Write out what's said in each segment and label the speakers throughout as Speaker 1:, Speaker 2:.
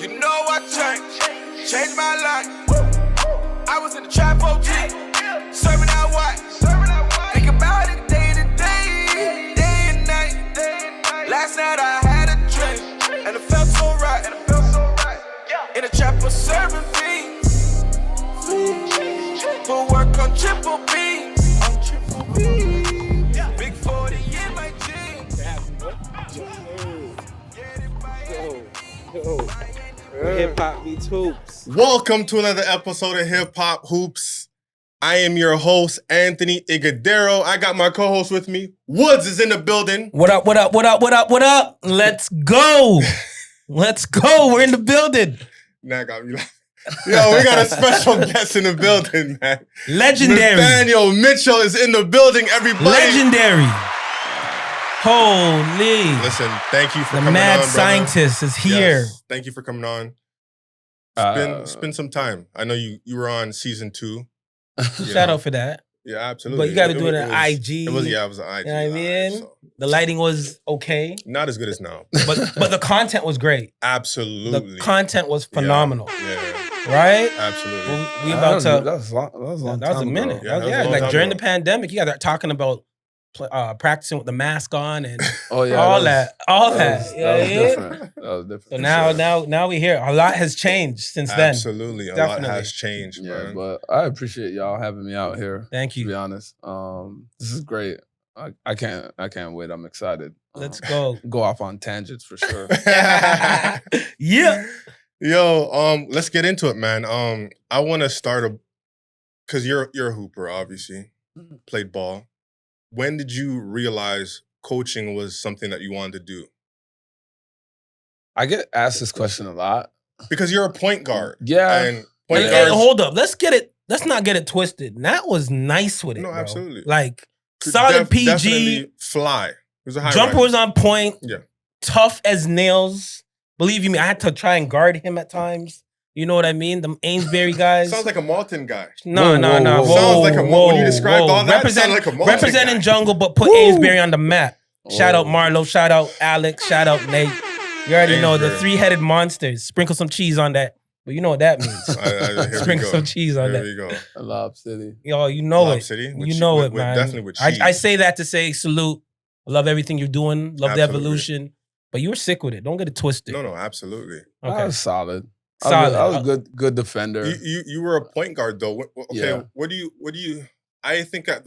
Speaker 1: You know I changed my life. I was in the trap OG, serving out white. Think about it day to day, day and night. Last night I had a drink, and it felt so right. In the trap was serving fiends. Put work on triple B. Big 40 in my jeans.
Speaker 2: Hip hop meets hoops.
Speaker 3: Welcome to another episode of Hip Hop Hoops. I am your host, Anthony Igadero. I got my co-host with me. Woods is in the building.
Speaker 2: What up? Let's go. Let's go. We're in the building.
Speaker 3: Nah, got me laughing. Yo, we got a special guest in the building, man.
Speaker 2: Legendary.
Speaker 3: Nathaniel Mitchell is in the building, everybody.
Speaker 2: Legendary. Holy.
Speaker 3: Listen, thank you for
Speaker 2: The
Speaker 3: coming
Speaker 2: mad
Speaker 3: on, brother.
Speaker 2: scientist is here.
Speaker 3: Yes, thank you for coming on. It's been some time. I know you were on season 2.
Speaker 2: Shout out for that.
Speaker 3: Yeah, absolutely.
Speaker 2: But you got to do it on
Speaker 3: was-
Speaker 2: IG.
Speaker 3: It was an IG.
Speaker 2: You know what I mean?
Speaker 3: so
Speaker 2: The lighting was okay,
Speaker 3: not as good as now.
Speaker 2: but the content was great.
Speaker 3: Absolutely.
Speaker 2: The content was phenomenal.
Speaker 3: Yeah,
Speaker 2: Right?
Speaker 3: absolutely.
Speaker 2: We about to.
Speaker 4: That was a long
Speaker 2: That was a
Speaker 4: time
Speaker 2: minute.
Speaker 4: ago.
Speaker 3: Yeah, that was a long
Speaker 2: like
Speaker 3: time
Speaker 2: during
Speaker 3: ago.
Speaker 2: the pandemic, you guys are talking about practicing with the mask on and
Speaker 4: Oh yeah,
Speaker 2: all
Speaker 4: that
Speaker 2: that.
Speaker 4: was
Speaker 2: Yeah, yeah.
Speaker 4: different. That was different.
Speaker 2: So
Speaker 4: for
Speaker 2: now we here. A lot has changed since then.
Speaker 3: Absolutely. A
Speaker 2: Definitely.
Speaker 3: lot has changed,
Speaker 4: sure. Yeah,
Speaker 3: man.
Speaker 4: but I appreciate y'all having me out here.
Speaker 2: Thank
Speaker 4: To be
Speaker 2: you.
Speaker 4: honest, this is great. I can't wait. I'm excited.
Speaker 2: Let's go.
Speaker 4: Go off on tangents for sure.
Speaker 2: Yeah.
Speaker 3: Yo, let's get into it, man. I want to start because you're a hooper, obviously. Played ball. When did you realize coaching was something that you wanted to do?
Speaker 4: I get asked this question a lot.
Speaker 3: Because you're a point guard.
Speaker 4: Yeah,
Speaker 3: And point
Speaker 2: And
Speaker 3: guards.
Speaker 2: hold up. Let's not get it twisted. Nat was nice with it.
Speaker 3: No,
Speaker 2: bro.
Speaker 3: absolutely.
Speaker 2: Like
Speaker 3: could
Speaker 2: solid PG.
Speaker 3: definitely fly. It was a high
Speaker 2: Jumper
Speaker 3: rider.
Speaker 2: was on point.
Speaker 3: Yeah.
Speaker 2: Tough as nails. Believe you me, I had to try and guard him at times. You know what I mean? Them Amesbury guys.
Speaker 3: Sounds like a Malton guy.
Speaker 2: No.
Speaker 4: Whoa, whoa.
Speaker 3: Sounds like a when you described all that, it sounded like a Malton
Speaker 2: Representing
Speaker 3: guy.
Speaker 2: jungle, but put
Speaker 4: Woo.
Speaker 2: Amesbury on the map. Shout out
Speaker 4: Oh.
Speaker 2: Marlo, shout out Alex, shout out Nate. You already know the
Speaker 3: Amesbury.
Speaker 2: 3-headed monsters. Sprinkle some cheese on that. But you know what that means.
Speaker 3: Here we
Speaker 2: Sprinkle
Speaker 3: go.
Speaker 2: some cheese on
Speaker 3: Here
Speaker 2: that.
Speaker 3: we go.
Speaker 4: Lob City.
Speaker 2: Yo, you know
Speaker 3: Lob
Speaker 2: it.
Speaker 3: City?
Speaker 2: You know it, man.
Speaker 3: Definitely with cheese.
Speaker 2: I say that to say salute. I love everything you're doing. Love the
Speaker 3: Absolutely.
Speaker 2: evolution. But you were sick with it. Don't get it twisted.
Speaker 3: No, absolutely.
Speaker 4: I
Speaker 2: Okay.
Speaker 4: was solid.
Speaker 2: Solid.
Speaker 4: I was a good defender.
Speaker 3: You were a point guard though. Okay,
Speaker 4: Yeah.
Speaker 3: what do you? I think of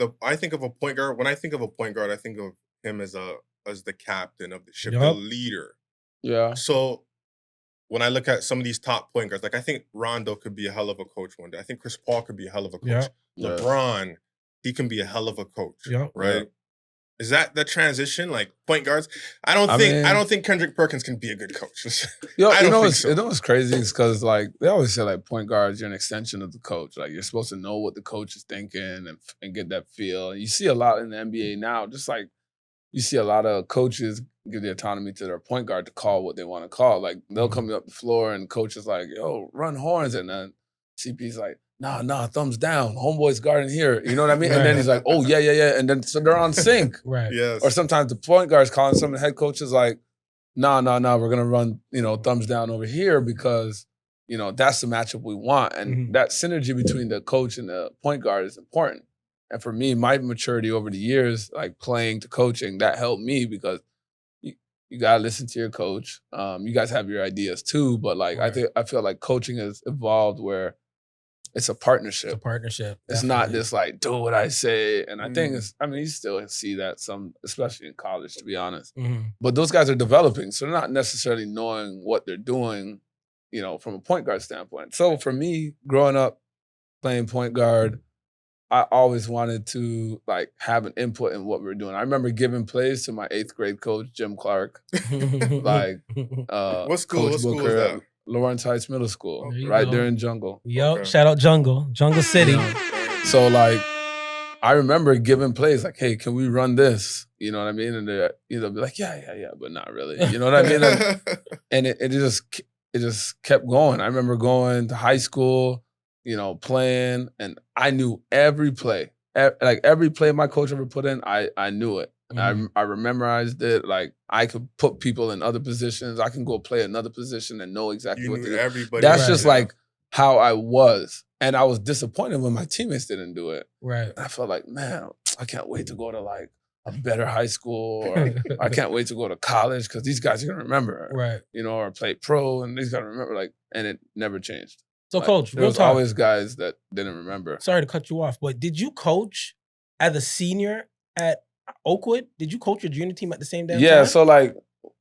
Speaker 3: a point guard. When I think of a point guard, I think of him as the captain of the ship, the
Speaker 2: Yup.
Speaker 3: leader.
Speaker 4: Yeah.
Speaker 3: So when I look at some of these top point guards, like I think Rondo could be a hell of a coach one day. I think Chris Paul could be a hell of a coach.
Speaker 2: Yeah.
Speaker 4: Yeah.
Speaker 3: LeBron, he can be a hell of a coach.
Speaker 2: Yeah.
Speaker 3: Right.
Speaker 4: Yeah.
Speaker 3: Is that the transition, like point guards? I don't think Kendrick Perkins can be a good coach.
Speaker 4: Yo,
Speaker 3: I don't think
Speaker 4: what's,
Speaker 3: so.
Speaker 4: you know what's crazy is because like they always say like point guards, you're an extension of the coach. Like you're supposed to know what the coach is thinking and get that feel. You see a lot in the NBA now, just like you see a lot of coaches give the autonomy to their point guard to call what they want to call. Like they'll come up the floor and the coach is like, yo, run horns. And then CP's like, nah, thumbs down. Homeboy's guarding here. You know what I mean? And then he's like, oh, yeah. And then so they're on sync.
Speaker 2: Right.
Speaker 3: Yes.
Speaker 4: Or sometimes the point guard's calling some of the head coaches like, nah, we're gonna run, thumbs down over here because, that's the matchup we want. And
Speaker 2: Mhm.
Speaker 4: that synergy between the coach and the point guard is important. And for me, my maturity over the years, like playing to coaching, that helped me because you gotta listen to your coach. You guys have your ideas too, but like
Speaker 2: Right.
Speaker 4: I feel like coaching has evolved where it's a partnership.
Speaker 2: It's a partnership.
Speaker 4: It's not
Speaker 2: definitely.
Speaker 4: just like do what I say. And I think
Speaker 3: Mm.
Speaker 4: you still see that especially in college, to be honest.
Speaker 2: Mhm.
Speaker 4: But those guys are developing, so they're not necessarily knowing what they're doing, from a point guard standpoint. So for me, growing up playing point guard, I always wanted to like have an input in what we were doing. I remember giving plays to my 8th grade coach, Jim Clark, like
Speaker 3: What school?
Speaker 4: Coach
Speaker 3: What school
Speaker 4: Booker
Speaker 3: is
Speaker 4: at
Speaker 3: that?
Speaker 4: Lawrence Heights Middle School,
Speaker 2: There you
Speaker 4: right
Speaker 2: go.
Speaker 4: there in Jungle.
Speaker 2: Yo,
Speaker 3: Okay.
Speaker 2: shout out Jungle City.
Speaker 4: So like, I remember giving plays like, "Hey, can we run this?" You know what I mean? And they'll be like, "Yeah," but not really. You know what I mean? And it just kept going. I remember going to high school, playing, and I knew every play. Like every play my coach ever put in, I knew it. I memorized it. Like I could put people in other positions. I can go play another position and know exactly
Speaker 3: You
Speaker 4: what
Speaker 3: knew
Speaker 4: to do.
Speaker 3: everybody.
Speaker 4: That's
Speaker 2: Right.
Speaker 4: just like how I was. And I was disappointed when my teammates didn't do it.
Speaker 2: Right.
Speaker 4: And I felt like, man, I can't wait to go to like a better high school, or I can't wait to go to college because these guys are gonna remember,
Speaker 2: Right.
Speaker 4: you know, or play pro and these guys remember, like, and it never changed.
Speaker 2: So,
Speaker 4: Like,
Speaker 2: Coach,
Speaker 4: there
Speaker 2: real
Speaker 4: was
Speaker 2: talk.
Speaker 4: always guys that didn't remember.
Speaker 2: Sorry to cut you off, but did you coach as a senior at Oakwood? Did you coach your junior team at the same damn
Speaker 4: Yeah,
Speaker 2: time?
Speaker 4: so like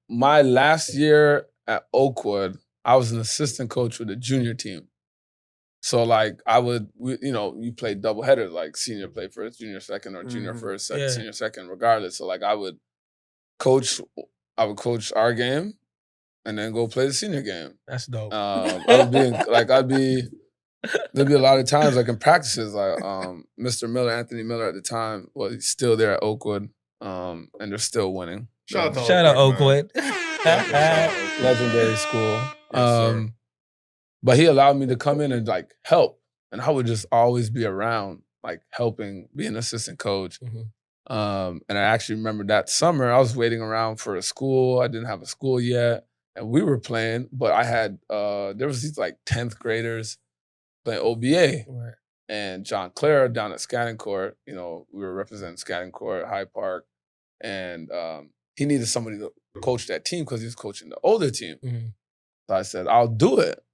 Speaker 4: my last year at Oakwood, I was an assistant coach with the junior team. So like you play double headers, like senior play first, junior second, or junior first,
Speaker 2: Yeah.
Speaker 4: senior second, regardless. So like I would coach our game and then go play the senior game.
Speaker 2: That's dope.
Speaker 4: There'd be a lot of times like in practices, like Mr. Miller, Anthony Miller at the time, well, he's still there at Oakwood, and they're still winning.
Speaker 3: Shout out to
Speaker 2: Shout out Oakwood.
Speaker 4: Legendary school.
Speaker 3: Yes, sir.
Speaker 4: But he allowed me to come in and like help, and I would just always be around, like helping, be an assistant coach.
Speaker 2: Mhm.
Speaker 4: And I actually remember that summer I was waiting around for a school. I didn't have a school yet, and we were playing. But I had there was these like 10th graders playing OBA,
Speaker 2: Right.
Speaker 4: and John Clare down at Scatting Court. You know, we were representing Scatting Court, Hyde Park, and he needed somebody to coach that team because he was coaching the older team.
Speaker 2: Mhm.
Speaker 4: So I said, I'll do it.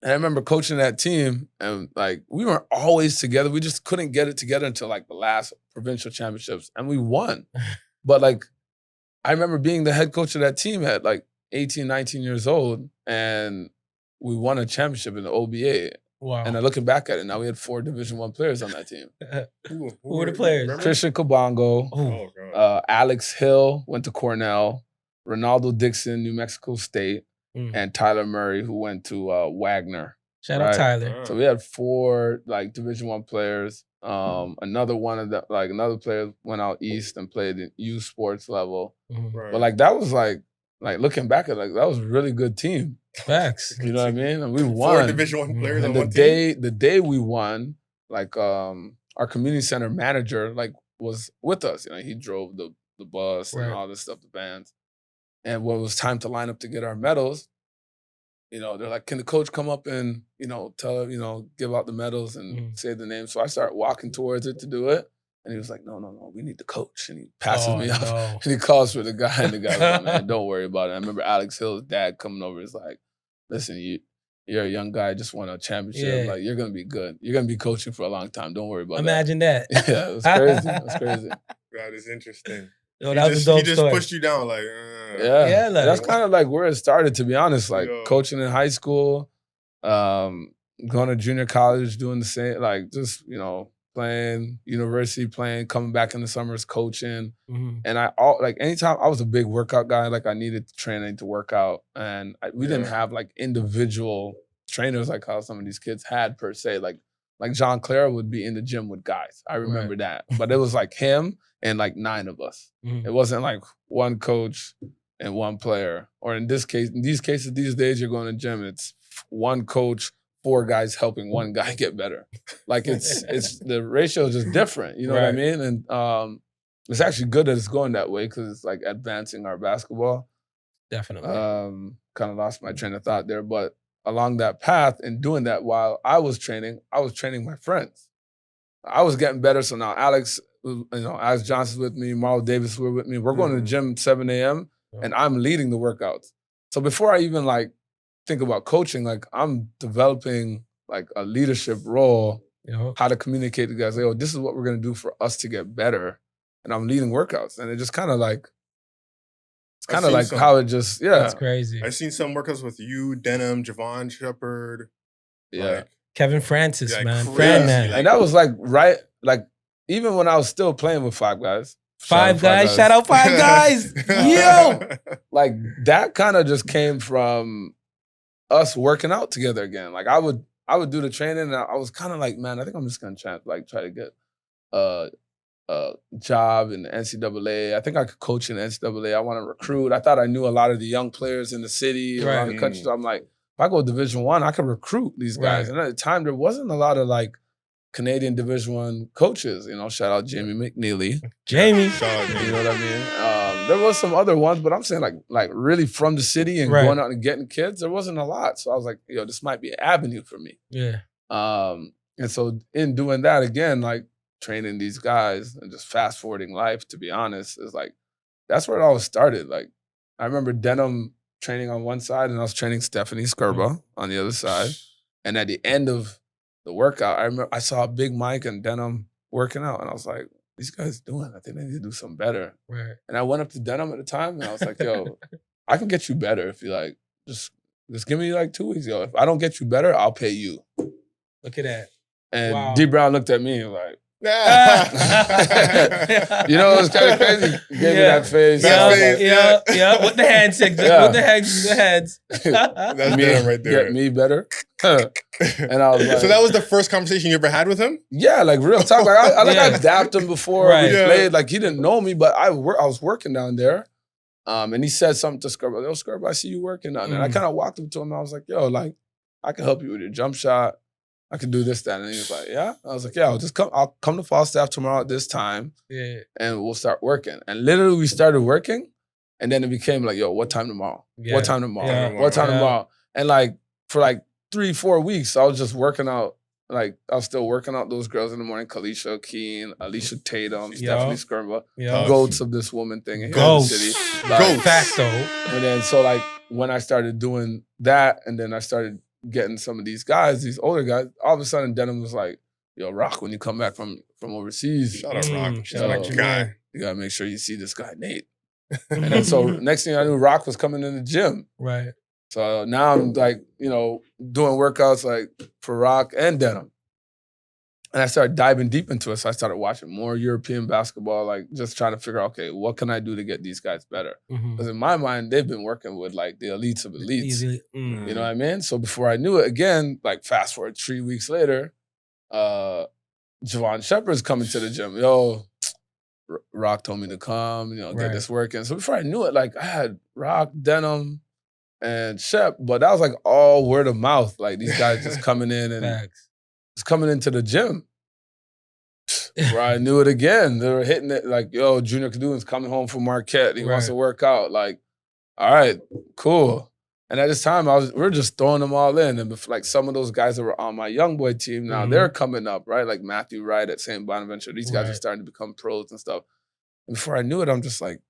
Speaker 4: And I remember coaching that team, and like we weren't always together. We just couldn't get it together until like the last provincial championships, and we won. But like, I remember being the head coach of that team at like 18, 19 years old, and we won a championship in the OBA.
Speaker 2: Wow.
Speaker 4: And then looking back at it, now we had 4 Division I players on that team.
Speaker 3: Who
Speaker 2: were the players?
Speaker 3: remember?
Speaker 4: Christian Kabongo,
Speaker 3: Oh, God.
Speaker 4: Alex Hill went to Cornell, Ronaldo Dixon, New Mexico State,
Speaker 2: Mm.
Speaker 4: and Tyler Murray, who went to Wagner.
Speaker 2: Shout out
Speaker 4: Right.
Speaker 2: Tyler.
Speaker 4: So we had 4 like Division I players. Another player went out east and played in youth sports level.
Speaker 2: Mhm.
Speaker 3: Right.
Speaker 4: But like that was like looking back at like that was a really good team.
Speaker 2: Facts.
Speaker 4: You know what I mean? And we
Speaker 3: 4
Speaker 4: won.
Speaker 3: Division I players on
Speaker 4: And
Speaker 3: one team.
Speaker 4: the day we won, like our community center manager like was with us. You know, he drove the bus
Speaker 2: Right.
Speaker 4: and all this stuff, the bands. And when it was time to line up to get our medals, you know, they're like, can the coach come up and, you know, tell her, you know, give out the medals and say the name. So I start walking towards it to do it. And he was like, no, we need the coach. And he passes me up.
Speaker 2: No.
Speaker 4: And he calls for the guy. And the guy's like, man, don't worry about it. I remember Alex Hill's dad coming over. He's like, listen, you're a young guy, just won a championship.
Speaker 2: Yeah.
Speaker 4: Like, you're going to be good. You're going to be coaching for a long time. Don't worry about
Speaker 2: Imagine that.
Speaker 4: that. Yeah, it was crazy. It was crazy.
Speaker 3: That is interesting.
Speaker 2: Yo, that was a dope
Speaker 3: He just
Speaker 2: story.
Speaker 3: pushed you down like,
Speaker 4: Yeah,
Speaker 2: Yeah, like-
Speaker 4: that's kind of like where it started, to be honest. Like
Speaker 3: Yo.
Speaker 4: coaching in high school, going to junior college, doing the same, like just, you know, playing, university playing, coming back in the summers, coaching.
Speaker 2: Mhm.
Speaker 4: And anytime I was a big workout guy, like I needed training to work out. And we didn't have like individual trainers like how some of these kids had per se. Like John Clare would be in the gym with guys. I remember that. But it was like him and like 9 of us.
Speaker 2: Mhm.
Speaker 4: It wasn't like one coach and one player. Or in these cases these days, you're going to gym, it's one coach, 4 guys helping one guy get better. Like it's the ratio is just different. You know what I
Speaker 2: Right.
Speaker 4: mean? And it's actually good that it's going that way because it's like advancing our basketball.
Speaker 2: Definitely.
Speaker 4: Kind of lost my train of thought there, but along that path and doing that while I was training my friends. I was getting better. So now Alex Johnson's with me, Marlo Davis were with me. We're going to the gym 7 a.m. and I'm leading the workouts. So before I even like think about coaching, like I'm developing like a leadership role,
Speaker 2: You know?
Speaker 4: how to communicate to guys. Like, oh, this is what we're going to do for us to get better. And I'm leading workouts. And it just kind of like, it's kind of like how it just,
Speaker 2: That's crazy.
Speaker 3: I've seen some workouts with you, Denham, Javon Shepard.
Speaker 4: Yeah.
Speaker 3: Like,
Speaker 2: Kevin Francis,
Speaker 3: Yeah,
Speaker 2: man.
Speaker 3: crazy.
Speaker 2: Fran
Speaker 3: Yeah.
Speaker 2: man.
Speaker 4: And that was like even when I was still playing with Five Guys.
Speaker 2: Five guys. Shout out Five Guys. Yo.
Speaker 4: Like that kind of just came from us working out together again. Like I would do the training and I was kind of like, man, I think I'm just gonna try to get a job in the NCAA. I think I could coach in the NCAA. I want to recruit. I thought I knew a lot of the young players in the city, around the country. So I'm like, if I go Division I could recruit these guys.
Speaker 2: Right.
Speaker 4: And at the time, there wasn't a lot of like Canadian Division I coaches. Shout out Jamie McNeely.
Speaker 2: Jamie.
Speaker 3: Shout out,
Speaker 4: You
Speaker 3: Jamie.
Speaker 4: know what I mean? There was some other ones, but I'm saying like really from the city and
Speaker 2: Right.
Speaker 4: going out and getting kids, there wasn't a lot. So I was like, this might be an avenue for me.
Speaker 2: Yeah.
Speaker 4: And so in doing that again, like training these guys and just fast forwarding life, to be honest, is like, that's where it all started. Like I remember Denham training on one side and I was training Stephanie Skirba on the other side. And at the end of the workout, I remember I saw Big Mike and Denham working out and I was like, these guys doing, I think they need to do something better.
Speaker 2: Right.
Speaker 4: And I went up to Denham at the time and I was like, yo, I can get you better if you like, just give me like 2 weeks. Yo, if I don't get you better, I'll pay you.
Speaker 2: Look at that.
Speaker 4: And
Speaker 2: Wow.
Speaker 4: D Brown looked at me and like, it was kind of crazy. He gave me that face.
Speaker 3: That face.
Speaker 2: Yeah. With the handshake.
Speaker 4: Yeah.
Speaker 2: With the hands.
Speaker 3: That's Denham right there.
Speaker 4: Get me better. And I was like,
Speaker 3: So that was the first conversation you ever had with him?
Speaker 4: yeah, like real talk. Like I dapped him before
Speaker 2: Right.
Speaker 4: we
Speaker 3: Yeah.
Speaker 4: played. Like he didn't know me, but I was working down there. And he said something to Skirba. Yo, Skirba, I see you working down there. And I kind of walked up to him and I was like, yo, like, I can help you with your jump shot. I can do this, that. And he was like, yeah? I was like, yeah, I'll come to Falstaff tomorrow at this time
Speaker 2: Yeah.
Speaker 4: and we'll start working. And literally we started working and then it became like, yo, what time tomorrow?
Speaker 2: Yeah.
Speaker 4: What time tomorrow?
Speaker 2: Yeah.
Speaker 4: What time
Speaker 2: Yeah.
Speaker 4: tomorrow? And like for like 3-4 weeks, I was just working out. Like I was still working out those girls in the morning, Kalisha Keen, Alicia Tatum, Stephanie Skirba,
Speaker 2: Yeah.
Speaker 4: goats of this woman thing in the
Speaker 2: Goats.
Speaker 4: city.
Speaker 3: Goats.
Speaker 2: Facto.
Speaker 4: And then so like when I started doing that and then I started getting some of these guys, these older guys, all of a sudden Denham was like, yo, Rock, when you come back from overseas,
Speaker 3: Shout out Rock.
Speaker 2: Shout
Speaker 3: Shout
Speaker 2: out
Speaker 3: out
Speaker 2: to
Speaker 3: guy.
Speaker 4: you gotta make sure you see this guy, Nate. And then so next thing I knew, Rock was coming in the gym.
Speaker 2: Right.
Speaker 4: So now I'm like, doing workouts like for Rock and Denham. And I started diving deep into it. So I started watching more European basketball, like just trying to figure out, okay, what can I do to get these guys better?
Speaker 2: Mhm.
Speaker 4: Because in my mind, they've been working with like the elites of elites.
Speaker 2: Easily.
Speaker 4: You know what I mean? So before I knew it, again, like fast forward 3 weeks later, Javon Shepard's coming to the gym. Yo, Rock told me to come,
Speaker 2: Right.
Speaker 4: get this working. So before I knew it, like I had Rock, Denham, and Shep, but that was like all word of mouth. Like these guys just coming in and
Speaker 2: Facts.
Speaker 4: just coming into the gym. Where I knew it again. They were hitting it like, yo, Junior Kadoon's coming home from Marquette. He wants
Speaker 2: Right.
Speaker 4: to work out. Like, all right, cool. And at this time, we're just throwing them all in. And like some of those guys that were on my young boy team now,
Speaker 2: Mhm.
Speaker 4: they're coming up, right? Like Matthew Wright at St. Bonaventure. These guys are
Speaker 2: Right.
Speaker 4: starting to become pros and stuff. And before I knew it, I'm just like,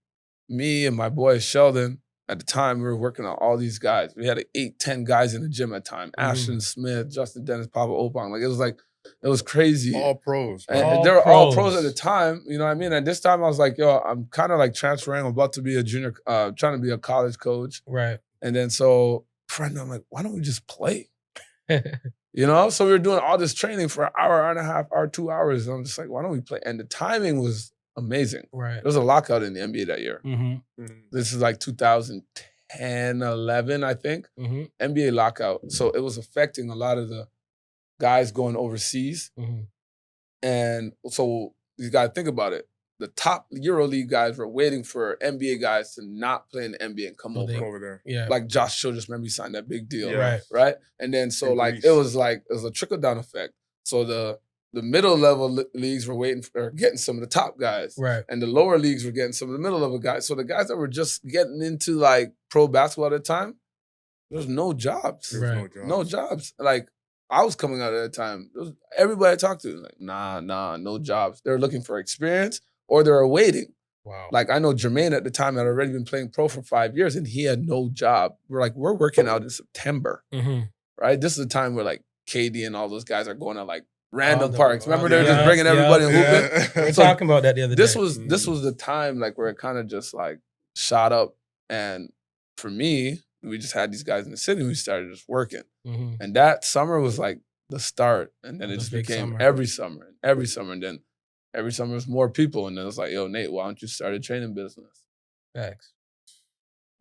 Speaker 4: me and my boy Sheldon, at the time, we were working on all these guys. We had like 8-10 guys in the gym at the time. Ashton Smith, Justin Dennis, Papa Opong. Like it was crazy.
Speaker 3: All pros.
Speaker 4: And
Speaker 2: All
Speaker 4: they were all
Speaker 2: pros.
Speaker 4: pros at the time, you know what I mean? And this time I was like, yo, I'm kind of like transferring. I'm about to be a junior, trying to be a college coach.
Speaker 2: Right.
Speaker 4: And then so, friend, I'm like, why don't we just play? So we were doing all this training for an hour and a half, 2 hours. And I'm just like, why don't we play? And the timing was amazing.
Speaker 2: Right.
Speaker 4: There was a lockout in the NBA that year.
Speaker 2: Mm-hmm.
Speaker 4: This is like 2010, 11, I think.
Speaker 2: Mm-hmm.
Speaker 4: NBA lockout. So it was affecting a lot of the guys going overseas.
Speaker 2: Mm-hmm.
Speaker 4: And so you got to think about it. The top EuroLeague guys were waiting for NBA guys to not play in the NBA and come over.
Speaker 3: Over there.
Speaker 2: Yeah.
Speaker 4: Like Josh Childress, remember he signed that big deal,
Speaker 3: Yeah.
Speaker 2: Right.
Speaker 4: And then so
Speaker 3: In
Speaker 4: like
Speaker 3: Greece.
Speaker 4: it was a trickle down effect. So the middle level leagues were waiting for getting some of the top guys,
Speaker 2: Right.
Speaker 4: and the lower leagues were getting some of the middle level guys. So the guys that were just getting into like pro basketball at the time, there's no jobs.
Speaker 3: There's
Speaker 2: Right.
Speaker 4: No jobs. Like I was coming out at that time. Everybody I talked to, like, nah, no jobs. They're looking for experience or they're waiting.
Speaker 2: Wow.
Speaker 4: Like I know Jermaine at the time had already been playing pro for 5 years and he had no job. We're working out in September,
Speaker 2: Mm-hmm.
Speaker 4: right? This is a time where like KD and all those guys are going to like random
Speaker 2: the-
Speaker 4: parks. Remember they were
Speaker 2: yeah,
Speaker 4: just bringing everybody and hooping?
Speaker 2: We were
Speaker 3: So-
Speaker 2: talking about that the other
Speaker 4: This
Speaker 2: day.
Speaker 4: was the time like where it kind of just like shot up. And for me, we just had these guys in the city and we started just working.
Speaker 2: Mm-hmm.
Speaker 4: And that summer was like the start. And then
Speaker 2: The
Speaker 4: it just
Speaker 2: big
Speaker 4: became
Speaker 2: summer.
Speaker 4: every summer. And then every summer was more people. And then it was like, yo, Nate, why don't you start a training business?
Speaker 2: Facts.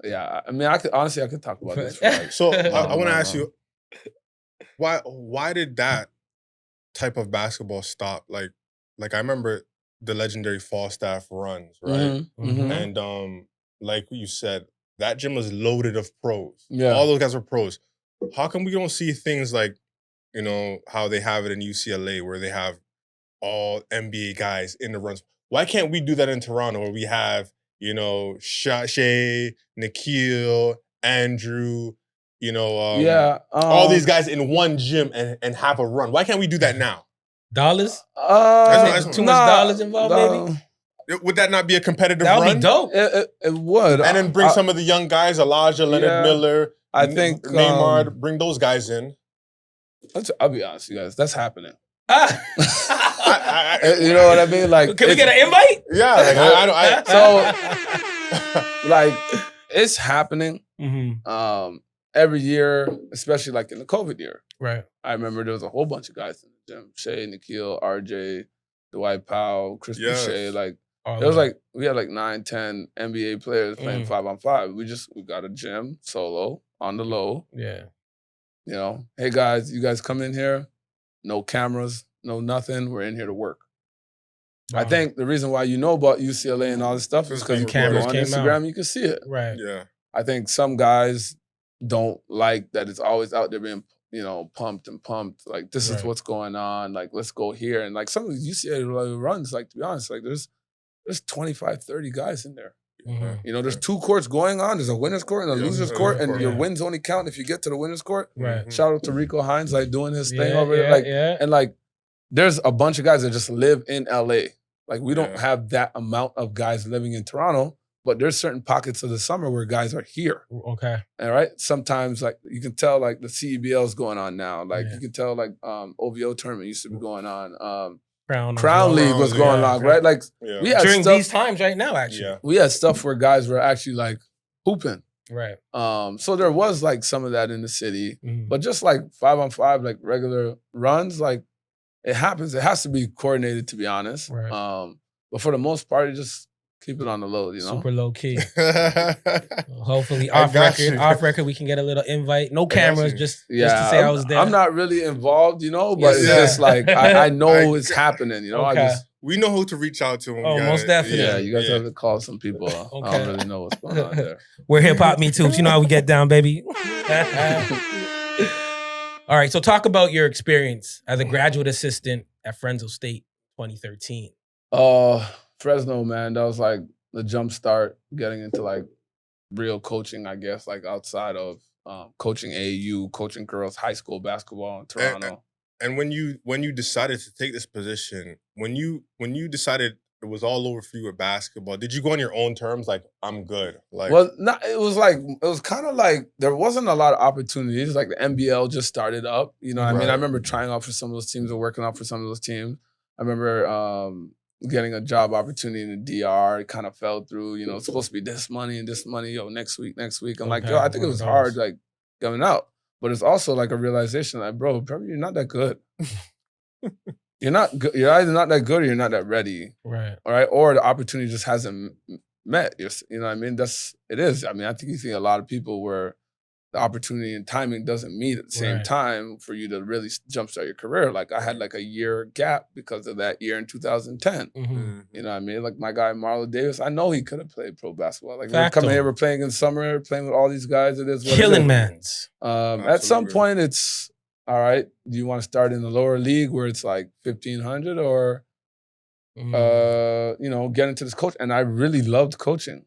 Speaker 4: Yeah, I mean, I could talk about this for like,
Speaker 3: So I want to
Speaker 4: no.
Speaker 3: ask you, why did that type of basketball stop? Like I remember the legendary Falstaff runs, right?
Speaker 4: Mhm.
Speaker 3: And like you said, that gym was loaded of pros.
Speaker 4: Yeah.
Speaker 3: All those guys were pros. How come we don't see things like you know, how they have it in UCLA where they have all NBA guys in the runs. Why can't we do that in Toronto where we have, you know, Shay, Nikhil, Andrew, you know, all these guys in one gym and have a run? Why can't we do that now?
Speaker 2: Dollars?
Speaker 3: That's
Speaker 2: Too much dollars involved, maybe?
Speaker 3: Would that not be a competitive
Speaker 2: That would
Speaker 3: run?
Speaker 2: be dope.
Speaker 4: It would.
Speaker 3: And then bring some of the young guys, Elijah, Leonard Miller,
Speaker 4: I think
Speaker 3: Neymar, bring those guys in.
Speaker 4: I'll be honest with you guys, that's happening.
Speaker 2: Ah.
Speaker 4: You know what I mean? Like,
Speaker 2: can we get an invite?
Speaker 3: Yeah, like
Speaker 4: so like it's happening.
Speaker 2: Mm-hmm.
Speaker 4: Every year, especially like in the COVID year.
Speaker 2: Right.
Speaker 4: I remember there was a whole bunch of guys in the gym: Shay, Nikhil, RJ, Dwight Powell, Chris Boucher. Like it was like we had like 9, 10 NBA players playing 5-on-5. We got a gym solo on the low.
Speaker 2: Yeah.
Speaker 4: You know, hey guys, you guys come in here, no cameras, no nothing. We're in here to work. I think the reason why you know about UCLA and all this stuff is because you can go on Instagram, you can see it.
Speaker 2: Right.
Speaker 3: Yeah.
Speaker 4: I think some guys don't like that it's always out there being, you know, pumped. Like, this is what's going on. Like, let's go here. And like some of these UCLA runs, like, to be honest, like there's 25, 30 guys in there.
Speaker 2: Mm-hmm.
Speaker 4: You know, there's 2 courts going on. There's a winner's court and a loser's court, and your wins only count if you get to the winner's court.
Speaker 2: Right.
Speaker 4: Shout out to Rico Hines, like doing his thing over there. Like, and like, there's a bunch of guys that just live in LA. Like, we don't have that amount of guys living in Toronto, but there's certain pockets of the summer where guys are here.
Speaker 2: Okay.
Speaker 4: All right. Sometimes, like, you can tell, like, the CEBL is going on now. Like, you can tell, like, OVO tournament used to be going on. Crown League was going on, right? Like, we had
Speaker 2: during
Speaker 4: stuff,
Speaker 2: these times right now, actually.
Speaker 4: we had stuff where guys were actually, like, hooping.
Speaker 2: Right.
Speaker 4: So there was, like, some of that in the city. But just, like, 5-on-5, like, regular runs, like, it happens. It has to be coordinated, to be honest.
Speaker 2: Right.
Speaker 4: But for the most part, you just keep it on the low, you know?
Speaker 2: Super low key. Hopefully off record, we can get a little invite. No cameras, just to say I was there.
Speaker 4: I'm not really involved, you know, but it's just like, I know it's happening, you know?
Speaker 2: Okay.
Speaker 3: We know who to reach out to. When we
Speaker 2: most definitely.
Speaker 4: Yeah, you guys have to call some people. I don't really know what's going on there.
Speaker 2: We're hip hop me too. You know how we get down, baby. All right, so talk about your experience as a graduate assistant at Fresno State 2013.
Speaker 4: Fresno, man, that was like the jump start getting into like real coaching, I guess, like outside of coaching AAU, coaching girls high school basketball in Toronto.
Speaker 3: And when you decided to take this position, when you decided it was all over for you with basketball, did you go on your own terms? Like, I'm good. Like,
Speaker 4: well, it was kind of like there wasn't a lot of opportunities. Like the NBL just started up. You know what I mean? I remember trying out for some of those teams or working out for some of those teams. I remember getting a job opportunity in the DR. It kind of fell through. You know, it's supposed to be this money and this money. Yo, next week. I'm like, yo, I think it was hard, like coming out. But it's also like a realization, like, bro, probably you're not that good. You're not good. You're either not that good or you're not that ready.
Speaker 2: Right.
Speaker 4: All right. Or the opportunity just hasn't met. You know what I mean? It is. I mean, I think you see a lot of people where the opportunity and timing doesn't meet at the same time for you to really jumpstart your career. Like I had like a year gap because of that year in 2010. You know what I mean? Like my guy Marlon Davis, I know he could have played pro basketball. Like we're coming here, we're playing in summer, playing with all these guys. It is what
Speaker 2: killing
Speaker 4: it is.
Speaker 2: mans.
Speaker 4: At some point, it's all right. Do you want to start in the lower league where it's like 1,500 or you know, get into this coach? And I really loved coaching.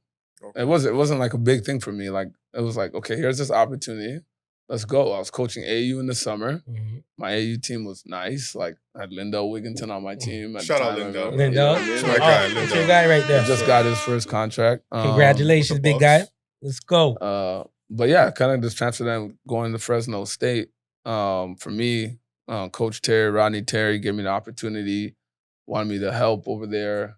Speaker 4: It wasn't like a big thing for me. Like it was like, okay, here's this opportunity. Let's go. I was coaching AU in the summer. My AU team was nice. Like I had Lindell Wigginton on my team.
Speaker 3: Shout out Lindell.
Speaker 2: Lindell.
Speaker 3: That's my guy, Lindell.
Speaker 2: That's your guy right there.
Speaker 4: He just got his first contract.
Speaker 2: Congratulations, big guy. Let's go.
Speaker 4: But yeah, kind of just transferred them going to Fresno State. For me, Coach Terry, Rodney Terry gave me the opportunity, wanted me to help over there.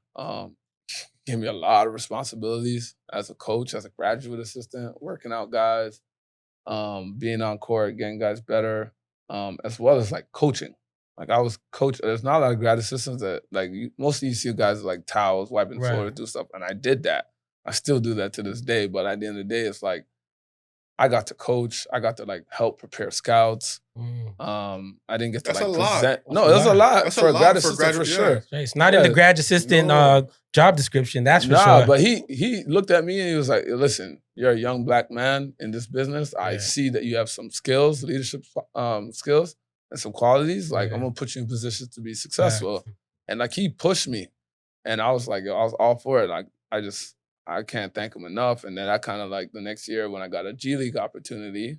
Speaker 4: Gave me a lot of responsibilities as a coach, as a graduate assistant, working out guys, being on court, getting guys better, as well as like coaching. Like I was coach. There's not a lot of grad assistants that like mostly you see guys like towels, wiping the floor, do stuff, and I did that. I still do that to this day. But at the end of the day, it's like I got to coach. I got to like help prepare scouts. I didn't get to
Speaker 3: That's
Speaker 4: like
Speaker 3: a lot.
Speaker 4: present. No, it was a lot
Speaker 3: That's
Speaker 4: for
Speaker 3: a
Speaker 4: a
Speaker 3: lot
Speaker 4: grad
Speaker 3: for
Speaker 4: assistant for sure.
Speaker 2: It's not in the grad assistant job description. That's for sure.
Speaker 4: But he looked at me and he was like, "Listen, you're a young black man in this business. I see that you have some skills, leadership skills, and some qualities, like
Speaker 2: Yeah.
Speaker 4: I'm gonna put you in positions to be successful.
Speaker 2: Facts.
Speaker 4: And like he pushed me, and I was like, yo, I was all for it. Like I can't thank him enough. And then I kind of like the next year when I got a G League opportunity,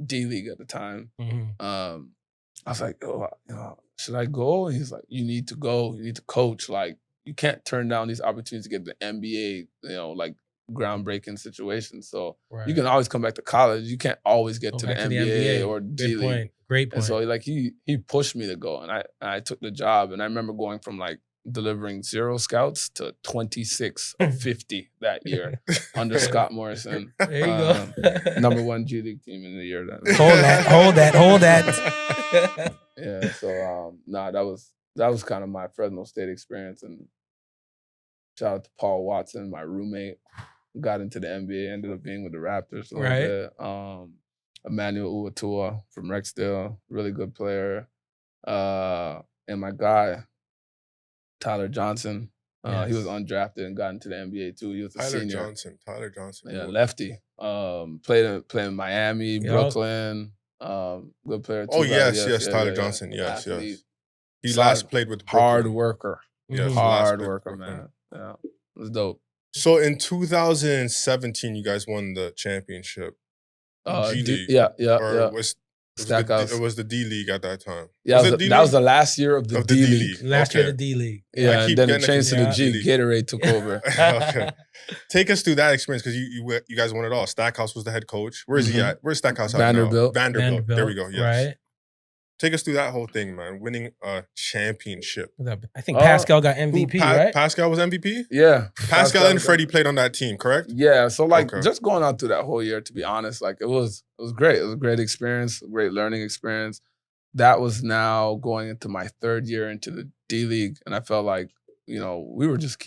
Speaker 4: D League at the time, I was like, oh, should I go? And he's like, you need to go. You need to coach. Like you can't turn down these opportunities to get the NBA. Like groundbreaking situations. So you can always come back to college. You can't always get to the NBA or D League.
Speaker 2: Point. Great point.
Speaker 4: And so like he pushed me to go, and I took the job. And I remember going from like delivering 0 scouts to 26 of 50 that year under Scott Morrison.
Speaker 2: There you go.
Speaker 4: Number 1 G League team in the year.
Speaker 2: Hold that.
Speaker 4: Yeah. So that was kind of my Fresno State experience. And shout out to Paul Watson, my roommate. Got into the NBA, ended up being with the Raptors a little bit. Emmanuel Uatua from Rexdale, really good player. And my guy, Tyler Johnson, he was undrafted and got into the NBA too. He was a senior.
Speaker 3: Tyler Johnson.
Speaker 4: Yeah, lefty. Played in Miami, Brooklyn. Good player too.
Speaker 3: Oh, yes, Tyler Johnson. Yes. He last played with Brooklyn.
Speaker 4: Hard worker.
Speaker 3: Yes,
Speaker 4: hard worker, man. Yeah, it was dope.
Speaker 3: So in 2017, you guys won the championship. G League.
Speaker 4: Yeah.
Speaker 3: It was the D League at that time.
Speaker 4: Yeah, that was the last year of the D League.
Speaker 2: Last year of the D League.
Speaker 4: Yeah, and then it changed to the G. Gatorade took over.
Speaker 3: Okay. Take us through that experience because you guys won it all. Stackhouse was the head coach. Where is he at? Where's Stackhouse at
Speaker 4: Vanderbilt.
Speaker 3: now? Vanderbilt. There we go. Yes.
Speaker 2: Right.
Speaker 3: Take us through that whole thing, man. Winning a championship.
Speaker 2: I think Pascal got MVP, right?
Speaker 3: Pascal was MVP?
Speaker 4: Yeah.
Speaker 3: Pascal and Freddie played on that team, correct?
Speaker 4: Yeah. So just going on through that whole year, to be honest, like it was great. It was a great experience, a great learning experience. That was now going into my 3rd year into the D League. And I felt like, we were just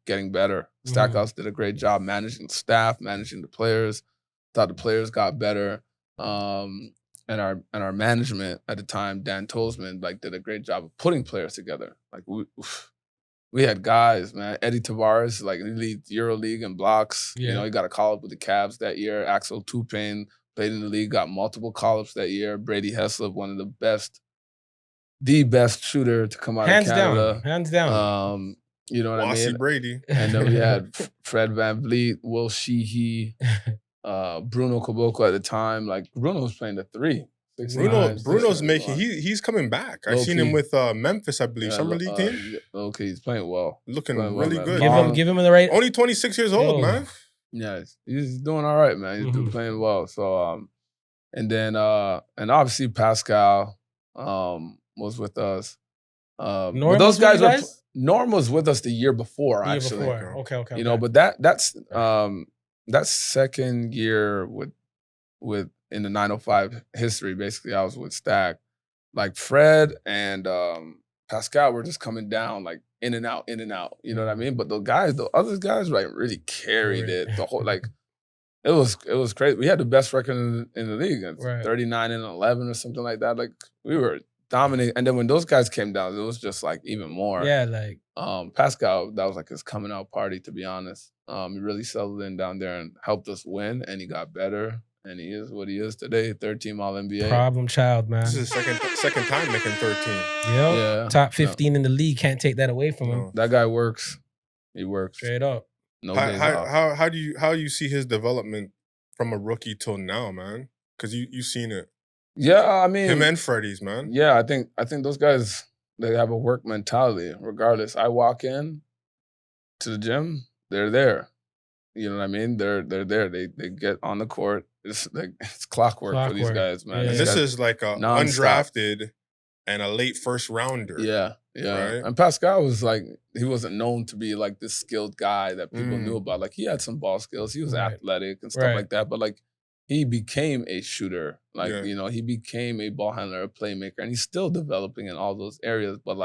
Speaker 4: getting better. Stackhouse did a great job managing the staff, managing the players. Thought the players got better. And our management at the time, Dan Tolzman, did a great job of putting players together. Like we had guys, man. Eddie Tavares, he leads EuroLeague in blocks.
Speaker 2: Yeah.
Speaker 4: He got a call-up with the Cavs that year. Axel Toupane played in the league, got multiple call-ups that year. Brady Heslip, one of the best shooter to come out of Canada.
Speaker 2: Hands down.
Speaker 4: You know what I mean?
Speaker 3: Brady.
Speaker 4: And then we had Fred VanVleet, Will Sheehy, Bruno Caboclo at the time. Bruno was playing the 3.
Speaker 3: Bruno's making. He's coming back. I've seen him with Memphis, I believe, summer league team.
Speaker 4: Okay, he's playing well.
Speaker 3: Looking really good.
Speaker 2: Give him the right.
Speaker 3: Only 26 years old, man.
Speaker 4: Yeah, he's doing all right, man. He's playing well. So, and then and obviously Pascal was with us. Those guys Norm was with us the year before, actually.
Speaker 2: Okay.
Speaker 4: But that's that second year with in the 905 history, basically, I was with Stack. Fred and Pascal were just coming down, in and out. You know what I mean? But the other guys, really carried it. The whole, it was crazy. We had the best record in the league. It's 39-11 or something like that. We were dominating. And then when those guys came down, it was just even more.
Speaker 2: Yeah,
Speaker 4: Pascal, that was his coming out party, to be honest. He really settled in down there and helped us win, and he got better. And he is what he is today, 3rd-team All-NBA.
Speaker 2: Problem child, man.
Speaker 3: This is his second time making 13.
Speaker 2: Yep.
Speaker 4: Yeah.
Speaker 2: Top 15 in the league. Can't take that away from him.
Speaker 4: That guy works. He works.
Speaker 2: Straight up.
Speaker 4: No days off.
Speaker 3: How do you see his development from a rookie till now, man? Because you've seen it.
Speaker 4: Yeah, I mean
Speaker 3: him and Freddie's, man.
Speaker 4: Yeah, I think those guys, they have a work mentality. Regardless, I walk in to the gym, they're there. You know what I mean? They're there. They get on the court. It's clockwork for these guys, man.
Speaker 3: Yeah. This is a undrafted and a late first rounder.
Speaker 4: Yeah. Right? And Pascal was he wasn't known to be this skilled guy that people knew about. He had some ball skills. He was athletic and stuff like that. But he became a shooter. He became a ball handler, a playmaker, and he's still developing in all those areas. But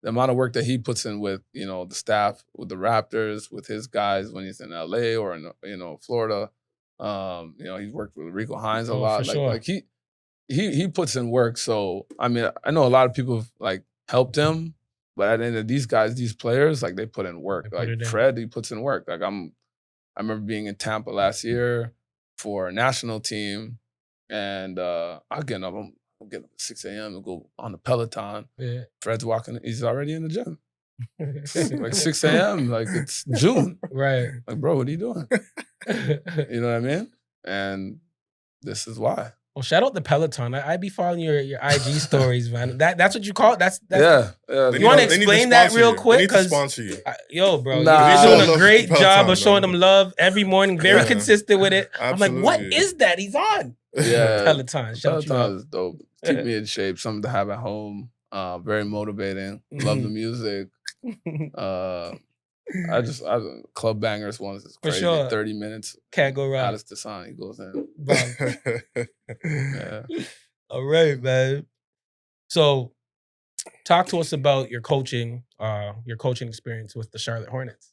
Speaker 4: the amount of work that he puts in with, the staff, with the Raptors, with his guys when he's in LA or in, Florida. He's worked with Rico Hines a lot.
Speaker 2: Sure.
Speaker 4: He puts in work. So I mean, I know a lot of people have helped him, but at the end of these guys, these players, they put in work. Fred, he puts in work. I remember being in Tampa last year for a national team, and again, I'll get up at 6 a.m. and go on the Peloton.
Speaker 2: Yeah.
Speaker 4: Fred's walking, he's already in the gym. Like 6 a.m., like it's June.
Speaker 2: Right.
Speaker 4: Like, bro, what are you doing? You know what I mean? And this is why.
Speaker 2: Well, shout out to Peloton. I be following your IG stories, man. That's what you call it? That's
Speaker 4: Yeah.
Speaker 2: You want to explain that real quick?
Speaker 3: They need to sponsor you.
Speaker 2: Yo, bro,
Speaker 4: Nah.
Speaker 2: you're doing a
Speaker 3: Love
Speaker 2: great
Speaker 3: Peloton,
Speaker 2: job of showing
Speaker 3: man.
Speaker 2: them love every morning. Very
Speaker 3: Yeah.
Speaker 2: consistent with it. I'm like, what
Speaker 3: Absolutely.
Speaker 2: is that he's on?
Speaker 4: Yeah.
Speaker 2: Peloton. Shout you
Speaker 4: Peloton
Speaker 2: out.
Speaker 4: is dope. Keep me in shape. Something to have at home. Very motivating. Love the music. Club Bangers ones is
Speaker 2: For
Speaker 4: crazy.
Speaker 2: sure.
Speaker 4: 30 minutes.
Speaker 2: Can't go wrong.
Speaker 4: Alice Dasani goes in. Yeah.
Speaker 2: All right, man. So, talk to us about your coaching experience with the Charlotte Hornets.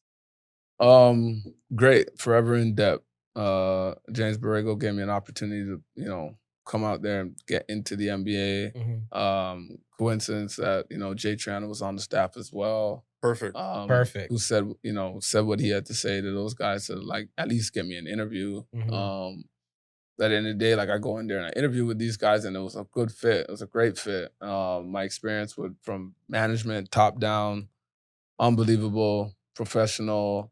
Speaker 4: Great. Forever in depth. James Borrego gave me an opportunity to, come out there and get into the NBA.
Speaker 2: Mm-hmm.
Speaker 4: Coincidence that, Jay Triano was on the staff as well.
Speaker 3: Perfect.
Speaker 2: Perfect.
Speaker 4: Who said what he had to say to those guys to like at least get me an interview.
Speaker 2: Mhm.
Speaker 4: At the end of the day, like I go in there and I interview with these guys and it was a good fit. It was a great fit. My experience from management, top down, unbelievable, professional.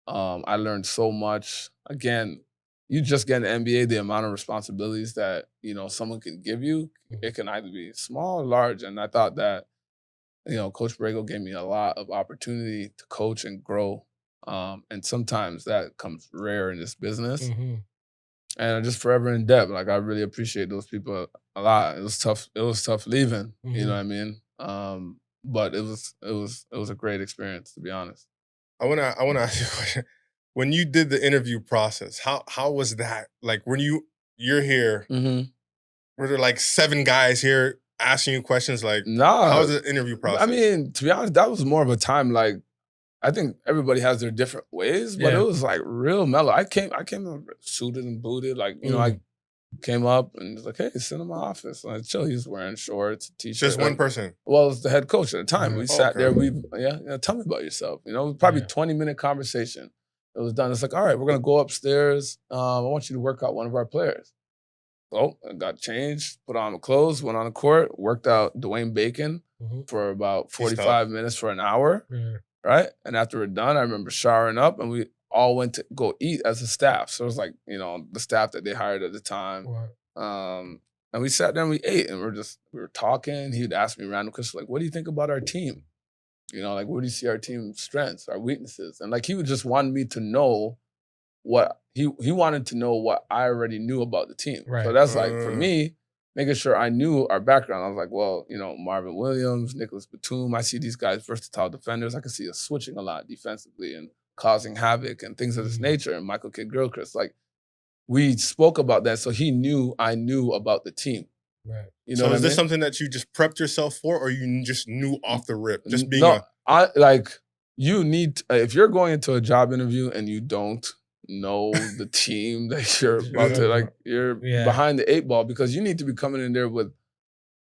Speaker 4: I learned so much. Again, you just get an NBA, the amount of responsibilities that, someone can give you, it can either be small or large. And I thought that, Coach Borrego gave me a lot of opportunity to coach and grow. And sometimes that comes rare in this business.
Speaker 2: Mm-hmm.
Speaker 4: And just forever in depth. Like I really appreciate those people a lot. It was tough. It was tough leaving.
Speaker 2: Mm-hmm.
Speaker 4: You know what I mean? But it was a great experience, to be honest.
Speaker 3: I wanna ask you a question. When you did the interview process, how was that? Like when you're here, were there like 7 guys here asking you questions? Like,
Speaker 4: Nah.
Speaker 3: how was the interview process?
Speaker 4: I mean, to be honest, that was more of a time like I think everybody has their different ways, but it was like real mellow. I came suited and booted, like I came up and was like, "Hey, sit in my office." And I chill. He was wearing shorts, a t-shirt.
Speaker 3: Just one person.
Speaker 4: Well, it was the head coach at the time. We sat there.
Speaker 3: Okay.
Speaker 4: Tell me about yourself. It was probably 20-minute conversation. It was done. It's like, all right, we're gonna go upstairs. I want you to work out one of our players. So I got changed, put on my clothes, went on the court, worked out Dwayne Bacon for about 45 minutes for an hour. Right? And after we're done, I remember showering up and we all went to go eat as a staff. So it was like, the staff that they hired at the time. And we sat there and we ate and we were talking. He would ask me random questions like, what do you think about our team? Like, where do you see our team's strengths, our weaknesses? And like, he would just want me to know what he wanted to know what I already knew about the team.
Speaker 2: Right.
Speaker 4: So that's like, for me, making sure I knew our background. I was like, well, Marvin Williams, Nicholas Batum, I see these guys versatile defenders. I can see us switching a lot defensively and causing havoc and things of this nature. And Michael Kidd-Gilchrist, like, we spoke about that. So he knew I knew about the team.
Speaker 2: Right.
Speaker 3: So is this something that you just prepped yourself for, or you just knew off the rip? Just being
Speaker 4: you need, if you're going into a job interview and you don't know the team that you're about to, like, you're behind the 8 ball, because you need to be coming in there with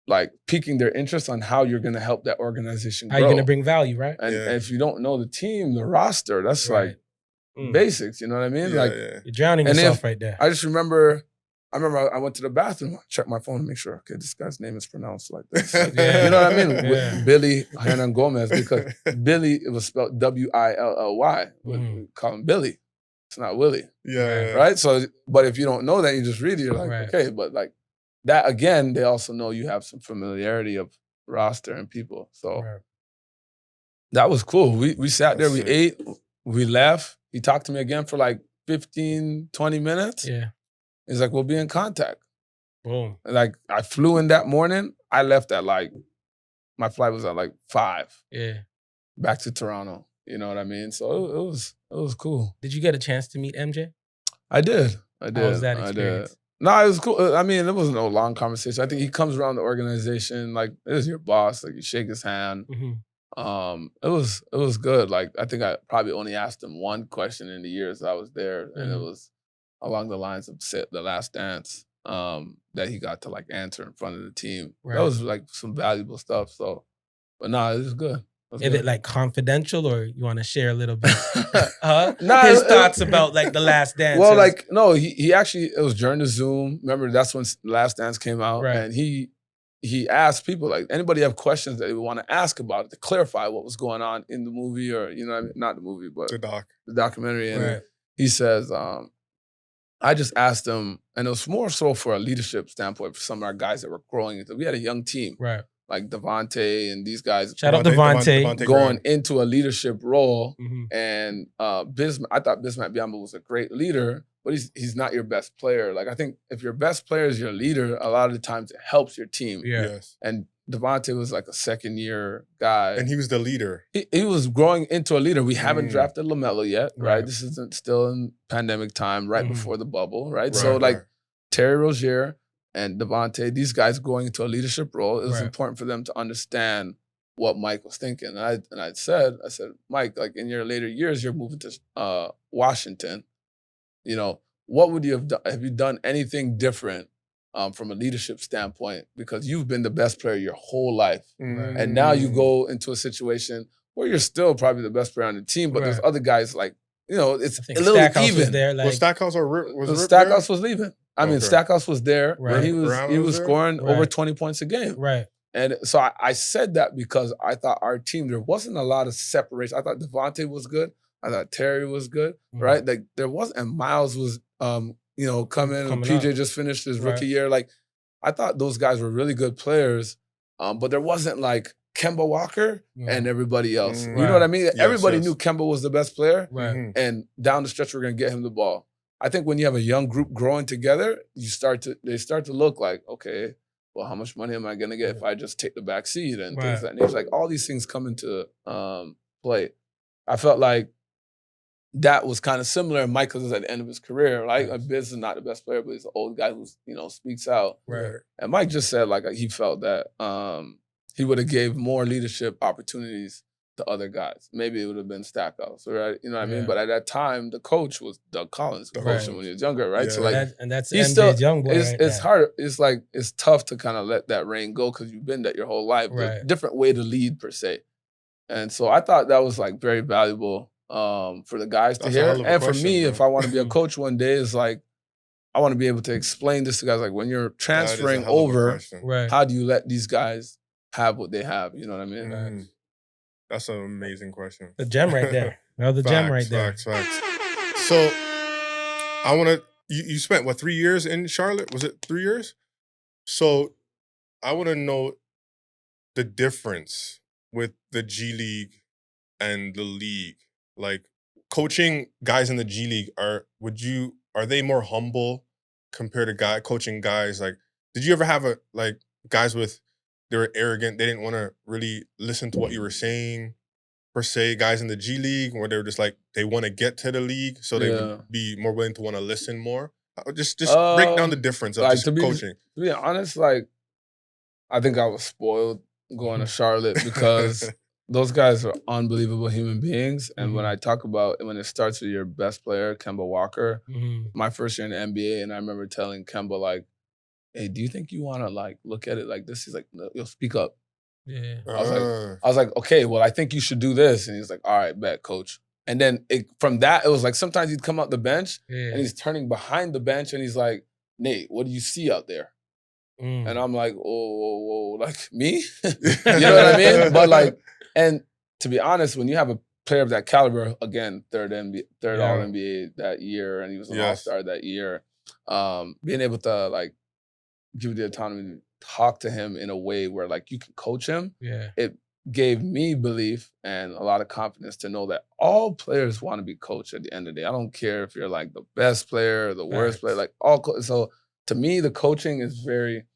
Speaker 4: like piquing their interest on how you're going to help that organization grow.
Speaker 2: How you're going to bring value, right?
Speaker 4: And if you don't know the team, the roster, that's like basics, you know what I mean?
Speaker 2: You're drowning yourself right there.
Speaker 4: I just remember I went to the bathroom, I checked my phone to make sure, okay, this guy's name is pronounced like this. You know what I mean? With Billy Hernan Gomez, because Billy, it was spelled W-I-L-L-Y. We call him Billy. It's not Willie. Right? So, but if you don't know that, you just read it, you're like, okay, but like that, again, they also know you have some familiarity of roster and people. So that was cool. We sat there, we ate, we left. He talked to me again for like 15, 20 minutes.
Speaker 2: Yeah.
Speaker 4: He's like, we'll be in contact.
Speaker 2: Boom.
Speaker 4: Like, I flew in that morning. I left at like, my flight was at like 5.
Speaker 2: Yeah.
Speaker 4: Back to Toronto. You know what I mean? So it was cool.
Speaker 2: Did you get a chance to meet MJ?
Speaker 4: I did.
Speaker 2: How was that experience?
Speaker 4: No, it was cool. I mean, it wasn't no long conversation. I think he comes around the organization, like, it is your boss. Like, you shake his hand. It was good. Like, I think I probably only asked him one question in the years I was there, and it was along the lines of The Last Dance, that he got to like answer in front of the team. That was like some valuable stuff. So, but no, it was good.
Speaker 2: Is it like confidential, or you want to share a little bit?
Speaker 4: Nah,
Speaker 2: his thoughts about like The Last Dance.
Speaker 4: Well, like, no, he actually, it was during the Zoom. Remember, that's when The Last Dance came out.
Speaker 2: Right.
Speaker 4: And he he asked people, like, anybody have questions that they would want to ask about it to clarify what was going on in the movie or, you know what I mean? Not the movie, but
Speaker 3: The
Speaker 4: the documentary. And
Speaker 2: Right.
Speaker 4: he says, I just asked him, and it was more so for a leadership standpoint for some of our guys that were growing. We had a young team,
Speaker 2: Right.
Speaker 4: like Devontae and these guys
Speaker 2: Shout out Devontae.
Speaker 3: Devontae
Speaker 4: going
Speaker 3: Graham.
Speaker 4: into a leadership role.
Speaker 2: Mhm.
Speaker 4: And I thought Bismack Biyombo was a great leader, but he's not your best player. Like, I think if your best player is your leader, a lot of the times it helps your team.
Speaker 2: Yeah.
Speaker 3: Yes.
Speaker 4: And Devontae was like a second-year guy.
Speaker 3: And he was the leader.
Speaker 4: He was growing into a leader. We haven't
Speaker 3: Mm.
Speaker 4: drafted LaMelo yet, right?
Speaker 2: Right.
Speaker 4: This isn't still in pandemic time, right
Speaker 2: Mhm.
Speaker 4: before the bubble, right?
Speaker 3: Right,
Speaker 4: So, like,
Speaker 3: right.
Speaker 4: Terry Rozier and Devontae, these guys going into a leadership role, it was
Speaker 2: Right.
Speaker 4: important for them to understand what Mike was thinking. And I said, Mike, like, in your later years, you're moving to Washington. You know, what would you have done? Have you done anything different from a leadership standpoint? Because you've been the best player your whole life. And now you go into a situation where you're still probably the best player on the team, but there's
Speaker 2: Right.
Speaker 4: other guys like, you know, it's
Speaker 2: I
Speaker 4: a
Speaker 2: think
Speaker 4: little
Speaker 2: Stackhouse
Speaker 4: even.
Speaker 2: was there. Like,
Speaker 3: Was Stackhouse or was Rip
Speaker 4: Stackhouse
Speaker 3: there?
Speaker 4: was leaving. I mean,
Speaker 3: Okay.
Speaker 4: Stackhouse was there.
Speaker 2: Right.
Speaker 4: And he
Speaker 3: Ramos
Speaker 4: was
Speaker 3: there?
Speaker 4: scoring over
Speaker 2: Right.
Speaker 4: 20 points a game.
Speaker 2: right.
Speaker 4: And so I said that because I thought our team, there wasn't a lot of separation. I thought Devontae was good. I thought Terry was good,
Speaker 2: Mhm.
Speaker 4: right? Like, there wasn't, and Miles was, you know, coming and
Speaker 2: Coming
Speaker 4: PJ
Speaker 2: up.
Speaker 4: just finished his
Speaker 2: Right.
Speaker 4: rookie year. Like, I thought those guys were really good players, but there wasn't like Kemba Walker
Speaker 2: Yeah.
Speaker 4: and everybody else.
Speaker 3: Mm.
Speaker 4: You know what I mean?
Speaker 3: Yes,
Speaker 4: Everybody
Speaker 3: yes.
Speaker 4: knew Kemba was the best player,
Speaker 2: Right.
Speaker 3: Mhm.
Speaker 4: and down the stretch, we're going to get him the ball. I think when you have a young group growing together, they start to look like, okay, well, how much money am I going to get if I just take the back seat and things
Speaker 2: Right.
Speaker 4: like that. It's like all these things come into play. I felt like that was kind of similar. Michael was at the end of his career. Like,
Speaker 2: Yes.
Speaker 4: Biz is not the best player, but he's an old guy who's, you know, speaks out.
Speaker 2: Right.
Speaker 4: And Mike just said, like, he felt that he would have gave more leadership opportunities to other guys. Maybe it would have been Stackhouse, right? You know what I mean?
Speaker 2: Yeah.
Speaker 4: But at that time, the coach was Doug Collins, who
Speaker 3: Doug
Speaker 4: coached him
Speaker 3: Collins.
Speaker 4: when he was younger, right?
Speaker 3: Yeah.
Speaker 4: So, like,
Speaker 2: And that's
Speaker 4: he's
Speaker 2: MJ's
Speaker 4: still
Speaker 2: young boy.
Speaker 4: it's
Speaker 2: right
Speaker 4: it's
Speaker 2: there.
Speaker 4: hard. It's like it's tough to kind of let that reign go because you've been that your whole life. There's
Speaker 2: Right.
Speaker 4: a different way to lead per se. And so I thought that was like very valuable for the guys to
Speaker 3: That's a
Speaker 4: hear.
Speaker 3: hell of a
Speaker 4: And for
Speaker 3: question,
Speaker 4: me,
Speaker 3: bro.
Speaker 4: if I want to be a coach one day, it's like I want to be able to explain this to guys. Like, when you're
Speaker 3: That is a
Speaker 4: transferring
Speaker 3: hell of a
Speaker 4: over,
Speaker 3: question.
Speaker 2: Right.
Speaker 4: how do you let these guys have what they have? You know what I mean?
Speaker 3: Mm. That's an amazing question.
Speaker 2: The gem right there. Another gem right there.
Speaker 3: Facts. So I want to. You spent what 3 years in Charlotte? Was it 3 years? So I want to know the difference with the G League and the league. Like, coaching guys in the G League, are they more humble compared to coaching guys? Like, did you ever have guys they were arrogant, they didn't want to really listen to what you were saying, per se, guys in the G League, where they were just like, they want to get to the league, so they
Speaker 4: Yeah.
Speaker 3: would be more willing to want to listen more? Just break down the difference of
Speaker 4: like,
Speaker 3: just
Speaker 4: to be-
Speaker 3: coaching.
Speaker 4: To be honest, like, I think I was spoiled going to Charlotte because those guys are unbelievable human beings. And when
Speaker 2: Mhm.
Speaker 4: I talk about when it starts with your best player, Kemba Walker,
Speaker 2: Mhm.
Speaker 4: my first year in the NBA, and I remember telling Kemba, like, hey, do you think you want to, like, look at it like this? He's like, no, you'll speak up.
Speaker 2: Yeah.
Speaker 4: I was like, okay, well, I think you should do this. And he's like, all right, bet, coach. And then from that, it was like sometimes he'd come out the bench
Speaker 2: Yeah.
Speaker 4: and he's turning behind the bench and he's like, Nate, what do you see out there?
Speaker 2: Mm.
Speaker 4: And I'm like, whoa, like, me? You know what I mean? But, like, and to be honest, when you have a player of that caliber, again, third
Speaker 2: Yeah.
Speaker 4: All-NBA that year, and he was an
Speaker 3: Yes.
Speaker 4: All-Star that year, being able to, like, give you the autonomy to talk to him in a way where, like, you can coach him,
Speaker 2: Yeah.
Speaker 4: it gave me belief and a lot of confidence to know that all players want to be coached at the end of the day. I don't care if you're, like, the best player or the worst
Speaker 2: Facts.
Speaker 4: player, like, so to me, the coaching is very,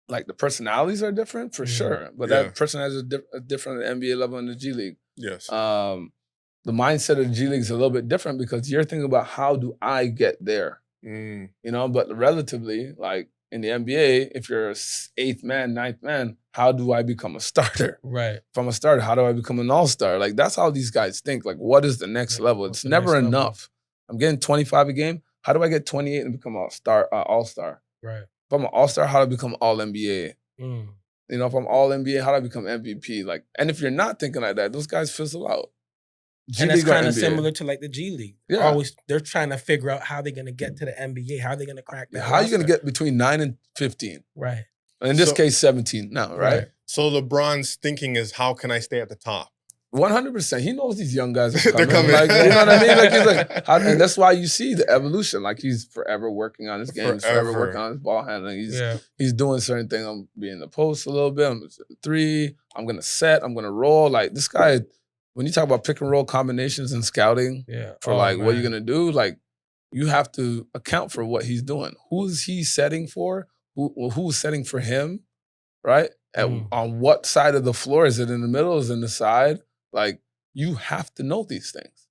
Speaker 4: like, the personalities are different for
Speaker 2: Mhm.
Speaker 4: sure, but
Speaker 3: Yeah.
Speaker 4: that personality is different at the NBA level and the G League.
Speaker 3: Yes.
Speaker 4: The mindset of the G League is a little bit different because you're thinking about how do I get there,
Speaker 3: Mm.
Speaker 4: you know? But relatively, like, in the NBA, if you're a eighth man, ninth man, how do I become a starter?
Speaker 2: Right.
Speaker 4: If I'm a starter, how do I become an all-star? Like, that's how these guys think. Like, what is the next
Speaker 2: Yeah,
Speaker 4: level?
Speaker 2: what's
Speaker 4: It's
Speaker 2: the
Speaker 4: never
Speaker 2: next level?
Speaker 4: enough. I'm getting 25 a game. How do I get 28 and become all-star?
Speaker 2: Right.
Speaker 4: If I'm an all-star, how do I become all-NBA?
Speaker 2: Mm.
Speaker 4: You know, if I'm all-NBA, how do I become MVP? Like, and if you're not thinking like that, those guys fizzle out. G
Speaker 2: And that's
Speaker 4: League or
Speaker 2: kind of
Speaker 4: NBA?
Speaker 2: similar to like the G League.
Speaker 4: Yeah.
Speaker 2: Always, they're trying to figure out how they're going to get to the NBA. How are they going to crack that?
Speaker 4: How are you going to
Speaker 2: roster?
Speaker 4: get between 9 and 15?
Speaker 2: Right.
Speaker 4: In this
Speaker 3: So-
Speaker 4: case, 17 now, right?
Speaker 3: So LeBron's thinking is, how can I stay at the top?
Speaker 4: 100%. He knows these young guys
Speaker 3: They're
Speaker 4: are coming.
Speaker 3: coming.
Speaker 4: Like, you know what I mean? Like, he's like, and that's why you see the evolution. Like, he's forever working on his game. He's forever
Speaker 3: Forever.
Speaker 4: working on his ball handling.
Speaker 2: Yeah.
Speaker 4: He's doing certain things. I'm being the post a little bit. I'm three. I'm gonna set. I'm gonna roll. Like this guy, when you talk about pick and roll combinations and scouting
Speaker 2: Yeah.
Speaker 4: for
Speaker 2: Oh,
Speaker 4: like what
Speaker 2: man.
Speaker 4: you're gonna do, like you have to account for what he's doing. Who is he setting for? Who's setting for him? Right? On what side of the floor? Is it in the middle? Is it in the side? Like you have to know these things.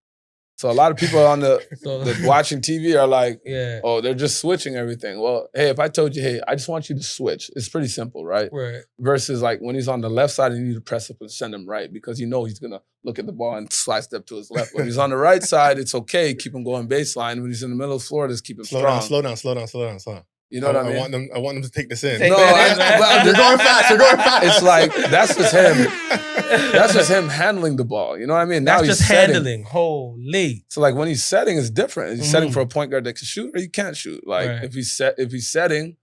Speaker 4: So a lot of people on the watching TV are like,
Speaker 2: Yeah.
Speaker 4: oh, they're just switching everything. Well, hey, if I told you, hey, I just want you to switch, it's pretty simple, right?
Speaker 2: Right.
Speaker 4: Versus like when he's on the left side and you need to press up and send him right because you know he's gonna look at the ball and slide step to his left. When he's on the right side, it's okay, keep him going baseline. When he's in the middle of the floor, just keep him strong.
Speaker 3: Slow down.
Speaker 4: You know what I mean?
Speaker 3: I want them to take this in.
Speaker 2: Take
Speaker 4: No,
Speaker 2: that in,
Speaker 3: You're going fast.
Speaker 4: it's like that's just him. That's just him handling the ball. You know what I mean? Now
Speaker 2: That's
Speaker 4: he's
Speaker 2: just
Speaker 4: setting.
Speaker 2: handling. Holy.
Speaker 4: So like when he's setting, it's different. He's setting
Speaker 2: Mhm.
Speaker 4: for a point guard that can shoot or he can't shoot. Like
Speaker 2: Right.
Speaker 4: if he's setting,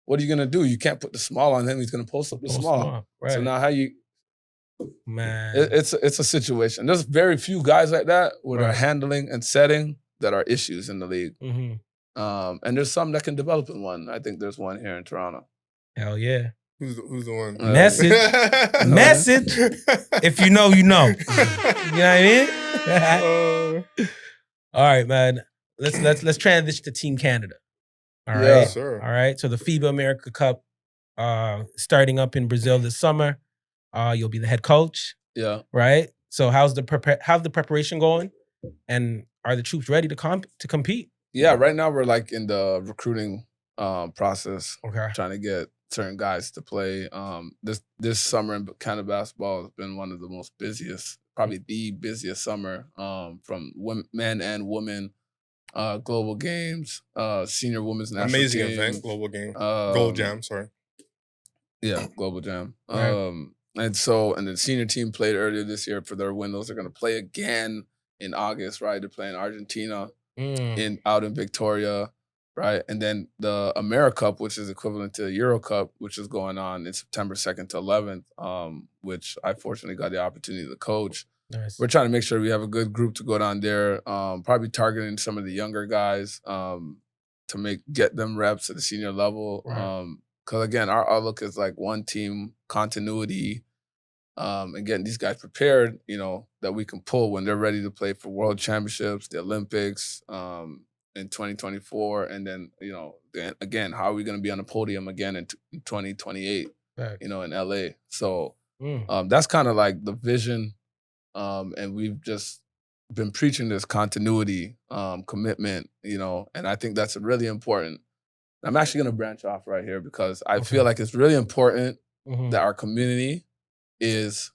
Speaker 4: what are you gonna do? You can't put the small on him. He's gonna post up the small.
Speaker 2: Right.
Speaker 4: So now how you?
Speaker 2: Man.
Speaker 4: It's a situation. There's very few guys like that where they're
Speaker 2: Right.
Speaker 4: handling and setting that are issues in the league.
Speaker 2: Mhm.
Speaker 4: And there's some that can develop in one. I think there's one here in Toronto.
Speaker 2: Hell yeah.
Speaker 3: Who's the one?
Speaker 2: Message. Message. If you know, you know. You know what I mean? All right, man. Let's transition to Team Canada. All right.
Speaker 4: Yeah.
Speaker 3: Sure.
Speaker 2: All right. So the FIBA America Cup starting up in Brazil this summer. You'll be the head coach,
Speaker 4: Yeah.
Speaker 2: right? So how's the preparation going? And are the troops ready to compete?
Speaker 4: Yeah. Right now we're like in the recruiting process.
Speaker 2: Okay.
Speaker 4: Trying to get certain guys to play. This summer in Canada basketball has been one of the most busiest, probably the busiest summer from men and women. Global games, senior women's national
Speaker 3: Amazing
Speaker 4: team.
Speaker 3: event, global game, Gold Jam. Sorry.
Speaker 4: Yeah, Global Jam.
Speaker 2: Right.
Speaker 4: And the senior team played earlier this year for their win. Those are going to play again in August, right? They're playing Argentina out in Victoria, right? And then the AmeriCup, which is equivalent to the Euro Cup, which is going on in September 2nd to 11th, which I fortunately got the opportunity to coach.
Speaker 2: Nice.
Speaker 4: We're trying to make sure we have a good group to go down there, probably targeting some of the younger guys to get them reps at the senior level.
Speaker 2: Right.
Speaker 4: Because again, our outlook is like one team continuity and getting these guys prepared, that we can pull when they're ready to play for world championships, the Olympics in 2024. And then, again, how are we going to be on the podium again in 2028,
Speaker 2: Right.
Speaker 4: in LA. So that's kind of like the vision. And we've just been preaching this continuity, commitment, and I think that's really important. I'm actually going to branch off right here because I feel like it's really important that our community is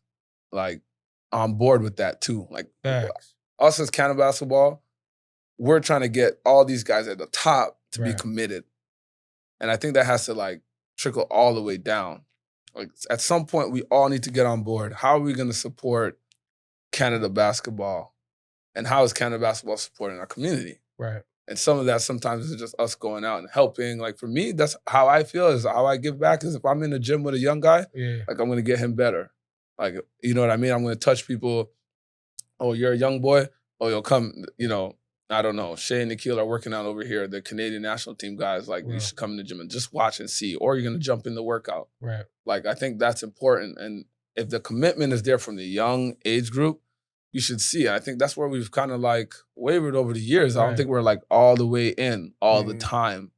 Speaker 4: like on board with that too. Like
Speaker 2: Facts.
Speaker 4: us as Canada basketball, we're trying to get all these guys at the top to be
Speaker 2: Right.
Speaker 4: committed. And I think that has to like trickle all the way down. Like at some point, we all need to get on board. How are we going to support Canada basketball? And how is Canada basketball supporting our community?
Speaker 2: Right.
Speaker 4: And some of that sometimes is just us going out and helping. Like for me, that's how I feel, is how I give back is if I'm in the gym with a young guy,
Speaker 2: Yeah.
Speaker 4: like I'm going to get him better. Like, you know what I mean? I'm going to touch people. Oh, you're a young boy? Oh, you'll come, I don't know. Shay and Nikhil are working out over here. The Canadian national team guys, like you should come in the gym and just watch and see. Or you're going to jump in the workout.
Speaker 2: Right.
Speaker 4: Like I think that's important. And if the commitment is there from the young age group, you should see. I think that's where we've kind of like wavered over the years. I don't
Speaker 2: Right.
Speaker 4: think we're like all the way in all the time.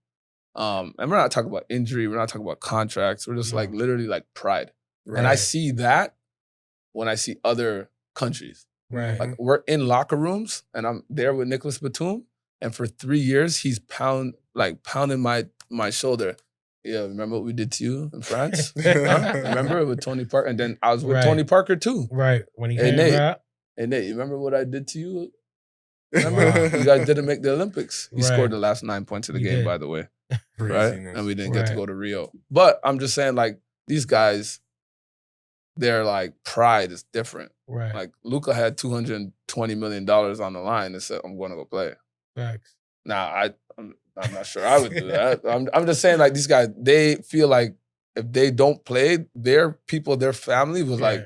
Speaker 4: And we're not talking about injury. We're not talking about contracts. We're just like literally like pride. And I
Speaker 2: Right.
Speaker 4: see that when I see other countries.
Speaker 2: Right.
Speaker 4: Like we're in locker rooms and I'm there with Nicholas Batum. And for 3 years, he's pounding my shoulder. Yeah, remember what we did to you in France? Huh? Remember with Tony Parker? And then I was with
Speaker 2: Right.
Speaker 4: Tony Parker too.
Speaker 2: Right. When he
Speaker 4: Hey,
Speaker 2: came
Speaker 4: Nate.
Speaker 2: out.
Speaker 4: Hey, Nate, you remember what I did to you? Remember? You guys didn't make the Olympics. He
Speaker 2: Right.
Speaker 4: scored the last 9 points of the
Speaker 2: He
Speaker 4: game,
Speaker 2: did.
Speaker 4: by the way. Right?
Speaker 3: Craziness.
Speaker 4: And we didn't get to
Speaker 2: Right.
Speaker 4: go to Rio. But I'm just saying, like, these guys, their like pride is different.
Speaker 2: Right.
Speaker 4: Like Luka had $220 million on the line and said, I'm going to go play.
Speaker 2: Facts.
Speaker 4: Now, I'm not sure I would do that. I'm just saying, like, these guys, they feel like if they don't play, their people, their family was
Speaker 2: Yeah.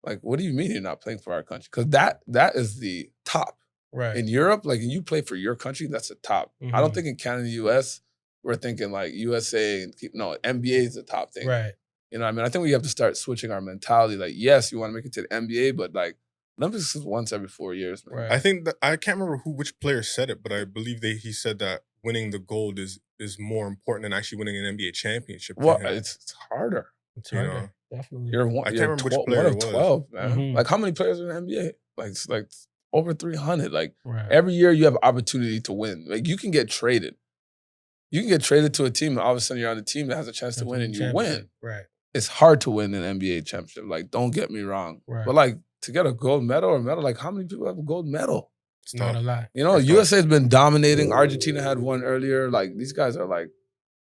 Speaker 4: like, what do you mean you're not playing for our country? Because that is the top.
Speaker 2: Right.
Speaker 4: In Europe, like you play for your country, that's the top. I don't think in Canada, US, we're thinking like USA. No, NBA is the top thing.
Speaker 2: Right.
Speaker 4: You know what I mean? I think we have to start switching our mentality. Like, yes, you want to make it to the NBA, but like Olympics is once every 4 years, man.
Speaker 2: Right.
Speaker 3: I think that I can't remember which player said it, but I believe he said that winning the gold is more important than actually winning an NBA championship.
Speaker 4: Well,
Speaker 3: to him.
Speaker 4: it's harder.
Speaker 2: It's
Speaker 3: You
Speaker 2: harder.
Speaker 3: know.
Speaker 2: Definitely.
Speaker 4: You're one.
Speaker 3: I can't
Speaker 4: You're
Speaker 3: remember which
Speaker 4: 12
Speaker 3: player
Speaker 4: one
Speaker 3: it
Speaker 4: of
Speaker 3: was.
Speaker 4: 12, man.
Speaker 2: Mhm.
Speaker 4: Like how many players are in the NBA? Like over 300. Like
Speaker 2: Right.
Speaker 4: every year you have opportunity to win. Like you can get traded. You can get traded to a team, and all of a sudden you're on a team that has a chance to win, and you win.
Speaker 2: Right.
Speaker 4: It's hard to win an NBA championship. Like, don't get me wrong.
Speaker 2: Right.
Speaker 4: But like to get a gold medal or medal, like how many people have a gold medal?
Speaker 3: It's
Speaker 2: Not a
Speaker 3: tough.
Speaker 2: lot.
Speaker 4: You know,
Speaker 3: That's
Speaker 4: USA has been dominating. Argentina had one earlier. Like these guys are like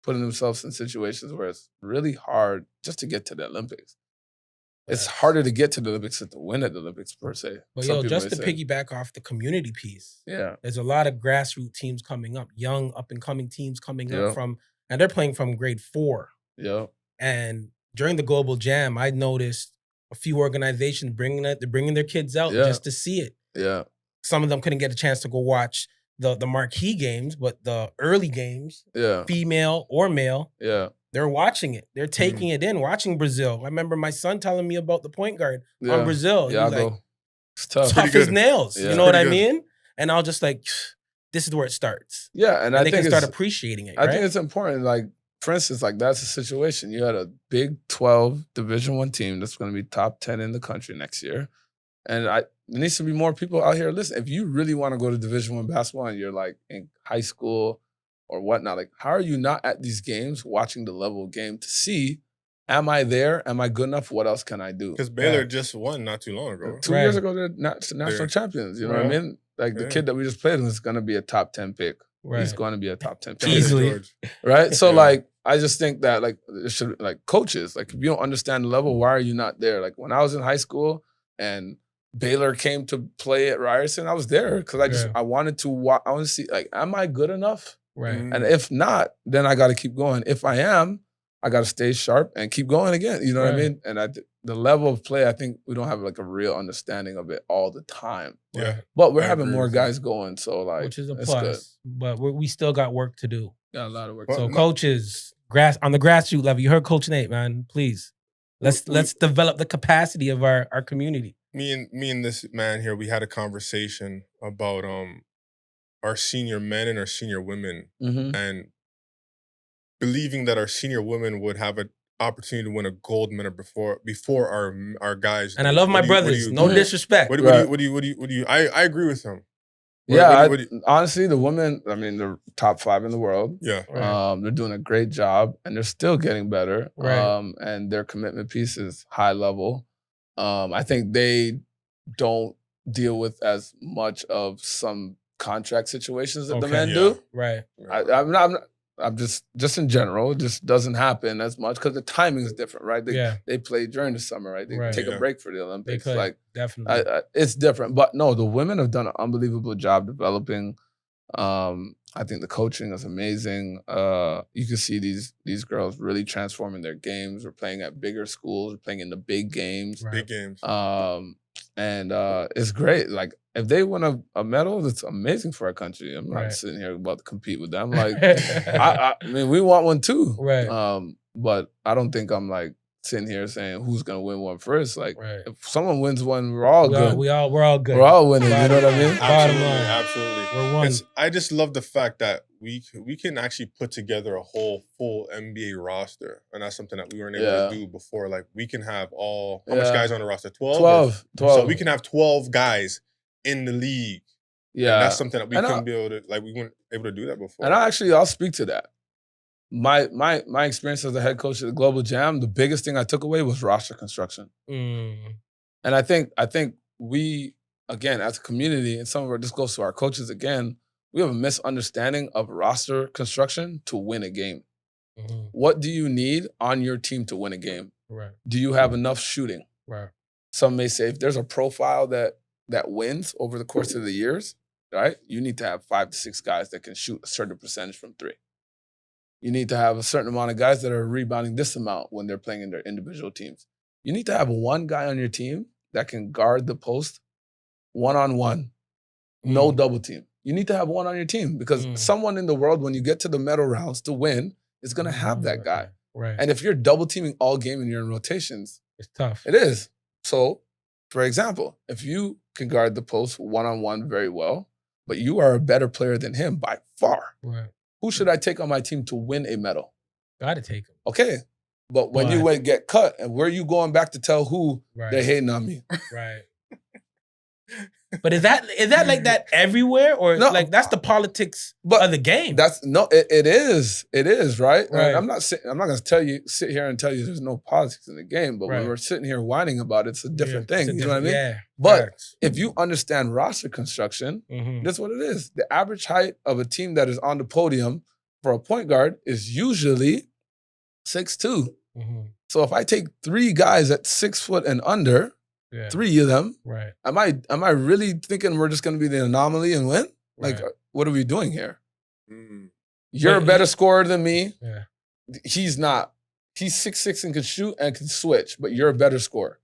Speaker 4: putting themselves in situations where it's really hard just to get to the Olympics. It's
Speaker 2: Facts.
Speaker 4: harder to get to the Olympics than to win at the Olympics per se.
Speaker 2: But
Speaker 4: Some
Speaker 2: yo,
Speaker 4: people
Speaker 2: just
Speaker 4: may
Speaker 2: to
Speaker 4: say.
Speaker 2: piggyback off the community piece,
Speaker 4: Yeah.
Speaker 2: there's a lot of grassroots teams coming up, young up and coming teams coming
Speaker 4: Yeah.
Speaker 2: up and they're playing from grade 4.
Speaker 4: Yeah.
Speaker 2: And during the Global Jam, I noticed a few organizations bringing their kids out
Speaker 4: Yeah.
Speaker 2: just to see it.
Speaker 4: Yeah.
Speaker 2: Some of them couldn't get a chance to go watch the marquee games, but the early games,
Speaker 4: Yeah.
Speaker 2: female or male,
Speaker 4: Yeah.
Speaker 2: they're watching it. They're taking it in, watching Brazil. I remember my son telling me about the point guard on Brazil.
Speaker 4: Yeah,
Speaker 2: He's like,
Speaker 4: it's tough.
Speaker 2: tough as
Speaker 3: good.
Speaker 2: nails.
Speaker 4: Yeah.
Speaker 2: You know what I
Speaker 3: Pretty good.
Speaker 2: mean? And I was just like, this is where it starts.
Speaker 4: Yeah, and I
Speaker 2: they
Speaker 4: think
Speaker 2: can start
Speaker 4: it's,
Speaker 2: appreciating it,
Speaker 4: I
Speaker 2: right?
Speaker 4: think it's important. Like, for instance, like that's a situation. You had a Big 12 Division I team that's going to be top 10 in the country next year. And there needs to be more people out here. Listen, if you really want to go to Division I basketball and you're like in high school or whatnot, like how are you not at these games watching the level of game to see, am I there? Am I good enough? What else can I do?
Speaker 3: Because Baylor just won not too long ago.
Speaker 4: 2 years ago, they're national
Speaker 3: They're-
Speaker 4: champions. You know what I
Speaker 3: Right.
Speaker 4: mean? Like the
Speaker 3: Yeah.
Speaker 4: kid that we just played with is going to be a top 10 pick.
Speaker 2: Right.
Speaker 4: He's going to be a top 10 pick.
Speaker 2: Easily.
Speaker 3: George.
Speaker 4: Right? So
Speaker 3: Yeah.
Speaker 4: like, I just think that like it should like coaches, like if you don't understand the level, why are you not there? Like when I was in high school and Baylor came to play at Ryerson, I was there because I wanted to watch. I want to see like, am I good enough?
Speaker 2: Right.
Speaker 3: Mhm.
Speaker 4: And if not, then I got to keep going. If I am, I got to stay sharp and keep going again. You know what I
Speaker 2: Right.
Speaker 4: mean? And the level of play, I think we don't have like a real understanding of it all the time.
Speaker 3: Yeah.
Speaker 4: But we're
Speaker 3: I
Speaker 4: having
Speaker 3: agree
Speaker 4: more
Speaker 3: with you.
Speaker 4: guys going, so like,
Speaker 2: Which is a
Speaker 4: it's
Speaker 2: plus.
Speaker 4: good.
Speaker 2: But we still got work to do.
Speaker 4: Got a lot of work.
Speaker 3: Well,
Speaker 2: So
Speaker 3: no-
Speaker 2: coaches, on the grassroots level, you heard Coach Nate, man. Please. Let's develop the capacity of our community.
Speaker 3: Me and this man here, we had a conversation about our senior men and our senior women,
Speaker 4: Mm-hmm.
Speaker 3: and believing that our senior women would have an opportunity to win a gold medal before our guys.
Speaker 2: And I
Speaker 3: do.
Speaker 2: love my
Speaker 3: What do you- what do
Speaker 2: brothers.
Speaker 3: you
Speaker 2: No
Speaker 3: agree?
Speaker 2: disrespect.
Speaker 3: What do you? I agree with him.
Speaker 4: Honestly, the women, I mean, they're top 5 in the world.
Speaker 3: Yeah.
Speaker 2: Right.
Speaker 4: They're doing a great job and they're still getting better.
Speaker 2: Right.
Speaker 4: And their commitment piece is high level. I think they don't deal with as much of some contract situations that the
Speaker 2: Okay.
Speaker 4: men
Speaker 3: Yeah.
Speaker 4: do.
Speaker 2: Right.
Speaker 4: I'm just in general, it just doesn't happen as much because the timing is different, right? They play during the summer, right? They
Speaker 2: Right.
Speaker 4: take
Speaker 3: Yeah.
Speaker 4: a break for the
Speaker 2: They
Speaker 4: Olympics.
Speaker 2: could.
Speaker 4: Like,
Speaker 2: Definitely.
Speaker 4: it's different. But no, the women have done an unbelievable job developing. I think the coaching is amazing. You can see these girls really transforming their games. We're playing at bigger schools. We're playing in the big games.
Speaker 2: Right.
Speaker 3: Big games.
Speaker 4: And it's great. Like if they win a medal, that's amazing for our country. I'm not
Speaker 2: Right.
Speaker 4: sitting here about to compete with them. Like I mean, we want one too.
Speaker 2: Right.
Speaker 4: But I don't think I'm like sitting here saying who's gonna win one first. Like
Speaker 2: Right.
Speaker 4: if someone wins one, we're all good.
Speaker 2: We're all good.
Speaker 4: We're all winning. You know what I mean?
Speaker 2: Bottom
Speaker 3: Absolutely,
Speaker 2: line.
Speaker 3: absolutely.
Speaker 2: We're one.
Speaker 3: I just love the fact that we can actually put together a whole full NBA roster, and that's something that we weren't able to do before. Like we can have how much guys on the roster? 12?
Speaker 4: 12.
Speaker 3: So we can have 12 guys in the league.
Speaker 4: Yeah.
Speaker 3: And that's something that we
Speaker 4: And
Speaker 3: couldn't be able to, like we weren't able to do that before.
Speaker 4: And I'll speak to that. My experience as a head coach at the Global Jam, the biggest thing I took away was roster construction.
Speaker 2: Mm.
Speaker 4: And I think we, again, as a community, and some of this goes to our coaches again, we have a misunderstanding of roster construction to win a game.
Speaker 2: Mhm.
Speaker 4: What do you need on your team to win a game?
Speaker 2: Right.
Speaker 4: Do you have enough shooting?
Speaker 2: Right.
Speaker 4: Some may say if there's a profile that wins over the course of the years, right? You need to have 5 to 6 guys that can shoot a certain percentage from 3. You need to have a certain amount of guys that are rebounding this amount when they're playing in their individual teams. You need to have one guy on your team that can guard the post one-on-one, no double team. You need to have one on your team because someone in the world, when you get to the medal rounds to win, is going to have that guy.
Speaker 2: Right.
Speaker 4: And if you're double teaming all game and you're in rotations,
Speaker 2: it's tough.
Speaker 4: It is. So, for example, if you can guard the post one-on-one very well, but you are a better player than him by far,
Speaker 2: Right.
Speaker 4: who should I take on my team to win a medal?
Speaker 2: Gotta take him.
Speaker 4: Okay. But when you get cut, and where are you going back to tell who they're hating on me?
Speaker 2: Right. But is that like that everywhere, or
Speaker 4: No.
Speaker 2: like that's the politics of the game?
Speaker 4: It is right.
Speaker 2: Right.
Speaker 4: I'm not gonna sit here and tell you there's no politics in the game, but when we're sitting here whining about it, it's a different thing. You know what I mean?
Speaker 2: Yeah.
Speaker 4: But if you understand roster construction,
Speaker 2: Mm-hmm.
Speaker 4: that's what it is. The average height of a team that is on the podium for a point guard is usually 6'2".
Speaker 2: Mm-hmm.
Speaker 4: So if I take 3 guys at 6 foot and under, 3 of them,
Speaker 2: Right.
Speaker 4: am I really thinking we're just going to be the anomaly and win? Like,
Speaker 2: Right.
Speaker 4: what are we doing here?
Speaker 3: Mm.
Speaker 4: You're a better scorer than me.
Speaker 2: Yeah.
Speaker 4: He's not. He's 6'6" and can shoot and can switch, but you're a better scorer.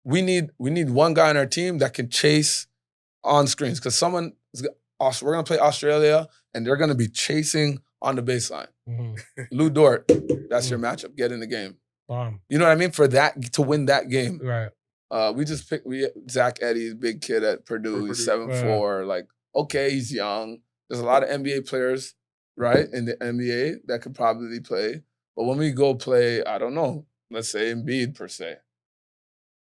Speaker 4: We need one guy on our team that can chase on screens because we're going to play Australia and they're going to be chasing on the baseline.
Speaker 2: Mm-hmm.
Speaker 4: Lou Dort, that's your matchup. Get in the game.
Speaker 2: Bomb.
Speaker 4: You know what I mean? For that, to win that game.
Speaker 2: Right.
Speaker 4: We just picked Zach Eddy's big kid at Purdue. He's 7'4". Like, okay, he's young. There's a lot of NBA players, right, in the NBA that could probably play. But when we go play, I don't know, let's say Embiid per se,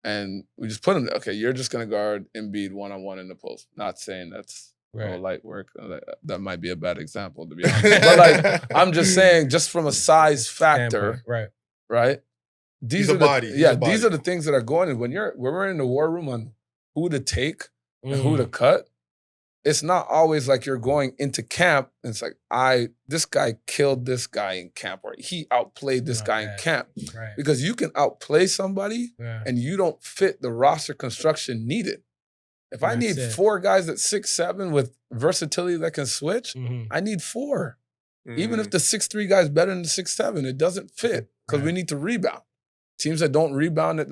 Speaker 4: and we just put him there. Okay, you're just going to guard Embiid one-on-one in the post. Not saying that's light work. That might be a bad example, to be honest. But, like, I'm just saying, just from a size factor, right? These are the things that are going in. When we're in the war room on who to take and who to cut, it's not always like you're going into camp and it's like, this guy killed this guy in camp or he outplayed this guy in camp.
Speaker 2: Right.
Speaker 4: Because you can outplay somebody and you don't fit the roster construction needed. If I need 4 guys at 6'7" with versatility that can switch, I need 4. Even if the 6'3" guy's better than the 6'7", it doesn't fit because we need to rebound. Teams that don't rebound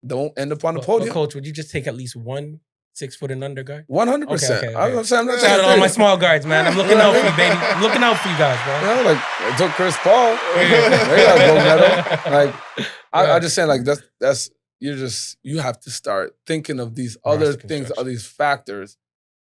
Speaker 4: don't end up on the podium.
Speaker 2: But Coach, would you just take at least one 6 foot and under guy?
Speaker 4: 100%.
Speaker 2: Okay.
Speaker 4: I'm not
Speaker 2: saying all my small guards, man. I'm looking out for you, baby. I'm looking out for you guys, bro.
Speaker 4: You know, like I took Chris Paul. They got a gold medal. Like I just saying, like that's you have to start thinking of these other things, of these factors,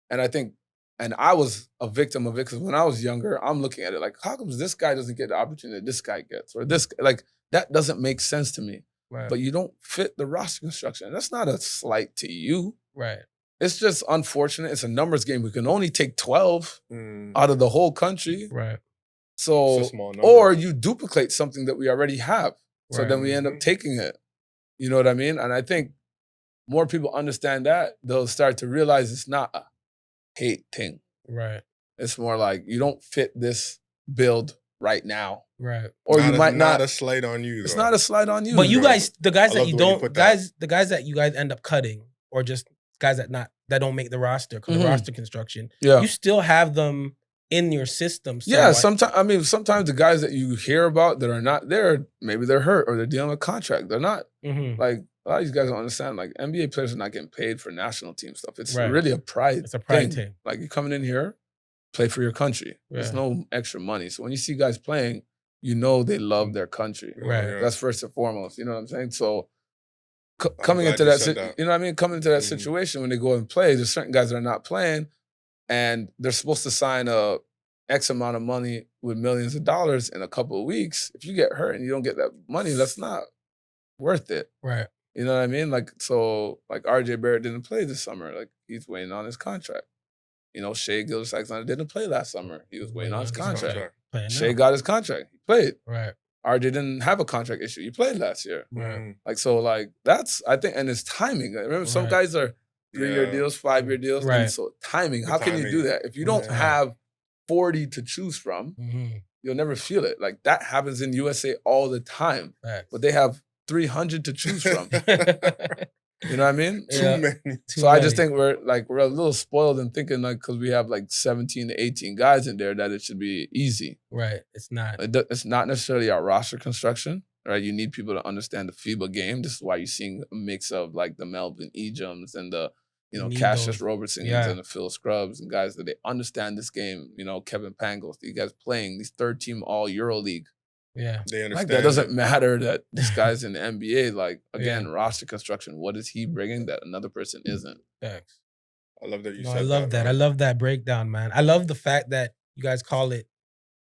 Speaker 4: and I think. And I was a victim of it because when I was younger, I'm looking at it like, how come this guy doesn't get the opportunity that this guy gets? Or this, like, that doesn't make sense to me.
Speaker 2: Right.
Speaker 4: But you don't fit the roster construction. That's not a slight to you.
Speaker 2: Right.
Speaker 4: It's just unfortunate. It's a numbers game. We can only take 12 out of the whole country.
Speaker 2: Right.
Speaker 4: So,
Speaker 3: it's a small number.
Speaker 4: Or you duplicate something that we already have. So then we end up taking it. You know what I mean? And I think more people understand that, they'll start to realize it's not a hate thing.
Speaker 2: Right.
Speaker 4: It's more like you don't fit this build right now.
Speaker 2: Right.
Speaker 4: Or you might not.
Speaker 3: Not a slight on you.
Speaker 4: It's not a slight on you.
Speaker 2: But you guys, the guys that you don't,
Speaker 3: the
Speaker 2: guys that you guys end up cutting, or just guys that don't make the roster, because the roster construction, you still have them in your system.
Speaker 4: Yeah, sometimes the guys that you hear about that are not there, maybe they're hurt or they're dealing with contract. They're not. Like, a lot of these guys don't understand, like, NBA players are not getting paid for national team stuff. It's really a pride
Speaker 2: It's a pride thing.
Speaker 4: Like, you're coming in here, play for your country. There's no extra money. So when you see guys playing, you know they love their country.
Speaker 2: Right.
Speaker 4: That's first and foremost. You know what I'm saying? So coming into that, you know what I mean? Coming into that situation when they go and play, there's certain guys that are not playing and they're supposed to sign a X amount of money with millions of dollars in a couple of weeks. If you get hurt and you don't get that money, that's not worth it.
Speaker 2: Right.
Speaker 4: You know what I mean? Like, so, like, RJ Barrett didn't play this summer. Like, he's waiting on his contract. You know, Shea Gilgeous-Alexander didn't play last summer. He was waiting on his contract. Shea got his contract. He played.
Speaker 2: Right.
Speaker 4: RJ didn't have a contract issue. He played last year.
Speaker 2: Right.
Speaker 4: Like, so, like, that's, I think, and it's timing. Like, remember, some guys are 3-year deals, 5-year deals.
Speaker 2: Right.
Speaker 4: And so timing. How can you do that? If you don't have 40 to choose from, you'll never feel it. Like, that happens in USA all the time.
Speaker 2: Right.
Speaker 4: But they have 300 to choose from. You know what I mean?
Speaker 2: Yeah.
Speaker 3: Too many.
Speaker 4: So I just think we're a little spoiled in thinking like because we have like 17 to 18 guys in there that it should be easy.
Speaker 2: Right. It's not.
Speaker 4: It's not necessarily our roster construction, right? You need people to understand the FIBA game. This is why you're seeing a mix of like the Melvin Ejoms and the
Speaker 2: Need
Speaker 4: Cassius
Speaker 2: those.
Speaker 4: Robertsons
Speaker 2: Yeah.
Speaker 4: and the Phil Scrubs and guys that they understand this game. Kevin Pangos, these guys playing these third team all EuroLeague.
Speaker 2: Yeah.
Speaker 3: They understand.
Speaker 4: Like that doesn't matter that this guy's in the NBA. Like again, roster construction. What is he bringing that another person isn't?
Speaker 2: Facts.
Speaker 3: I love that you
Speaker 2: No,
Speaker 3: said
Speaker 2: I love that. I
Speaker 3: man.
Speaker 2: love that breakdown, man. I love the fact that you guys call it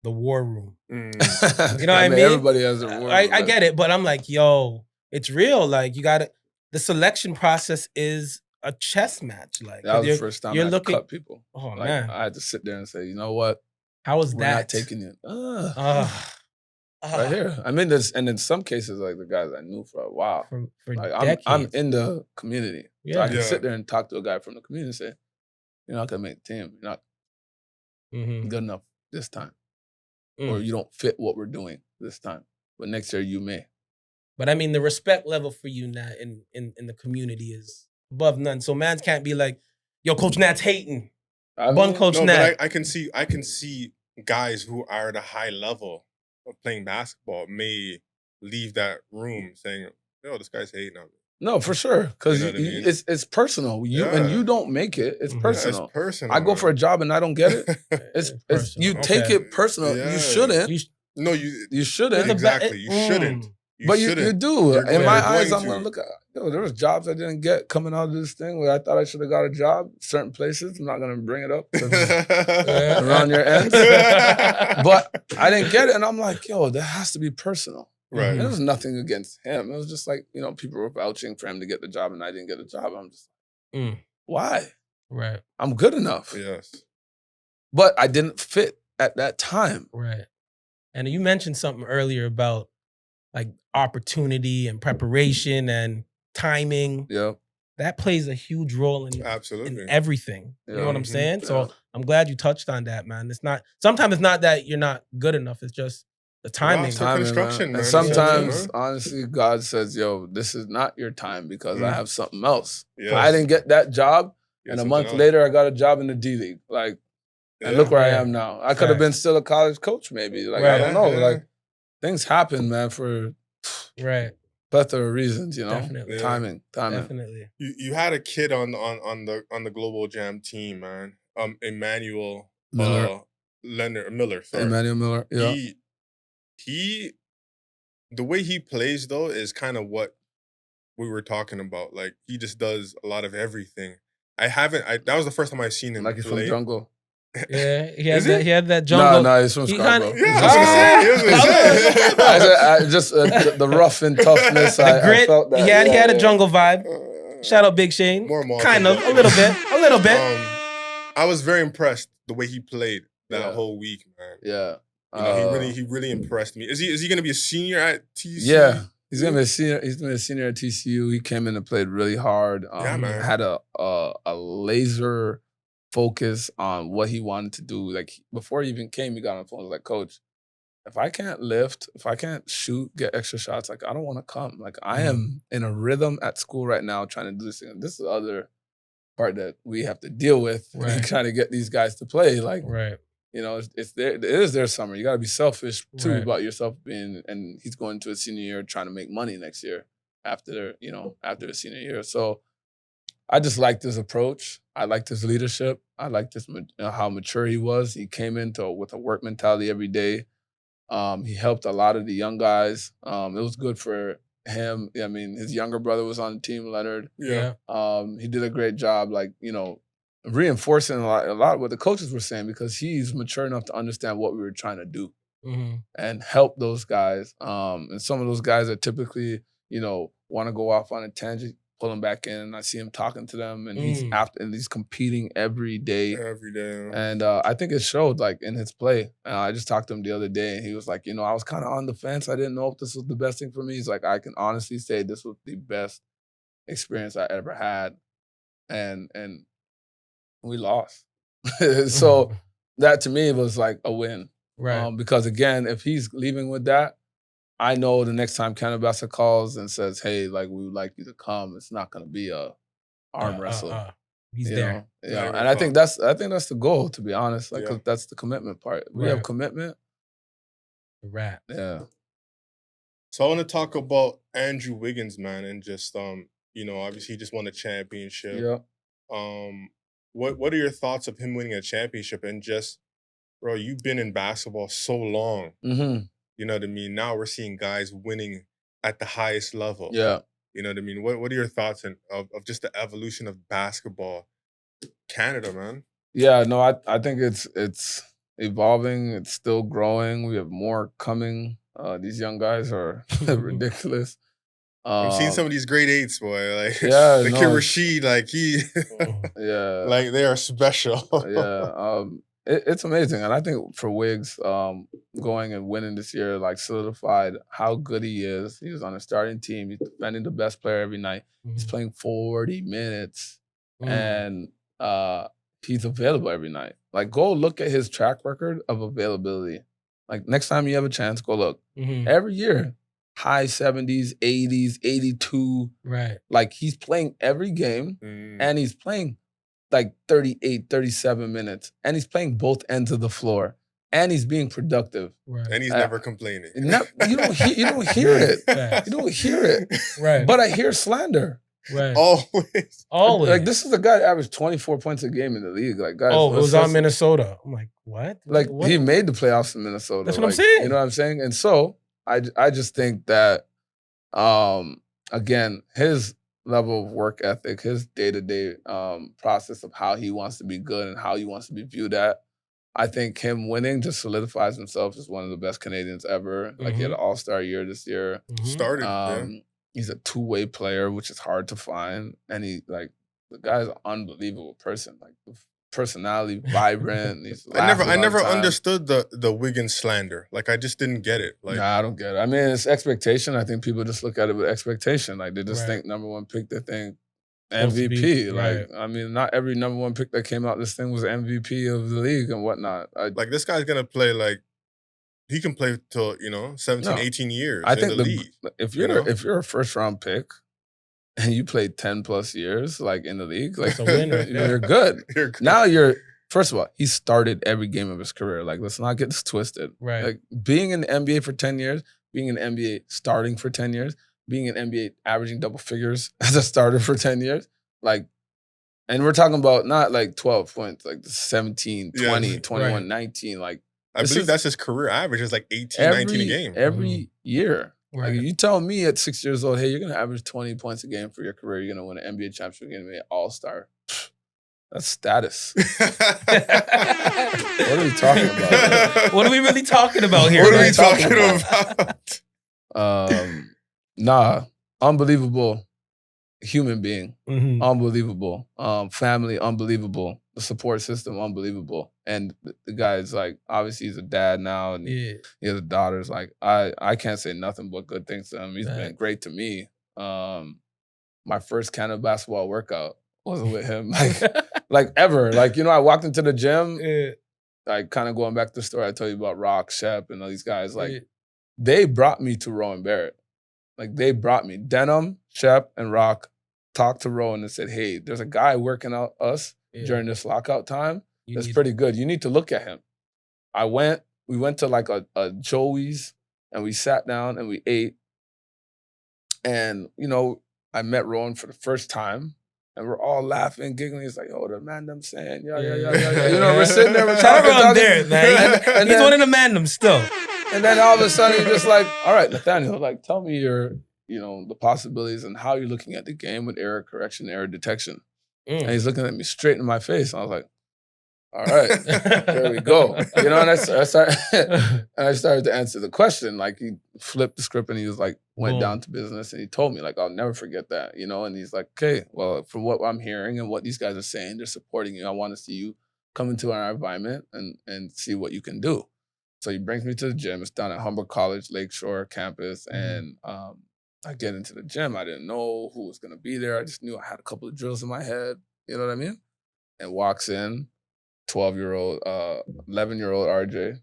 Speaker 2: the war room.
Speaker 3: Mm.
Speaker 2: You know what I mean?
Speaker 4: Everybody has a war.
Speaker 2: I get it, but I'm like, yo, it's real. Like you got to. The selection process is a chess match. Like
Speaker 4: That was the first time I cut people.
Speaker 2: Oh
Speaker 4: Like,
Speaker 2: man,
Speaker 4: I had to sit there and say, you know what?
Speaker 2: how was
Speaker 4: We're
Speaker 2: that?
Speaker 4: not taking it. Right here. I mean, and in some cases, like the guys I knew for a while.
Speaker 2: for
Speaker 4: Like
Speaker 2: decades.
Speaker 4: I'm in the community. So I can
Speaker 3: Yeah.
Speaker 4: sit there and talk to a guy from the community and say, you're not gonna make the team. You're not
Speaker 2: Mhm.
Speaker 4: good enough this time.
Speaker 2: Mm.
Speaker 4: Or you don't fit what we're doing this time. But next year you may.
Speaker 2: But I mean, the respect level for you now in the community is above none. So mans can't be like, yo, Coach Nat's hating.
Speaker 4: I
Speaker 2: Bun
Speaker 4: mean,
Speaker 2: Coach
Speaker 3: No,
Speaker 2: Nat.
Speaker 3: but I can see guys who are at a high level of playing basketball may leave that room saying, "Yo, this guy's hating on me."
Speaker 4: No, for sure. Because
Speaker 3: You know what I mean?
Speaker 4: it's personal. And you don't make it. It's
Speaker 2: Mhm.
Speaker 4: personal.
Speaker 3: Yeah, it's personal.
Speaker 4: I go for a job and I don't get it. It's
Speaker 2: personal.
Speaker 4: you take
Speaker 2: Okay.
Speaker 4: it personal.
Speaker 3: Yeah.
Speaker 4: You shouldn't.
Speaker 3: no, you
Speaker 4: You shouldn't.
Speaker 2: It's a ba-
Speaker 3: exactly. You shouldn't.
Speaker 4: But you
Speaker 3: shouldn't.
Speaker 4: do.
Speaker 3: You're
Speaker 4: In my
Speaker 3: going
Speaker 4: eyes, I'm
Speaker 3: to.
Speaker 4: going to look at, there was jobs I didn't get coming out of this thing where I thought I should have got a job, certain places. I'm not going to bring it up 'cause it's around your ends. But I didn't get it. And I'm like, yo, that has to be personal.
Speaker 3: Right.
Speaker 4: And it was nothing against him. It was just like, people were vouching for him to get the job and I didn't get the job. I'm just
Speaker 2: Mm.
Speaker 4: why?
Speaker 2: Right,
Speaker 4: I'm good enough.
Speaker 3: Yes.
Speaker 4: But I didn't fit at that time.
Speaker 2: right. And you mentioned something earlier about like opportunity and preparation and timing.
Speaker 4: Yeah.
Speaker 2: That plays a huge role in
Speaker 3: Absolutely.
Speaker 2: everything. You know what I'm
Speaker 3: Mhm.
Speaker 2: saying?
Speaker 4: Yeah.
Speaker 2: So I'm glad you touched on that, man. Sometimes it's not that you're not good enough. It's just the timing.
Speaker 3: Roster construction,
Speaker 4: And
Speaker 3: man.
Speaker 4: sometimes,
Speaker 3: Yeah.
Speaker 4: honestly, God says, yo, this is not your time because I
Speaker 3: Mm.
Speaker 4: have something else.
Speaker 3: Yes.
Speaker 4: I didn't get that job.
Speaker 3: Get
Speaker 4: And a
Speaker 3: something
Speaker 4: month
Speaker 3: else.
Speaker 4: later, I got a job in the D League. Like, and look where I am now. I could have been still a college coach, maybe. Like, I don't know.
Speaker 3: Yeah.
Speaker 4: Like, things happen, man, for
Speaker 2: Right.
Speaker 4: plethora of reasons,
Speaker 2: Definitely.
Speaker 3: Yeah.
Speaker 4: Timing.
Speaker 2: Definitely.
Speaker 3: You had a kid on the Global Jam team, man. Emmanuel
Speaker 4: Miller.
Speaker 3: Miller. Sorry.
Speaker 4: Emmanuel Miller. Yeah.
Speaker 3: He the way he plays though is kind of what we were talking about. Like he just does a lot of everything. That was the first time I seen him
Speaker 4: Like he's from
Speaker 3: play.
Speaker 4: Jungle.
Speaker 2: Yeah,
Speaker 3: Is it?
Speaker 2: he had that jungle.
Speaker 4: No, he's from
Speaker 2: He
Speaker 4: Scarborough.
Speaker 2: kinda-
Speaker 3: Yeah, I was gonna say, he was gonna say.
Speaker 4: I just the rough and toughness.
Speaker 2: The
Speaker 4: I
Speaker 2: grit.
Speaker 4: felt that.
Speaker 2: He had a
Speaker 4: Yeah.
Speaker 2: jungle vibe. Shout out Big Shane.
Speaker 3: More Malcolm.
Speaker 2: Kind of, a little bit.
Speaker 3: I was very impressed the way he played that
Speaker 4: Yeah.
Speaker 3: who week, man.
Speaker 4: Yeah.
Speaker 3: You know, he really impressed me. Is he gonna be a senior at TCU?
Speaker 4: Yeah. He's gonna be a senior. He's gonna be a senior at TCU. He came in and played really hard.
Speaker 3: Yeah, man.
Speaker 4: Had a laser focus on what he wanted to do. Like before he even came, he got on the phone. He was like, "Coach, if I can't lift, if I can't shoot, get extra shots, like I don't want to come. Like I am in a rhythm at school right now, trying to do this thing. This is the other part that we have to deal with,
Speaker 2: Right.
Speaker 4: trying to get these guys to play. Like
Speaker 2: Right.
Speaker 4: it is their summer. You got to be selfish too
Speaker 2: Right.
Speaker 4: about yourself being. And he's going to a senior year trying to make money next year after his senior year. So I just liked his approach. I liked his leadership. I liked how mature he was. He came with a work mentality every day. He helped a lot of the young guys. It was good for him. I mean, his younger brother was on the team, Leonard.
Speaker 3: Yeah.
Speaker 4: He did a great job, reinforcing a lot of what the coaches were saying because he's mature enough to understand what we were trying to do
Speaker 2: Mm-hmm.
Speaker 4: and help those guys. And some of those guys that typically, want to go off on a tangent, pull him back in. And I see him talking to them, and he's competing every day.
Speaker 3: Every day.
Speaker 4: And I think it showed in his play. I just talked to him the other day, and he was like, I was kind of on the fence. I didn't know if this was the best thing for me. He's like, I can honestly say this was the best experience I ever had, and we lost. So that to me was like a win,
Speaker 2: Right.
Speaker 4: because again, if he's leaving with that, I know the next time Canabasa calls and says, "Hey, like we would like you to come," it's not going to be a arm wrestle.
Speaker 2: He's there.
Speaker 4: And I think that's the goal, to be honest. Like 'cause that's the commitment part. We have
Speaker 2: Right.
Speaker 4: commitment.
Speaker 2: The rap.
Speaker 4: Yeah.
Speaker 3: So I want to talk about Andrew Wiggins, man, and just obviously he just won a championship.
Speaker 4: Yeah.
Speaker 3: What are your thoughts of him winning a championship and just, bro, you've been in basketball so long.
Speaker 4: Mm-hmm.
Speaker 3: You know what I mean? Now we're seeing guys winning at the highest level.
Speaker 4: Yeah.
Speaker 3: You know what I mean? What are your thoughts of just the evolution of basketball Canada, man?
Speaker 4: Yeah, no, I think it's evolving. It's still growing. We have more coming. These young guys are ridiculous.
Speaker 3: I'm seeing some of these grade 8s, boy. Like,
Speaker 4: Yeah,
Speaker 3: the
Speaker 4: no,
Speaker 3: kid Rashid, like he,
Speaker 4: yeah,
Speaker 3: like they are special.
Speaker 4: yeah. It's amazing, and I think for Wiggs, going and winning this year, like solidified how good he is. He was on a starting team. He's defending the best player every night. He's playing 40 minutes, and he's available every night. Like, go look at his track record of availability. Like, next time you have a chance, go look. Every year, high 70s, 80s, 82.
Speaker 2: Right.
Speaker 4: Like, he's playing every game, and he's playing like 38, 37 minutes, and he's playing both ends of the floor, and he's being productive.
Speaker 2: Right.
Speaker 3: And he's never complaining.
Speaker 4: You don't hear it. You don't hear it.
Speaker 2: Right.
Speaker 4: But I hear slander.
Speaker 2: Right.
Speaker 3: Always.
Speaker 2: Always.
Speaker 4: Like, this is a guy that averaged 24 points a game in the league. Like, guys,
Speaker 2: it was on Minnesota. I'm like, what?
Speaker 4: Like,
Speaker 2: what?
Speaker 4: he made the playoffs in Minnesota.
Speaker 2: That's what I'm saying.
Speaker 4: You know what I'm saying? And so I just think that, again, his level of work ethic, his day-to-day process of how he wants to be good and how he wants to be viewed at, I think him winning just solidifies himself as one of the best Canadians ever. Like, he had an all-star year this year.
Speaker 3: Started,
Speaker 4: He's a two-way player, which is hard to find. And the guy's an unbelievable person. Like, personality, vibrant.
Speaker 3: I never understood the Wiggins slander. Like, I just didn't get it. Like,
Speaker 4: nah, I don't get it. I mean, it's expectation. I think people just look at it with expectation. Like, they just think number one pick, they think MVP. Like, I mean, not every number one pick that came out this thing was MVP of the league and whatnot.
Speaker 3: Like, this guy's gonna play, like, he can play till 17, 18 years
Speaker 4: I think
Speaker 3: in the league.
Speaker 4: If you're a first round pick and you played 10 plus years, like, in the league, like,
Speaker 2: a winner.
Speaker 4: You're good.
Speaker 3: You're good.
Speaker 4: Now first of all, he started every game of his career. Like, let's not get this twisted.
Speaker 2: Right.
Speaker 4: Like, being in the NBA for 10 years, being in the NBA starting for 10 years, being in NBA averaging double figures as a starter for 10 years, like, and we're talking about not like 12 points, like 17, 20, 21, 19, like,
Speaker 3: I believe that's his career average. It's like 18, 19 a game.
Speaker 4: Every year.
Speaker 2: Right.
Speaker 4: Like, you tell me at 6 years old, hey, you're going to average 20 points a game for your career. You're going to win an NBA championship. You're going to be an all-star. That's status. What are we talking about?
Speaker 2: What are we really talking about here?
Speaker 3: What are we talking about?
Speaker 4: Nah, unbelievable human being.
Speaker 2: Mhm.
Speaker 4: Unbelievable. Family, unbelievable. The support system, unbelievable. And the guy is like, obviously he's a dad now, and he has a daughter. It's like, I can't say nothing but good things to him. He's been great to me. My first Canada basketball workout wasn't with him, like ever. Like, I walked into the gym, like, kind of going back to the story I told you about Rock, Shep, and all these guys. Like, they brought me to Rowan Barrett. Like, they brought me. Denham, Shep, and Rock talked to Rowan and said, hey, there's a guy working out us during this lockout time. That's pretty good. You need to look at him. We went to like a Joey's, and we sat down and we ate. And, I met Rowan for the first time, and we're all laughing, giggling. He's like, oh, the man them saying, yeah. We're sitting there, we're talking.
Speaker 2: Shout out there, man.
Speaker 4: And
Speaker 2: he's
Speaker 4: then,
Speaker 2: one of the mandem still.
Speaker 4: And then all of a sudden, you're just like, all right, Nathaniel, like, tell me the possibilities and how you're looking at the game with error correction, error detection. And he's looking at me straight in my face. And I was like, all right, there we go. And I started to answer the question. Like, he flipped the script and he was like, went down to business, and he told me, like, I'll never forget that, and he's like, okay, well, from what I'm hearing and what these guys are saying, they're supporting you. I want to see you come into our environment and see what you can do. So he brings me to the gym. It's down at Humber College, Lakeshore campus. And I get into the gym. I didn't know who was going to be there. I just knew I had a couple of drills in my head. You know what I mean? And walks in, 11-year-old RJ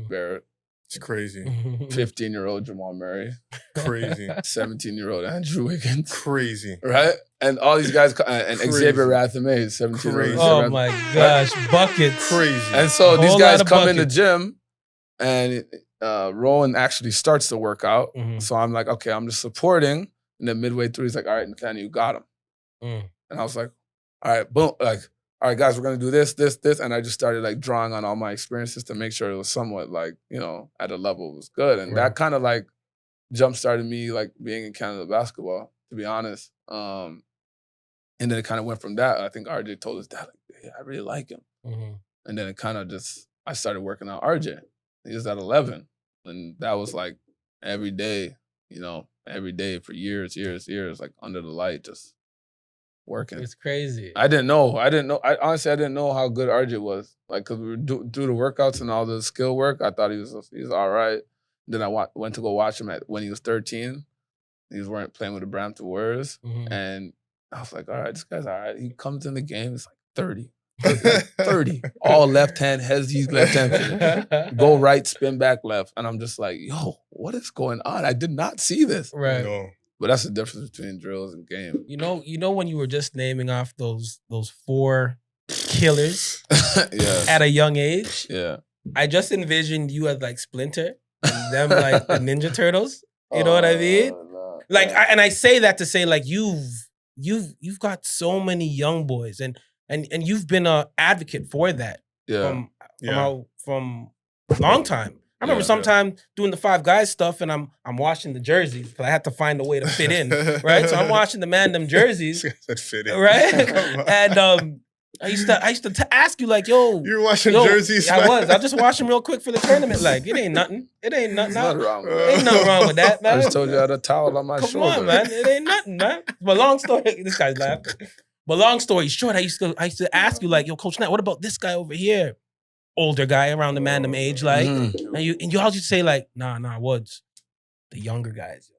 Speaker 4: Barrett.
Speaker 3: It's crazy.
Speaker 4: 15-year-old Jamal Murray.
Speaker 3: Crazy.
Speaker 4: 17-year-old Andrew Wiggins.
Speaker 3: Crazy.
Speaker 4: Right? And all these guys, and
Speaker 3: Crazy.
Speaker 4: Xavier Rathame, 17-year-old.
Speaker 3: Crazy.
Speaker 2: Oh my gosh, buckets.
Speaker 3: Crazy.
Speaker 4: And so
Speaker 2: A
Speaker 4: these
Speaker 2: whole
Speaker 4: guys
Speaker 2: lot of
Speaker 4: come in the
Speaker 2: buckets.
Speaker 4: gym, and Rowan actually starts the workout.
Speaker 2: Mhm.
Speaker 4: So I'm like, okay, I'm just supporting. And then midway through, he's like, all right, Nathaniel, you got him.
Speaker 2: Mm.
Speaker 4: And I was like, all right, boom. Like, all right, guys, we're going to do this, this, this. And I just started like drawing on all my experiences to make sure it was somewhat like, at a level it was good. And
Speaker 2: Right.
Speaker 4: that kind of like jump-started me like being in Canada basketball, to be honest. And then it kind of went from that. I think RJ told his dad, like, hey, I really like him.
Speaker 2: Mhm.
Speaker 4: And then it kind of I started working out RJ. He was at 11. And that was like every day, every day for years, like under the light, just working.
Speaker 2: It's crazy.
Speaker 4: I didn't know. Honestly, I didn't know how good RJ was. Like, because we were do the workouts and all the skill work, I thought he was all right. Then I went to go watch him when he was 13. He was playing with the Brampton Warriors.
Speaker 2: Mhm.
Speaker 4: And I was like, all right, this guy's all right. He comes in the game, it's like 30. 30. All left hand, he's left hand. Go right, spin back left. And I'm just like, yo, what is going on? I did not see this.
Speaker 2: Right.
Speaker 3: No.
Speaker 4: But that's the difference between drills and game.
Speaker 2: You know when you were just naming off those 4 killers
Speaker 4: Yeah.
Speaker 2: at a young age,
Speaker 4: Yeah.
Speaker 2: I just envisioned you as like Splinter and them like the Ninja Turtles. You know what I mean?
Speaker 4: No.
Speaker 2: Like, I say that to say like you've got so many young boys and you've been an advocate for that from a long time. I remember sometime doing the Five Guys stuff, and I'm washing the jerseys because I had to find a way to fit in, right? So I'm washing them jerseys,
Speaker 3: That fit in.
Speaker 2: right? And I used to ask you like, yo,
Speaker 3: You're washing jerseys.
Speaker 2: I was. I'll just wash them real quick for the tournament. Like, it ain't nothing.
Speaker 4: There's nothing wrong with
Speaker 2: Ain't nothing wrong with that, man.
Speaker 4: I just told you I had a towel on my
Speaker 2: Come
Speaker 4: shoulder.
Speaker 2: on, man. It ain't nothing, man. But long story, this guy's laughing. But long story short, I used to ask you like, yo, Coach Nat, what about this guy over here? Older guy around the Mandem age, like, and you always say like, nah, Woods, the younger guys,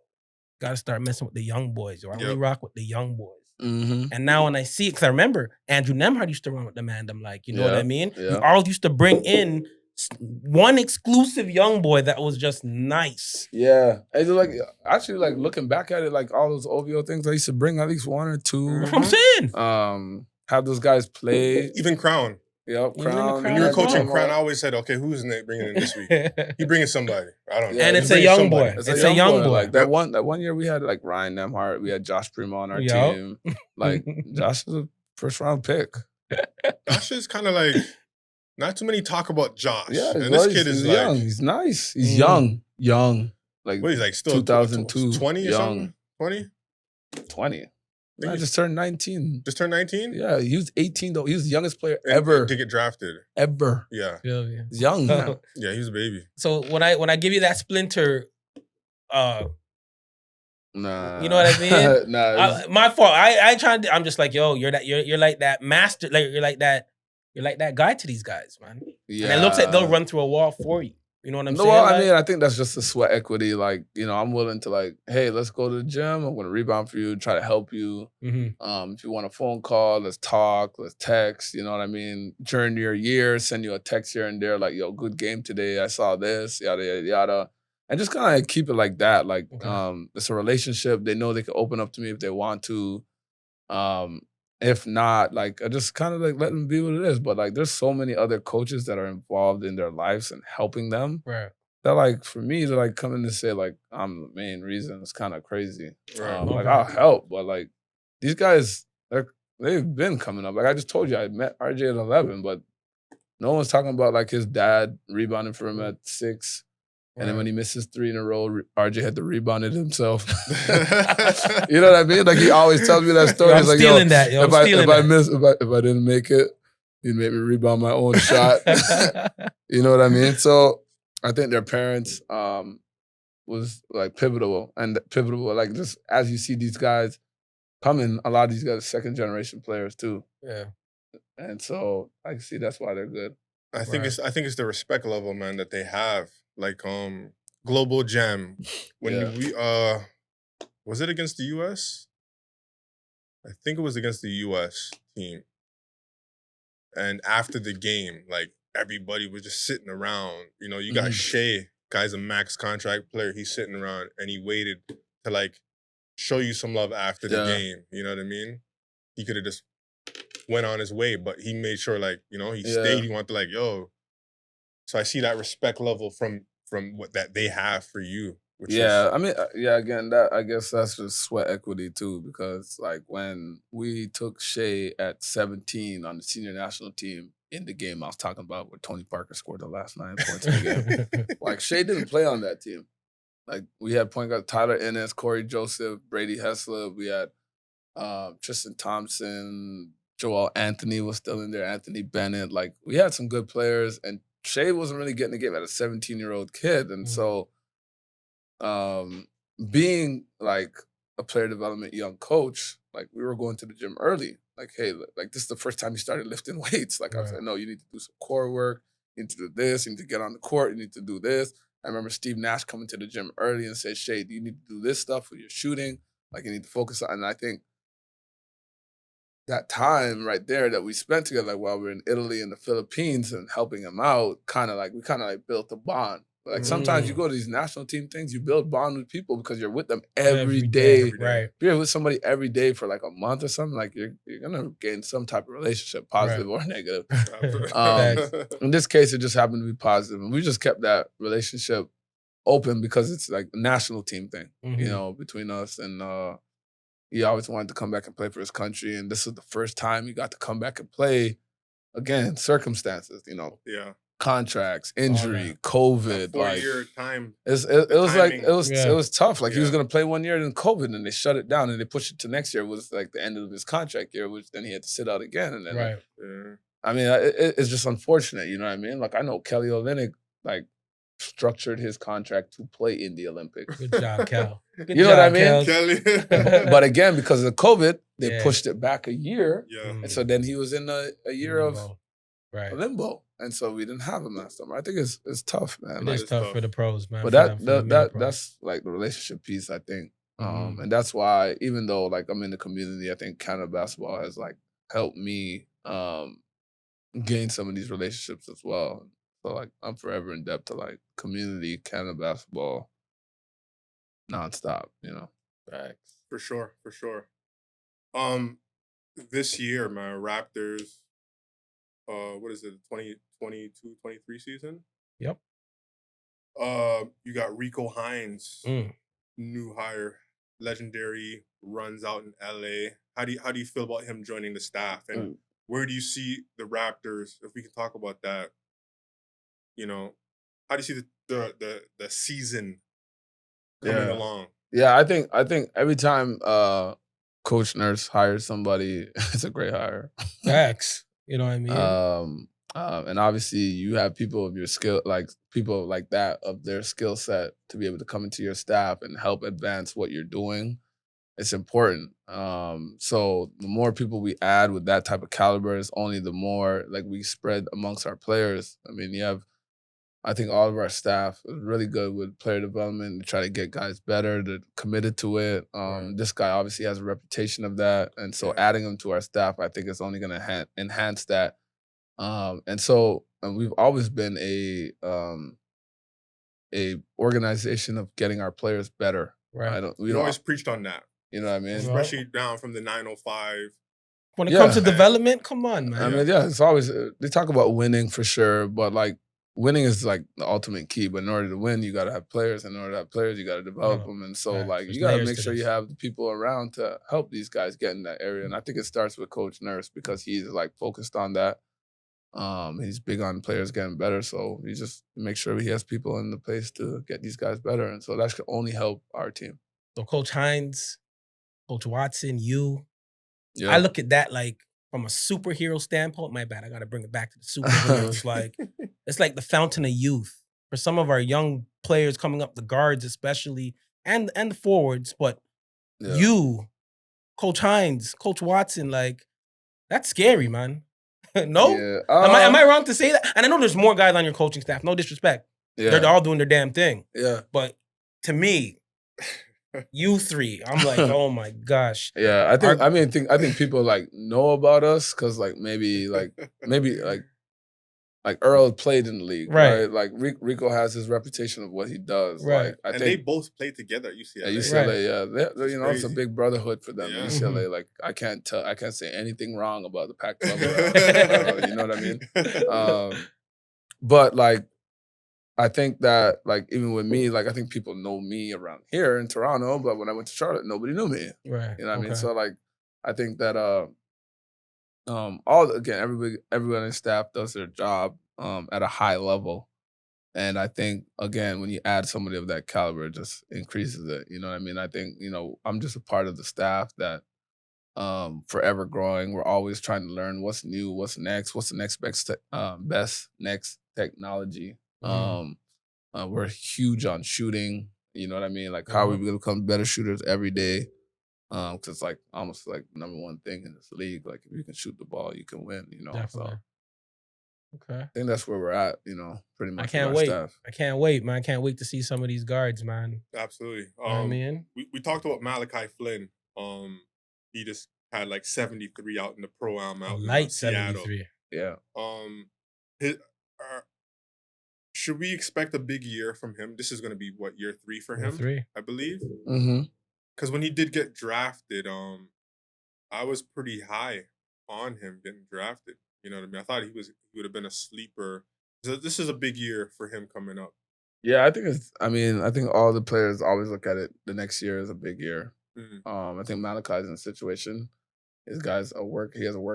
Speaker 2: gotta start messing with the young boys. I only rock with the young boys.
Speaker 4: Mm-hmm.
Speaker 2: And now when I see it, because I remember Andrew Nemhard used to run with the Mandem, like, you know what I mean?
Speaker 4: Yeah.
Speaker 2: You all used to bring in one exclusive young boy that was just nice.
Speaker 4: Yeah. And like actually like looking back at it, like all those OVO things, I used to bring at least 1 or 2.
Speaker 2: That's what I'm saying.
Speaker 4: Have those guys play.
Speaker 3: Even Crown.
Speaker 4: Yep,
Speaker 2: Even
Speaker 4: Crown.
Speaker 3: When you were
Speaker 2: as
Speaker 3: coaching
Speaker 2: well.
Speaker 3: Crown, I always said, okay, who's Nate bringing in this week? He bringing somebody. I don't know.
Speaker 2: And
Speaker 3: He's
Speaker 2: it's a
Speaker 3: bringing
Speaker 2: young
Speaker 3: somebody.
Speaker 2: boy. It's a young boy.
Speaker 4: Like that one year we had like Ryan Nemhart, we had Josh Primo on our team. Like Josh is a first round pick.
Speaker 3: Josh is kind of like, not too many talk about Josh.
Speaker 4: Yeah,
Speaker 3: and this kid is like,
Speaker 4: young. He's nice. He's young. Like
Speaker 3: what, he's like still
Speaker 4: 2002,
Speaker 3: 20 or
Speaker 4: young.
Speaker 3: something? 20?
Speaker 4: 20. I just turned 19.
Speaker 3: Just turned 19?
Speaker 4: Yeah, he was 18 though. He was the youngest player ever.
Speaker 3: To get drafted.
Speaker 4: Ever.
Speaker 3: Yeah.
Speaker 4: He's young. Man.
Speaker 3: Yeah, he was a baby.
Speaker 2: So when I give you that Splinter,
Speaker 4: Nah.
Speaker 2: you know what I mean?
Speaker 4: Nah.
Speaker 2: My fault. I trying to. I'm just like, yo, you're like that master. Like you're like that guy to these guys, man.
Speaker 4: Yeah.
Speaker 2: And it looks like they'll run through a wall for you. You know what I'm saying?
Speaker 4: Well,
Speaker 2: like,
Speaker 4: I mean, I think that's just the sweat equity. Like, I'm willing to like, hey, let's go to the gym. I'm going to rebound for you, try to help you.
Speaker 2: mm-hmm.
Speaker 4: If you want a phone call, let's talk, let's text. You know what I mean? During your year, send you a text here and there, like, yo, good game today. I saw this, yada, yada, yada. And just kind of keep it like that. Like, it's a relationship. They know they can open up to me if they want to. If not, like, I just kind of like let them be what it is. But like, there's so many other coaches that are involved in their lives and helping them.
Speaker 2: Right.
Speaker 4: That like, for me to like come in and say like, I'm the main reason, it's kind of crazy.
Speaker 3: Right.
Speaker 4: Like, I'll help, but like, these guys, they've been coming up. Like I just told you, I met RJ at 11, but no one's talking about like his dad rebounding for him at 6. And then when he misses 3 in a row, RJ had to rebound it himself. You know what I mean? Like he always tells me that story.
Speaker 2: I'm stealing that. Yo,
Speaker 4: if I didn't make it, he'd make me rebound my own shot. You know what I mean? So I think their parents was like pivotal like just as you see these guys coming, a lot of these guys are second generation players too.
Speaker 2: Yeah.
Speaker 4: And so I see that's why they're good.
Speaker 3: I think it's the respect level, man, that they have. Like Global Jam, when we was it against the US? I think it was against the US team. And after the game, like everybody was just sitting around. You know, you got Shea guy's a max contract player. He's sitting around and he waited to like show you some love after the game. You know what I mean? He could have just went on his way, but he made sure like, you know, he stayed. He wanted to like, yo. So I see that respect level from what that they have for you. Which is,
Speaker 4: I mean, again, that I guess that's just sweat equity too, because like when we took Shea at 17 on the senior national team in the game I was talking about where Tony Parker scored the last 9 points in the game. Like Shea didn't play on that team. Like we had point guard Tyler Ennis, Corey Joseph, Brady Hessler. We had Tristan Thompson, Joel Anthony was still in there, Anthony Bennett. Like we had some good players, and Shea wasn't really getting the game at a 17-year-old kid, and so. Being like a player development young coach, like we were going to the gym early. Like, hey, like this is the first time you started lifting weights. Like I was like, no, you need to do some core work. You need to do this. You need to get on the court. You need to do this. I remember Steve Nash coming to the gym early and said, Shay, you need to do this stuff with your shooting. Like you need to focus on. And I think that time right there that we spent together, like while we were in Italy and the Philippines and helping him out, we kind of built a bond. Like sometimes you go to these national team things, you build bond with people because you're with them every day.
Speaker 2: Right.
Speaker 4: If you're with somebody every day for like a month or something, like you're gonna gain some type of relationship, positive or negative. In this case, it just happened to be positive, and we just kept that relationship open because it's like a national team thing, you know, between us. And he always wanted to come back and play for his country, and this was the first time he got to come back and play. Again, circumstances, you know.
Speaker 3: Yeah.
Speaker 4: Contracts, injury, COVID,
Speaker 3: 4-year time.
Speaker 4: It was tough. Like he was gonna play 1 year, then COVID, and they shut it down, and they pushed it to next year. It was like the end of his contract year, which then he had to sit out again. And then, I mean, it's just unfortunate. You know what I mean? Like I know Kelly Olynyk like structured his contract to play in the Olympics.
Speaker 2: Good job, Cal. Good
Speaker 4: you know
Speaker 2: job,
Speaker 4: what I mean?
Speaker 3: Kelly.
Speaker 4: But again, because of COVID, they pushed it back a year.
Speaker 3: Yeah.
Speaker 4: And so then he was in a year of limbo. And so we didn't have him last summer. I think it's tough, man.
Speaker 2: It's tough for the pros, man.
Speaker 4: But that's like the relationship piece, I think. And that's why, even though like I'm in the community, I think Canada basketball has like helped me gain some of these relationships as well. So like I'm forever in debt to like community Canada basketball nonstop, you know.
Speaker 3: Facts. For sure. This year, man, Raptors, what is it, 2022-23 season?
Speaker 2: Yep.
Speaker 3: You got Rico Hines, new hire, legendary, runs out in LA. How do you feel about him joining the staff? And where do you see the Raptors, if we can talk about that, you know, how do you see the season coming along? Yeah,
Speaker 4: I think every time Coach Nurse hires somebody, it's a great hire.
Speaker 2: Facts. You know what I mean?
Speaker 4: And obviously you have people of your skill, like people like that of their skill set to be able to come into your staff and help advance what you're doing. It's important. So the more people we add with that type of caliber is only the more like we spread amongst our players. I mean, I think all of our staff is really good with player development to try to get guys better. They're committed to it. This guy obviously has a reputation of that. And so adding him to our staff, I think is only going to enhance that. And we've always been a organization of getting our players better.
Speaker 2: Right.
Speaker 3: We always preached on that.
Speaker 4: You know what I mean?
Speaker 3: Especially down from the 905.
Speaker 2: When it comes to development, come on, man.
Speaker 4: I mean, it's always, they talk about winning for sure, but like, winning is like the ultimate key, but in order to win, you got to have players. In order to have players, you got to develop them. And so, like, you got to make sure you have the people around to help these guys get in that area. And I think it starts with Coach Nurse because he's like focused on that. He's big on players getting better, so he just makes sure he has people in the place to get these guys better. And so that should only help our team.
Speaker 2: So Coach Hines, Coach Watson, I look at that like from a superhero standpoint. My bad, I got to bring it back to the superheroes. Like it's like the fountain of youth for some of our young players coming up, the guards especially, and the forwards. But you, Coach Hines, Coach Watson, like that's scary, man. No? Am I wrong to say that? And I know there's more guys on your coaching staff. No disrespect. They're all doing their damn thing.
Speaker 4: Yeah.
Speaker 2: But to me, you three, I'm like, oh my gosh.
Speaker 4: Yeah, I think people like know about us because like maybe like Earl played in the league,
Speaker 2: Right.
Speaker 4: right? Like Rico has his reputation of what he does.
Speaker 2: Right.
Speaker 4: Like I
Speaker 3: And
Speaker 4: think
Speaker 3: they both played together at UCLA.
Speaker 4: at UCLA, yeah,
Speaker 3: It's
Speaker 4: it's a
Speaker 3: crazy.
Speaker 4: big brotherhood for them.
Speaker 3: Yeah.
Speaker 4: At UCLA, like I can't say anything wrong about the Pac-12. You know what I mean? But like, I think that like even with me, like I think people know me around here in Toronto, but when I went to Charlotte, nobody knew me.
Speaker 2: Right.
Speaker 4: You know what I mean?
Speaker 2: Okay.
Speaker 4: So like, I think that everyone in staff does their job at a high level. And I think, again, when you add somebody of that caliber, it just increases it. You know what I mean? I think, I'm just a part of the staff that forever growing. We're always trying to learn what's new, what's next, what's the next best next technology. We're huge on shooting. You know what I mean? Like, how are we going to become better shooters every day? Because it's like almost like number one thing in this league. Like, if you can shoot the ball, you can win,
Speaker 2: Definitely.
Speaker 4: So
Speaker 2: Okay.
Speaker 4: I think that's where we're at, pretty much.
Speaker 2: I can't wait. I can't wait, man. I can't wait to see some of these guards, man.
Speaker 3: Absolutely.
Speaker 2: You know what I mean?
Speaker 3: We talked about Malachi Flynn. He just had like 73 out in the pro-am out
Speaker 2: Light
Speaker 3: in Seattle.
Speaker 2: 73.
Speaker 4: Yeah.
Speaker 3: Should we expect a big year from him? This is going to be what, year 3 for him?
Speaker 2: 3.
Speaker 3: I believe.
Speaker 4: Mm-hmm.
Speaker 3: Because when he did get drafted, I was pretty high on him getting drafted. You know what I mean? I thought he would have been a sleeper. So this is a big year for him coming up.
Speaker 4: Yeah, I think all the players always look at it the next year as a big year.
Speaker 3: Mm-hmm.
Speaker 4: I think Malachi's in a situation. He has a work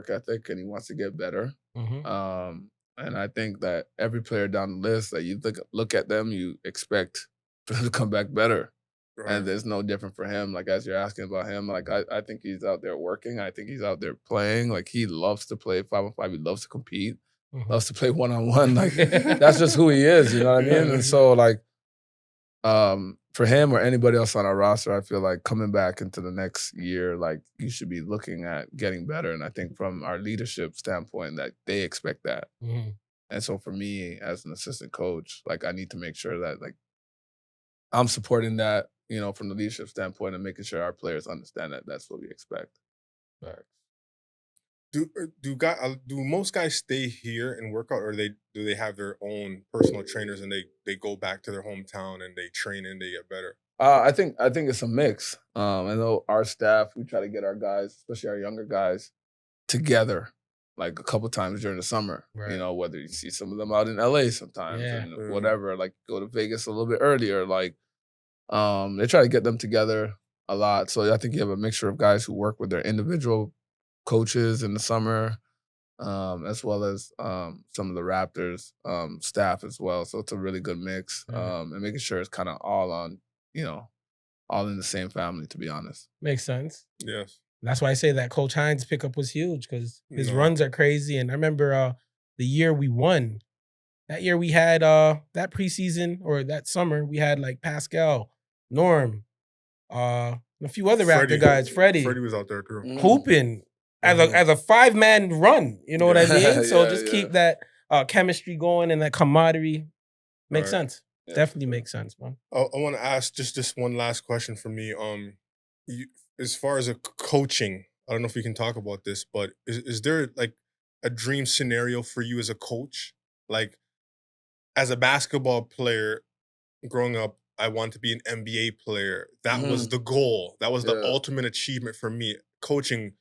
Speaker 4: ethic and he wants to get better.
Speaker 2: Mm-hmm.
Speaker 4: And I think that every player down the list that you look at them, you expect for them to come back better.
Speaker 3: Right.
Speaker 4: And there's no different for him. Like, as you're asking about him, like I think he's out there working. I think he's out there playing. Like, he loves to play 5-on-5. He loves to compete.
Speaker 2: Mm-hmm.
Speaker 4: Loves to play 1-on-1. Like, that's just who he is. You know what I mean? And so, like, for him or anybody else on our roster, I feel like coming back into the next year, like, you should be looking at getting better. And I think from our leadership standpoint, that they expect that.
Speaker 2: Mm-hmm.
Speaker 4: And so for me as an assistant coach, like, I need to make sure that, like, I'm supporting that, from the leadership standpoint and making sure our players understand that that's what we expect.
Speaker 2: Right.
Speaker 3: Do most guys stay here and work out, or do they have their own personal trainers and they go back to their hometown and they train and they get better?
Speaker 4: I think it's a mix. I know our staff, we try to get our guys, especially our younger guys, together like a couple times during the summer.
Speaker 2: Right.
Speaker 4: Whether you see some of them out in LA sometimes and whatever, like go to Vegas a little bit earlier. Like they try to get them together a lot. So I think you have a mixture of guys who work with their individual coaches in the summer, as well as some of the Raptors staff as well. So it's a really good mix, and making sure it's kind of all on, all in the same family, to be honest.
Speaker 2: Makes sense.
Speaker 3: Yes.
Speaker 2: That's why I say that Coach Hines pickup was huge, because his runs are crazy. And I remember the year we won, that year we had that preseason or that summer, we had like Pascal, Norm, a few other Raptor guys, Freddie
Speaker 3: was out there too.
Speaker 2: hooping as a 5-man run. You know what I mean? So just keep that chemistry going and that camaraderie. Makes sense. Yeah, definitely makes sense, man.
Speaker 3: I want to ask just one last question for me. As far as coaching, I don't know if we can talk about this, but is there like a dream scenario for you as a coach? Like, as a basketball player growing up, I want to be an NBA player. That was the goal. That was the ultimate achievement for me. Coaching,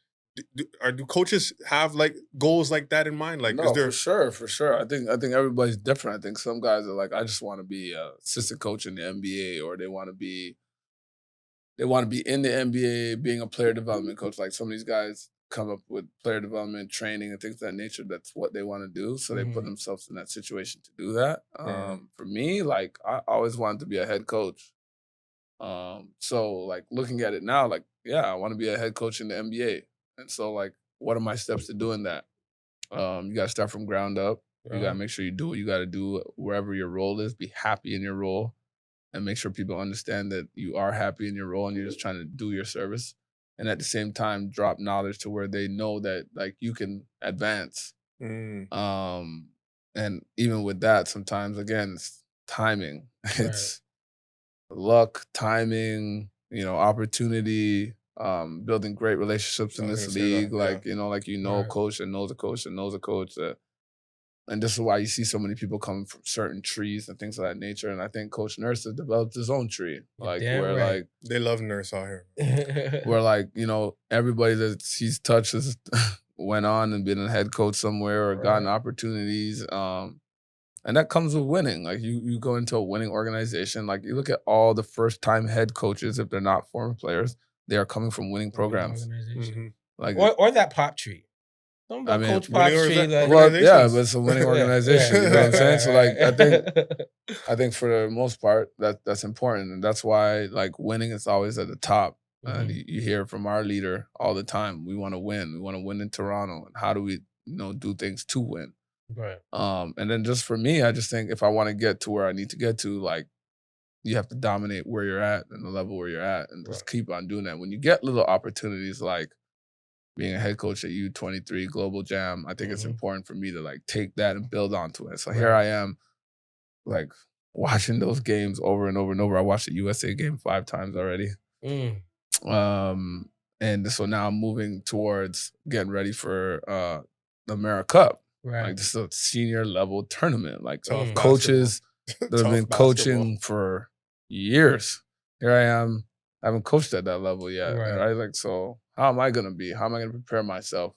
Speaker 3: do coaches have like goals like that in mind? Like,
Speaker 4: no, for sure. I think everybody's different. I think some guys are like, I just want to be an assistant coach in the NBA, or they want to be in the NBA, being a player development coach. Like, some of these guys come up with player development training and things of that nature. That's what they want to do. So they put themselves in that situation to do that. For me, like, I always wanted to be a head coach. So like, looking at it now, like, yeah, I want to be a head coach in the NBA. And so, like, what are my steps to doing that? You got to start from ground up. You got to make sure you do what you got to do wherever your role is. Be happy in your role, and make sure people understand that you are happy in your role and you're just trying to do your service. And at the same time, drop knowledge to where they know that, like, you can advance. And even with that, sometimes, again, it's timing. It's luck, timing, opportunity, building great relationships in this league. Like, a coach that knows a coach that knows a coach. And this is why you see so many people coming from certain trees and things of that nature. And I think Coach Nurse has developed his own tree. Like where
Speaker 2: right.
Speaker 4: like
Speaker 3: They love Nurse out here.
Speaker 4: where like, you know, everybody that he's touched has went on and been a head coach somewhere or gotten opportunities. And that comes with winning. Like you go into a winning organization. Like you look at all the first-time head coaches, if they're not former players, they are coming from winning programs. Like
Speaker 2: or that pop tree.
Speaker 4: I mean,
Speaker 2: Coach Pop tree.
Speaker 4: Well, yeah, but it's a winning organization. You know what I'm saying? So like I think for the most part that's important. And that's why like winning is always at the top. And you hear from our leader all the time. We want to win. We want to win in Toronto. And how do we, do things to win?
Speaker 2: Right.
Speaker 4: And then just for me, I just think if I want to get to where I need to get to, like you have to dominate where you're at and the level where you're at and just keep on doing that. When you get little opportunities like being a head coach at U23 Global Jam, I think it's important for me to like take that and build onto it. So here I am, like watching those games over and over and over. I watched the USA game 5 times already. And so now I'm moving towards getting ready for the America Cup.
Speaker 2: Right.
Speaker 4: Like this is a senior level tournament. Like
Speaker 3: coaches
Speaker 4: that have been coaching for years. Here I am. I haven't coached at that level yet. Right? Like, so how am I gonna be? How am I gonna prepare myself?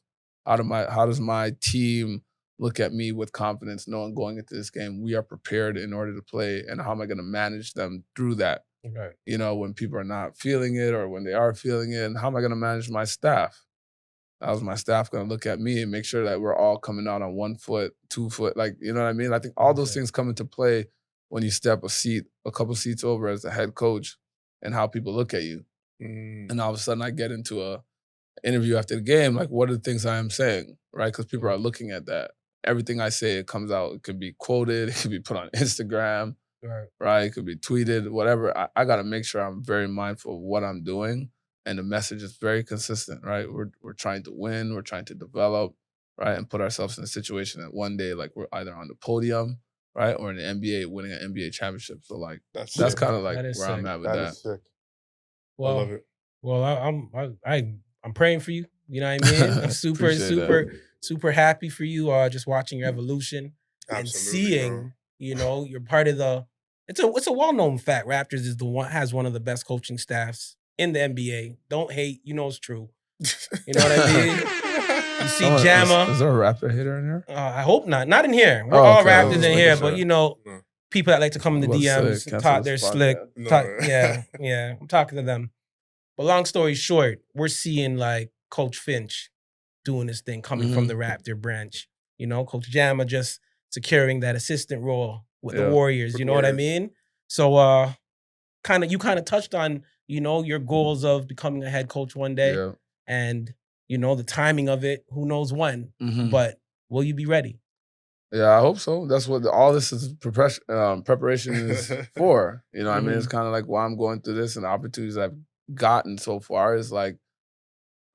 Speaker 4: How does my team look at me with confidence, knowing going into this game, we are prepared in order to play, and how am I gonna manage them through that?
Speaker 2: Right.
Speaker 4: When people are not feeling it or when they are feeling it, and how am I gonna manage my staff? How's my staff gonna look at me and make sure that we're all coming out on 1 foot, 2 foot, like, you know what I mean? I think all those things come into play when you step a couple seats over as a head coach and how people look at you. And all of a sudden I get into a interview after the game, like what are the things I am saying, right? Because people are looking at that. Everything I say, it comes out. It could be quoted. It could be put on Instagram, right? It could be tweeted, whatever. I got to make sure I'm very mindful of what I'm doing. And the message is very consistent, right? We're trying to win. We're trying to develop, right? And put ourselves in a situation that one day, like we're either on the podium, right? Or in the NBA, winning an NBA championship. So like, that's kind of like where I'm at with that.
Speaker 3: Is sick.
Speaker 2: Well,
Speaker 3: I love it.
Speaker 2: Well, I'm praying for you. You know what I mean? I'm super happy for you. Just watching your evolution and seeing, you're part of the. It's a well-known fact. Raptors has one of the best coaching staffs in the NBA. Don't hate. You know it's true. You know what I mean? You see Jamma.
Speaker 4: Is there a Raptor hater in here?
Speaker 2: I hope not. Not in here. We're all Raptors in here, but people that like to come in the DMs and talk their slick. Yeah. I'm talking to them. But long story short, we're seeing like Coach Finch doing this thing coming from the Raptor branch. Coach Jamma just securing that assistant role with the Warriors. You know what I mean? So you kind of touched on, your goals of becoming a head coach one day. Yeah. And, the timing of it, who knows when. But will you be ready?
Speaker 4: Yeah, I hope so. That's what all this is preparation is for. I mean, it's kind of like why I'm going through this and the opportunities I've gotten so far is like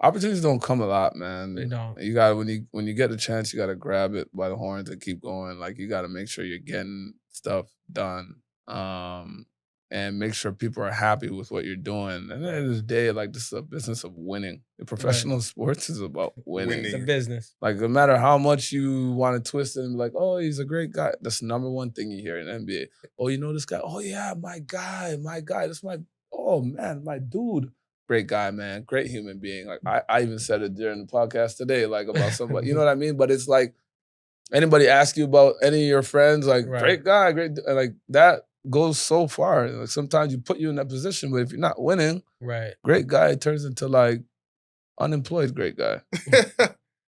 Speaker 4: opportunities don't come a lot, man.
Speaker 2: They don't.
Speaker 4: You got when you get the chance, you got to grab it by the horns and keep going. Like you got to make sure you're getting stuff done, and make sure people are happy with what you're doing. And at the end of the day, like this is a business of winning. The professional sports is about winning.
Speaker 2: It's a business.
Speaker 4: Like no matter how much you want to twist it and be like, oh, he's a great guy. That's the number one thing you hear in the NBA. Oh, you know this guy? Oh yeah, my guy. That's my. Oh man, my dude. Great guy, man. Great human being. Like I even said it during the podcast today, like about somebody. You know what I mean? But it's like anybody ask you about any of your friends, like great guy, great, like that goes so far. Like sometimes you put you in that position, but if you're not winning, great guy turns into like unemployed great guy.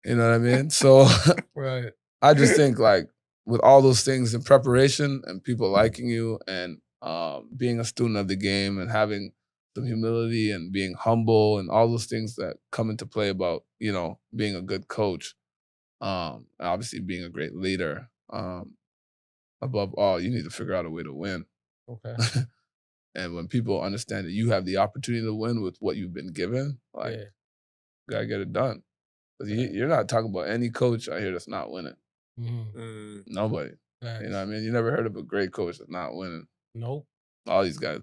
Speaker 4: You know what I mean? So I just think like with all those things in preparation and people liking you and being a student of the game and having some humility and being humble and all those things that come into play about, being a good coach, obviously being a great leader. Above all, you need to figure out a way to win.
Speaker 2: Okay.
Speaker 4: And when people understand that you have the opportunity to win with what you've been given, like, you gotta get it done. Because you're not talking about any coach out here that's not winning. Nobody. You know what I mean? You never heard of a great coach that's not winning.
Speaker 2: Nope.
Speaker 4: All these guys,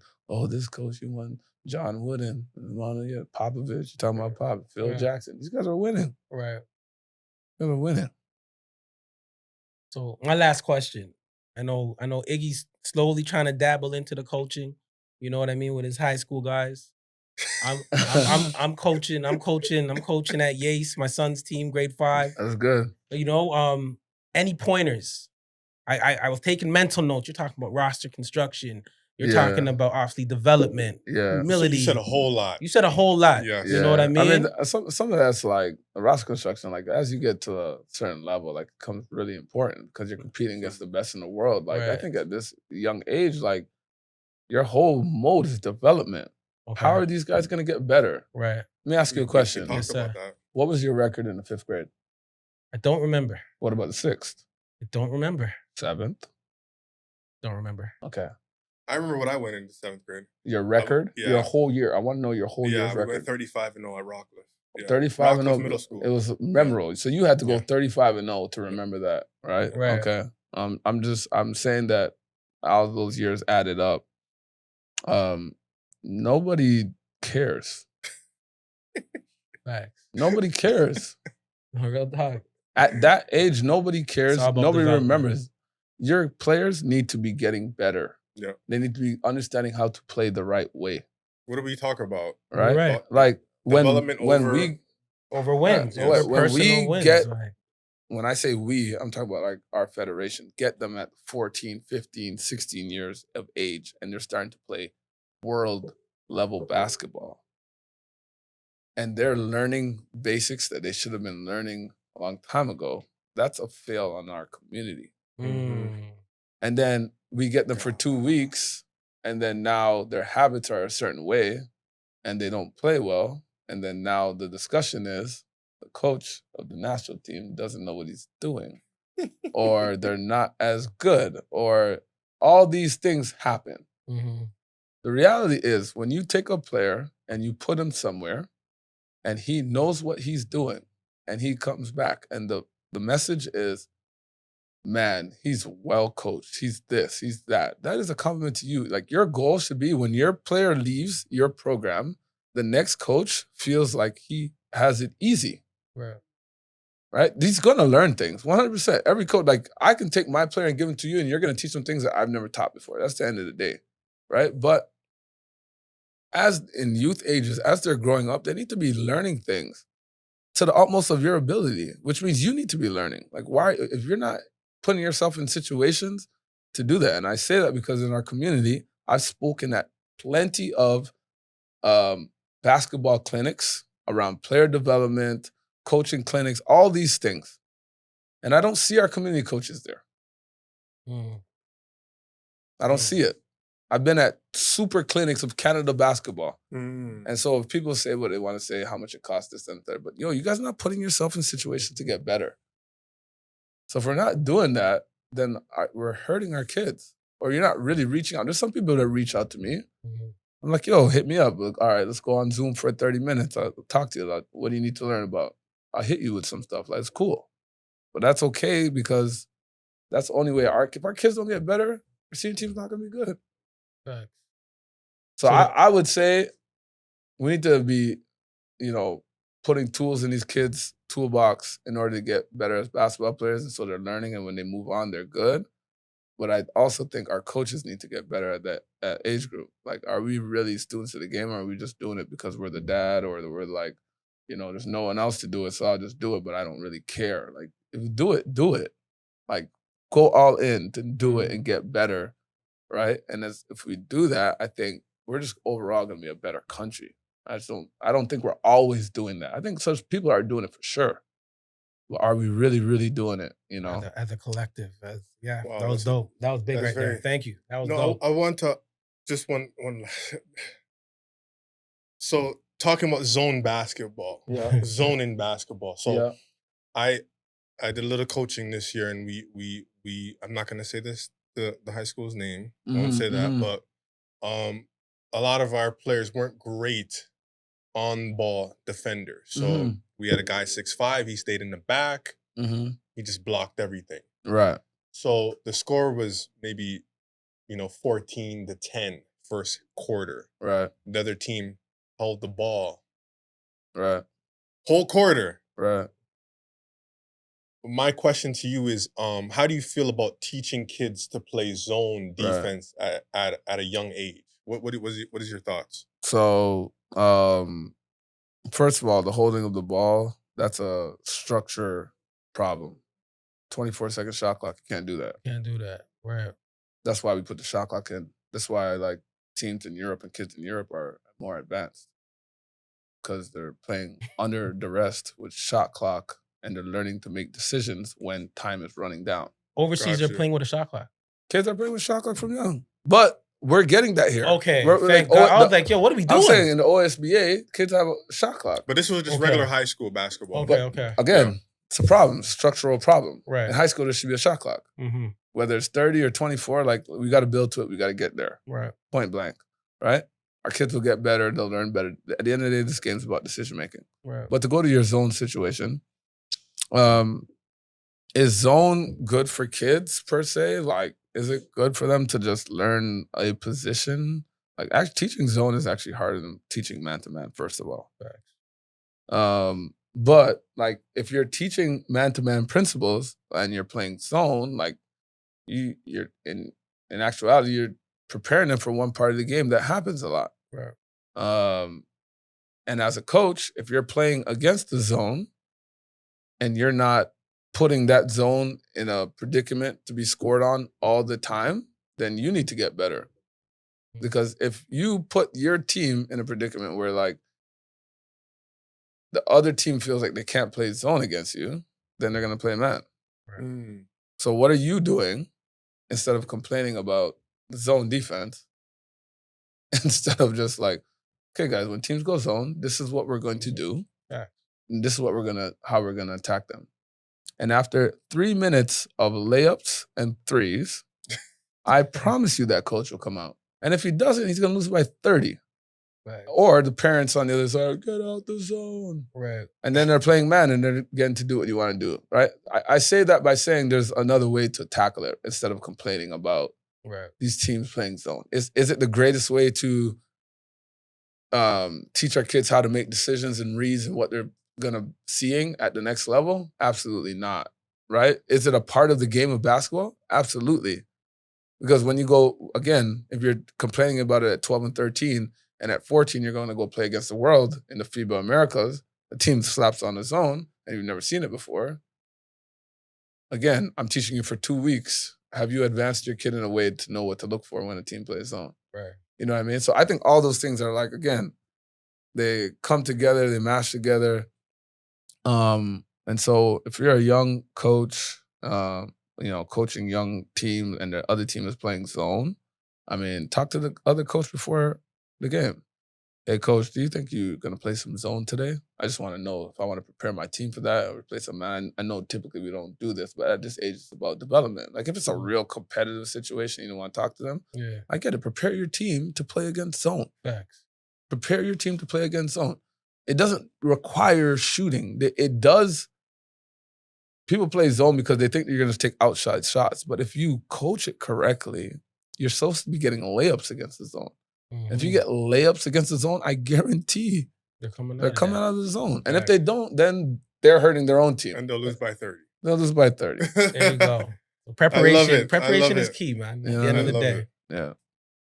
Speaker 4: this coach, you won John Wooden, Popovich, you're talking about Pop, Phil Jackson. These guys are winning.
Speaker 2: Right.
Speaker 4: They're winning.
Speaker 2: So my last question. I know Iggy's slowly trying to dabble into the coaching. You know what I mean, with his high school guys. I'm coaching at Yace, my son's team, grade 5.
Speaker 4: That's good.
Speaker 2: You know, any pointers? I was taking mental notes. You're talking about roster construction. You're talking about obviously development, humility.
Speaker 3: You said a whole lot.
Speaker 2: You said a whole lot.
Speaker 3: Yeah.
Speaker 2: You know what I mean?
Speaker 4: I mean, some of that's like roster construction. Like as you get to a certain level, like it becomes really important because you're competing against the best in the world. Like I
Speaker 2: Right.
Speaker 4: think at this young age, like your whole mode is development.
Speaker 2: Okay.
Speaker 4: How are these guys going to get better?
Speaker 2: Right.
Speaker 4: Let me ask you a question.
Speaker 3: We
Speaker 2: Yes,
Speaker 3: talked
Speaker 2: sir.
Speaker 3: about that.
Speaker 4: What was your record in the 5th grade?
Speaker 2: I don't remember.
Speaker 4: What about the 6th?
Speaker 2: I don't remember.
Speaker 4: 7th?
Speaker 2: Don't remember.
Speaker 4: Okay.
Speaker 3: I remember when I went into 7th grade.
Speaker 4: Your record?
Speaker 3: yeah.
Speaker 4: Your whole year. I want to know your whole year's
Speaker 3: we
Speaker 4: record.
Speaker 3: went 35-0 at Rockcliffe. Yeah.
Speaker 4: 35 and
Speaker 3: Rockcliffe
Speaker 4: 0.
Speaker 3: Middle School.
Speaker 4: It was memorable. So you had to go
Speaker 3: Yeah.
Speaker 4: 35 and 0 to remember that, right?
Speaker 2: Right.
Speaker 4: Okay. I'm saying that all of those years added up. Nobody cares.
Speaker 2: Facts.
Speaker 4: Nobody cares.
Speaker 2: Real talk.
Speaker 4: At that age, nobody cares.
Speaker 2: It's all about
Speaker 4: Nobody
Speaker 2: development.
Speaker 4: remembers. Your players need to be getting better.
Speaker 3: Yeah.
Speaker 4: They need to be understanding how to play the right way.
Speaker 3: What do we talk about?
Speaker 4: Right?
Speaker 2: Right.
Speaker 4: Like when
Speaker 3: Development over-
Speaker 4: we
Speaker 2: Over wins.
Speaker 3: Yeah,
Speaker 2: Over
Speaker 4: when
Speaker 2: personal
Speaker 4: we
Speaker 2: wins.
Speaker 4: get-
Speaker 2: right.
Speaker 4: when I say we, I'm talking about like our federation, get them at 14, 15, 16 years of age, and they're starting to play world level basketball. And they're learning basics that they should have been learning a long time ago. That's a fail on our community.
Speaker 2: Mm.
Speaker 4: And then we get them for 2 weeks, and then now their habits are a certain way, and they don't play well. And then now the discussion is the coach of the national team doesn't know what he's doing, or they're not as good, or all these things happen.
Speaker 2: Mm-hmm.
Speaker 4: The reality is when you take a player and you put him somewhere and he knows what he's doing and he comes back and the message is, man, he's well coached. He's this, he's that. That is a compliment to you. Like your goal should be when your player leaves your program, the next coach feels like he has it easy.
Speaker 2: Right.
Speaker 4: Right? He's going to learn things 100%. Every coach, like I can take my player and give him to you and you're going to teach them things that I've never taught before. That's the end of the day. Right? But as in youth ages, as they're growing up, they need to be learning things to the utmost of your ability, which means you need to be learning. Like why, if you're not putting yourself in situations to do that. And I say that because in our community, I've spoken at plenty of basketball clinics around player development, coaching clinics, all these things. And I don't see our community coaches there.
Speaker 2: Mm.
Speaker 4: I don't see it. I've been at super clinics of Canada basketball.
Speaker 3: Mm.
Speaker 4: And so if people say what they want to say, how much it costs this and that, but you guys are not putting yourself in situations to get better. So if we're not doing that, then we're hurting our kids. Or you're not really reaching out. There's some people that reach out to me.
Speaker 2: Mm-hmm.
Speaker 4: I'm like, yo, hit me up. Like, all right, let's go on Zoom for 30 minutes. I'll talk to you about what do you need to learn about. I'll hit you with some stuff. Like, it's cool. But that's okay because that's the only way if our kids don't get better, our senior team's not going to be good.
Speaker 2: Facts.
Speaker 4: So I would say we need to be, putting tools in these kids' toolbox in order to get better as basketball players. And so they're learning, and when they move on, they're good. But I also think our coaches need to get better at that age group. Like, are we really students of the game, or are we just doing it because we're the dad, or we're like, there's no one else to do it, so I'll just do it, but I don't really care. Like, if you do it, do it. Like, go all in to do it and get better, right? And if we do that, I think we're just overall going to be a better country. I don't think we're always doing that. I think such people are doing it for sure. But are we really, really doing it?
Speaker 2: As a collective.
Speaker 3: Wow,
Speaker 2: that was dope. That was big right there.
Speaker 3: very-
Speaker 2: Thank you. That was
Speaker 3: No,
Speaker 2: dope.
Speaker 3: I want to just one. So talking about zone basketball, zone in basketball. So I did a little coaching this year, and we I'm not gonna say the high school's name. I won't say that, but a lot of our players weren't great on ball defenders. So we had a guy 6'5", he stayed in the back. He just blocked everything.
Speaker 4: Right.
Speaker 3: So the score was maybe 14-10 first quarter.
Speaker 4: Right.
Speaker 3: The other team held the ball
Speaker 4: Right.
Speaker 3: whole quarter.
Speaker 4: Right.
Speaker 3: my question to you is, how do you feel about teaching kids to play zone defense at a young age? What is your thoughts?
Speaker 4: So, first of all, the holding of the ball, that's a structure problem. 24-second shot clock, you can't do that.
Speaker 2: Can't do that. Right.
Speaker 4: That's why we put the shot clock in. That's why like teams in Europe and kids in Europe are more advanced because they're playing under duress with shot clock and they're learning to make decisions when time is running down.
Speaker 2: Overseas, they're playing with a shot clock.
Speaker 4: Kids are playing with shot clock from young. But we're getting that here.
Speaker 2: Okay. Thank God. I was like, yo, what are we doing?
Speaker 4: I'm saying in the OSBA, kids have a shot clock.
Speaker 3: But this was just regular high school basketball.
Speaker 2: Okay.
Speaker 4: Again, it's a problem, structural problem.
Speaker 2: Right.
Speaker 4: In high school, there should be a shot clock.
Speaker 2: Mm-hmm.
Speaker 4: Whether it's 30 or 24, like we got to build to it. We got to get there.
Speaker 2: Right.
Speaker 4: Point blank. Right? Our kids will get better. They'll learn better. At the end of the day, this game's about decision making.
Speaker 2: Right.
Speaker 4: But to go to your zone situation, is zone good for kids per se? Like, is it good for them to just learn a position? Like, actually, teaching zone is actually harder than teaching man-to-man, first of all.
Speaker 2: Right.
Speaker 4: But, like, if you're teaching man-to-man principles and you're playing zone, like, you're in actuality, you're preparing them for one part of the game. That happens a lot.
Speaker 2: Right.
Speaker 4: And as a coach, if you're playing against the zone and you're not putting that zone in a predicament to be scored on all the time, then you need to get better. Because if you put your team in a predicament where, like, the other team feels like they can't play zone against you, then they're going to play man.
Speaker 2: Right.
Speaker 4: So what are you doing instead of complaining about the zone defense? Instead of just like, okay, guys, when teams go zone, this is what we're going to do.
Speaker 2: Yeah.
Speaker 4: And this is what how we're gonna attack them. And after 3 minutes of layups and threes, I promise you that coach will come out. And if he doesn't, he's gonna lose by 30.
Speaker 2: Right.
Speaker 4: Or the parents on the other side, get out the zone.
Speaker 2: Right.
Speaker 4: And then they're playing man and they're getting to do what you want to do, right? I say that by saying there's another way to tackle it instead of complaining about these teams playing zone. Is it the greatest way to teach our kids how to make decisions and reads and what they're gonna seeing at the next level? Absolutely not, right? Is it a part of the game of basketball? Absolutely. Because when you go, again, if you're complaining about it at 12 and 13, and at 14, you're going to go play against the world in the FIBA Americas, the team slaps on the zone, and you've never seen it before. Again, I'm teaching you for 2 weeks. Have you advanced your kid in a way to know what to look for when a team plays zone?
Speaker 2: Right.
Speaker 4: You know what I mean? So I think all those things are like, again, they come together, they mash together. And so if you're a young coach, coaching young team and the other team is playing zone, I mean, talk to the other coach before the game. Hey, coach, do you think you're going to play some zone today? I just want to know if I want to prepare my team for that or play some man. I know typically we don't do this, but at this age, it's about development. Like if it's a real competitive situation, you don't want to talk to them.
Speaker 2: Yeah.
Speaker 4: I get it. Prepare your team to play against zone.
Speaker 2: Facts.
Speaker 4: Prepare your team to play against zone. It doesn't require shooting. It does. People play zone because they think you're going to take outside shots. But if you coach it correctly, you're supposed to be getting layups against the zone. Mm-hmm. If you get layups against the zone, I guarantee they're coming out of the zone. And if they don't, then they're hurting their own team.
Speaker 3: And they'll lose by 30.
Speaker 4: They'll lose by 30.
Speaker 2: There you go. Preparation is key, man. At the end of the day.
Speaker 4: Yeah.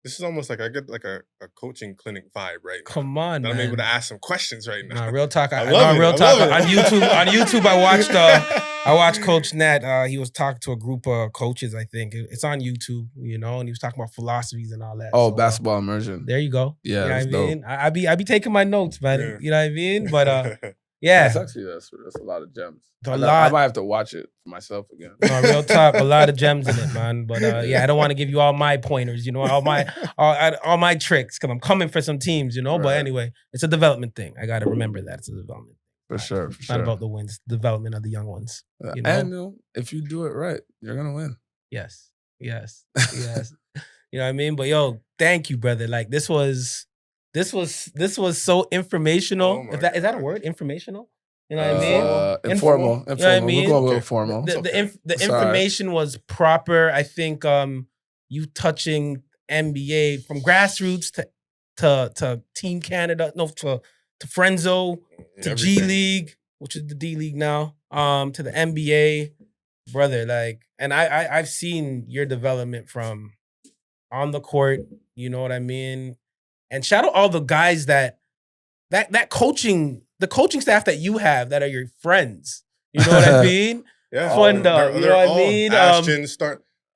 Speaker 3: This is almost like I get like a coaching clinic vibe right now.
Speaker 2: Come on, man.
Speaker 3: I'm able to ask some questions right now.
Speaker 2: Nah, real talk.
Speaker 3: I love it.
Speaker 2: On YouTube, I watched Coach Nat. He was talking to a group of coaches, I think. It's on YouTube, and he was talking about philosophies and all that.
Speaker 4: Oh, basketball immersion.
Speaker 2: There you go.
Speaker 4: Yeah,
Speaker 2: you know what I mean? I be taking my notes, man.
Speaker 3: Yeah.
Speaker 2: You know what I mean? But yeah.
Speaker 4: That's a lot of gems.
Speaker 2: I
Speaker 4: might have to watch it for myself again.
Speaker 2: No, real talk, a lot of gems in it, man. But I don't want to give you all my pointers, all my tricks, because I'm coming for some teams,
Speaker 4: Right.
Speaker 2: But anyway, it's a development thing. I got to remember that it's a development.
Speaker 4: For sure.
Speaker 2: Not about the wins, development of the young ones.
Speaker 4: And if you do it right, you're gonna win.
Speaker 2: Yes. You know what I mean? But yo, thank you, brother. Like this was so informational.
Speaker 3: Oh
Speaker 2: Is that a word? Informational? You know what I mean?
Speaker 4: Informal.
Speaker 2: You know what I mean?
Speaker 4: We'll go with formal.
Speaker 2: The information was proper. I think you touching NBA from grassroots to Team Canada, to Frenzo, to G League, which is the D League now. to the NBA, brother. Like, and I've seen your development from on the court. You know what I mean? And shout out all the guys that coaching, the coaching staff that you have that are your friends. You know what I mean?
Speaker 3: Yeah.
Speaker 2: Fun dog. You know what I mean?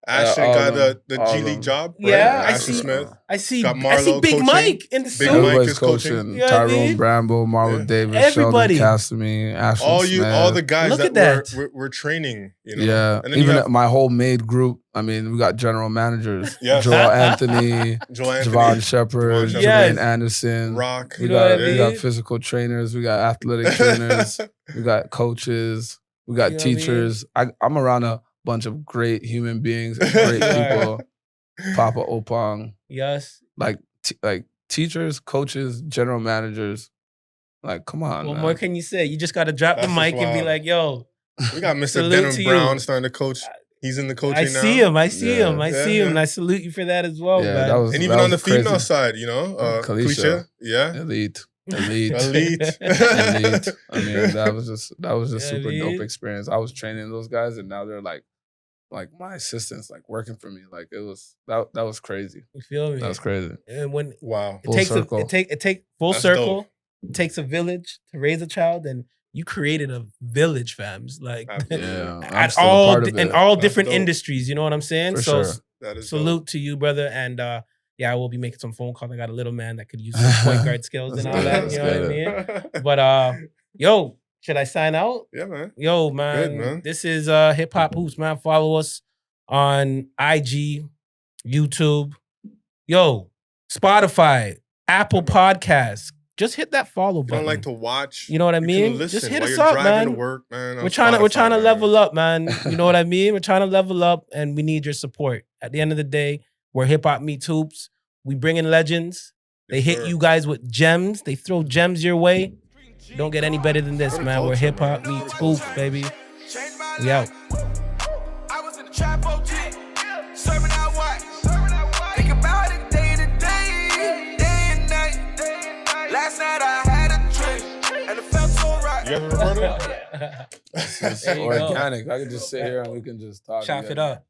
Speaker 3: Ashton got the G League job. Right?
Speaker 2: Yeah,
Speaker 3: Ashton Smith.
Speaker 2: I see
Speaker 3: Got
Speaker 2: I see
Speaker 3: Marlo
Speaker 2: Big
Speaker 3: coaching.
Speaker 2: Mike in the
Speaker 3: Big
Speaker 2: suit.
Speaker 3: Mike
Speaker 4: Everybody's
Speaker 3: is coaching.
Speaker 4: coaching.
Speaker 2: You know what I
Speaker 4: Tyrone
Speaker 2: mean?
Speaker 4: Bramble, Marlo
Speaker 3: Yeah.
Speaker 4: Davis,
Speaker 2: Everybody.
Speaker 4: Sheldon Castamere, Ashton Smith.
Speaker 3: All the guys
Speaker 2: Look
Speaker 3: that
Speaker 2: at that.
Speaker 3: we're training. You know?
Speaker 4: Yeah,
Speaker 3: And then you
Speaker 4: even
Speaker 3: have
Speaker 4: my whole maid group. I mean, we got general managers.
Speaker 3: Yes.
Speaker 4: Joel Anthony,
Speaker 3: Joel Anthony,
Speaker 4: Javon Shepard,
Speaker 3: Javon
Speaker 2: Yes.
Speaker 4: Jermaine Anderson.
Speaker 3: Rock.
Speaker 4: We
Speaker 2: You know what I
Speaker 4: got we
Speaker 2: mean?
Speaker 4: got physical trainers. We got athletic trainers. We got coaches. We got
Speaker 2: You know what I mean?
Speaker 4: teachers. I'm around a bunch of great human beings, and great people. Papa Opang,
Speaker 2: Yes.
Speaker 4: like teachers, coaches, general managers. Like, come on,
Speaker 2: What
Speaker 4: man.
Speaker 2: more can you say? You just got to drop
Speaker 3: That's
Speaker 2: the
Speaker 3: just
Speaker 2: mic and be
Speaker 3: wild.
Speaker 2: like, yo,
Speaker 3: We got Mr.
Speaker 2: Salute
Speaker 3: Denham
Speaker 2: to
Speaker 3: Brown
Speaker 2: you.
Speaker 3: starting to coach. He's in the coaching
Speaker 2: I
Speaker 3: now.
Speaker 2: see him. I see
Speaker 4: Yeah.
Speaker 2: him. I
Speaker 3: Yeah,
Speaker 2: see him.
Speaker 3: yeah.
Speaker 2: And I salute you for that as well,
Speaker 4: Yeah,
Speaker 2: man.
Speaker 4: that was
Speaker 3: And
Speaker 4: that
Speaker 3: even on the
Speaker 4: was crazy.
Speaker 3: female side, you know,
Speaker 4: Kalisha.
Speaker 3: Kalisha. Yeah.
Speaker 4: Elite.
Speaker 3: Elite.
Speaker 4: Elite. I mean, that was just
Speaker 2: Yeah,
Speaker 4: super
Speaker 2: elite.
Speaker 4: dope experience. I was training those guys, and now they're like my assistants, like working for me. Like it was that was crazy.
Speaker 2: You feel me?
Speaker 4: That was crazy.
Speaker 2: And when
Speaker 3: Wow.
Speaker 2: it
Speaker 4: Full
Speaker 2: takes
Speaker 4: circle.
Speaker 2: it take full
Speaker 3: That's
Speaker 2: circle.
Speaker 3: dope.
Speaker 2: It takes a village to raise a child, and you created a village, fams. Like
Speaker 3: Absolutely.
Speaker 4: Yeah, I'm
Speaker 2: at
Speaker 4: still a
Speaker 2: all
Speaker 4: part of
Speaker 2: in
Speaker 4: it.
Speaker 2: all
Speaker 3: That's
Speaker 2: different
Speaker 3: dope.
Speaker 2: industries. You know what I'm saying?
Speaker 4: For
Speaker 2: So
Speaker 4: sure.
Speaker 3: That is
Speaker 2: salute to you, brother. And yeah, I will be making some phone calls. I got a little man that could use some point guard skills and all
Speaker 4: Let's
Speaker 2: that.
Speaker 4: get
Speaker 2: You
Speaker 4: it,
Speaker 2: know what I
Speaker 3: dope.
Speaker 2: mean? But yo, should I sign out?
Speaker 3: Yeah, man.
Speaker 2: Yo, man,
Speaker 3: Good, man.
Speaker 2: this is Hip Hop Hoops, man. Follow us on IG, YouTube, yo, Spotify, Apple Podcasts. Just hit that follow
Speaker 3: If you
Speaker 2: button.
Speaker 3: don't like to watch,
Speaker 2: You know what I
Speaker 3: you
Speaker 2: mean?
Speaker 3: can listen
Speaker 2: Just hit
Speaker 3: while
Speaker 2: us
Speaker 3: you're
Speaker 2: up,
Speaker 3: driving
Speaker 2: man.
Speaker 3: to work, man. on
Speaker 2: We're trying to
Speaker 3: Spotify, man.
Speaker 2: level up, man. You know what I mean? We're trying to level up, and we need your support. At the end of the day, we're Hip Hop Meets Hoops. We bring in legends. They
Speaker 3: Yes,
Speaker 2: hit
Speaker 3: sir.
Speaker 2: you guys with gems. They throw gems your way. Don't get any better than this,
Speaker 3: For the
Speaker 2: man. We're
Speaker 3: culture,
Speaker 2: Hip Hop
Speaker 3: man.
Speaker 2: Meets
Speaker 3: For the
Speaker 2: Hoops,
Speaker 3: culture.
Speaker 2: baby.
Speaker 1: Changed my
Speaker 2: We out.
Speaker 1: I was in the trap OG, serving out white. Think about it day to day, day and night. Last night I had a drink, and it felt so right.
Speaker 3: You ever recorded?
Speaker 4: It's
Speaker 2: There you go.
Speaker 4: organic. I could just sit here and we can just talk.
Speaker 2: Chop it
Speaker 4: together.
Speaker 2: up.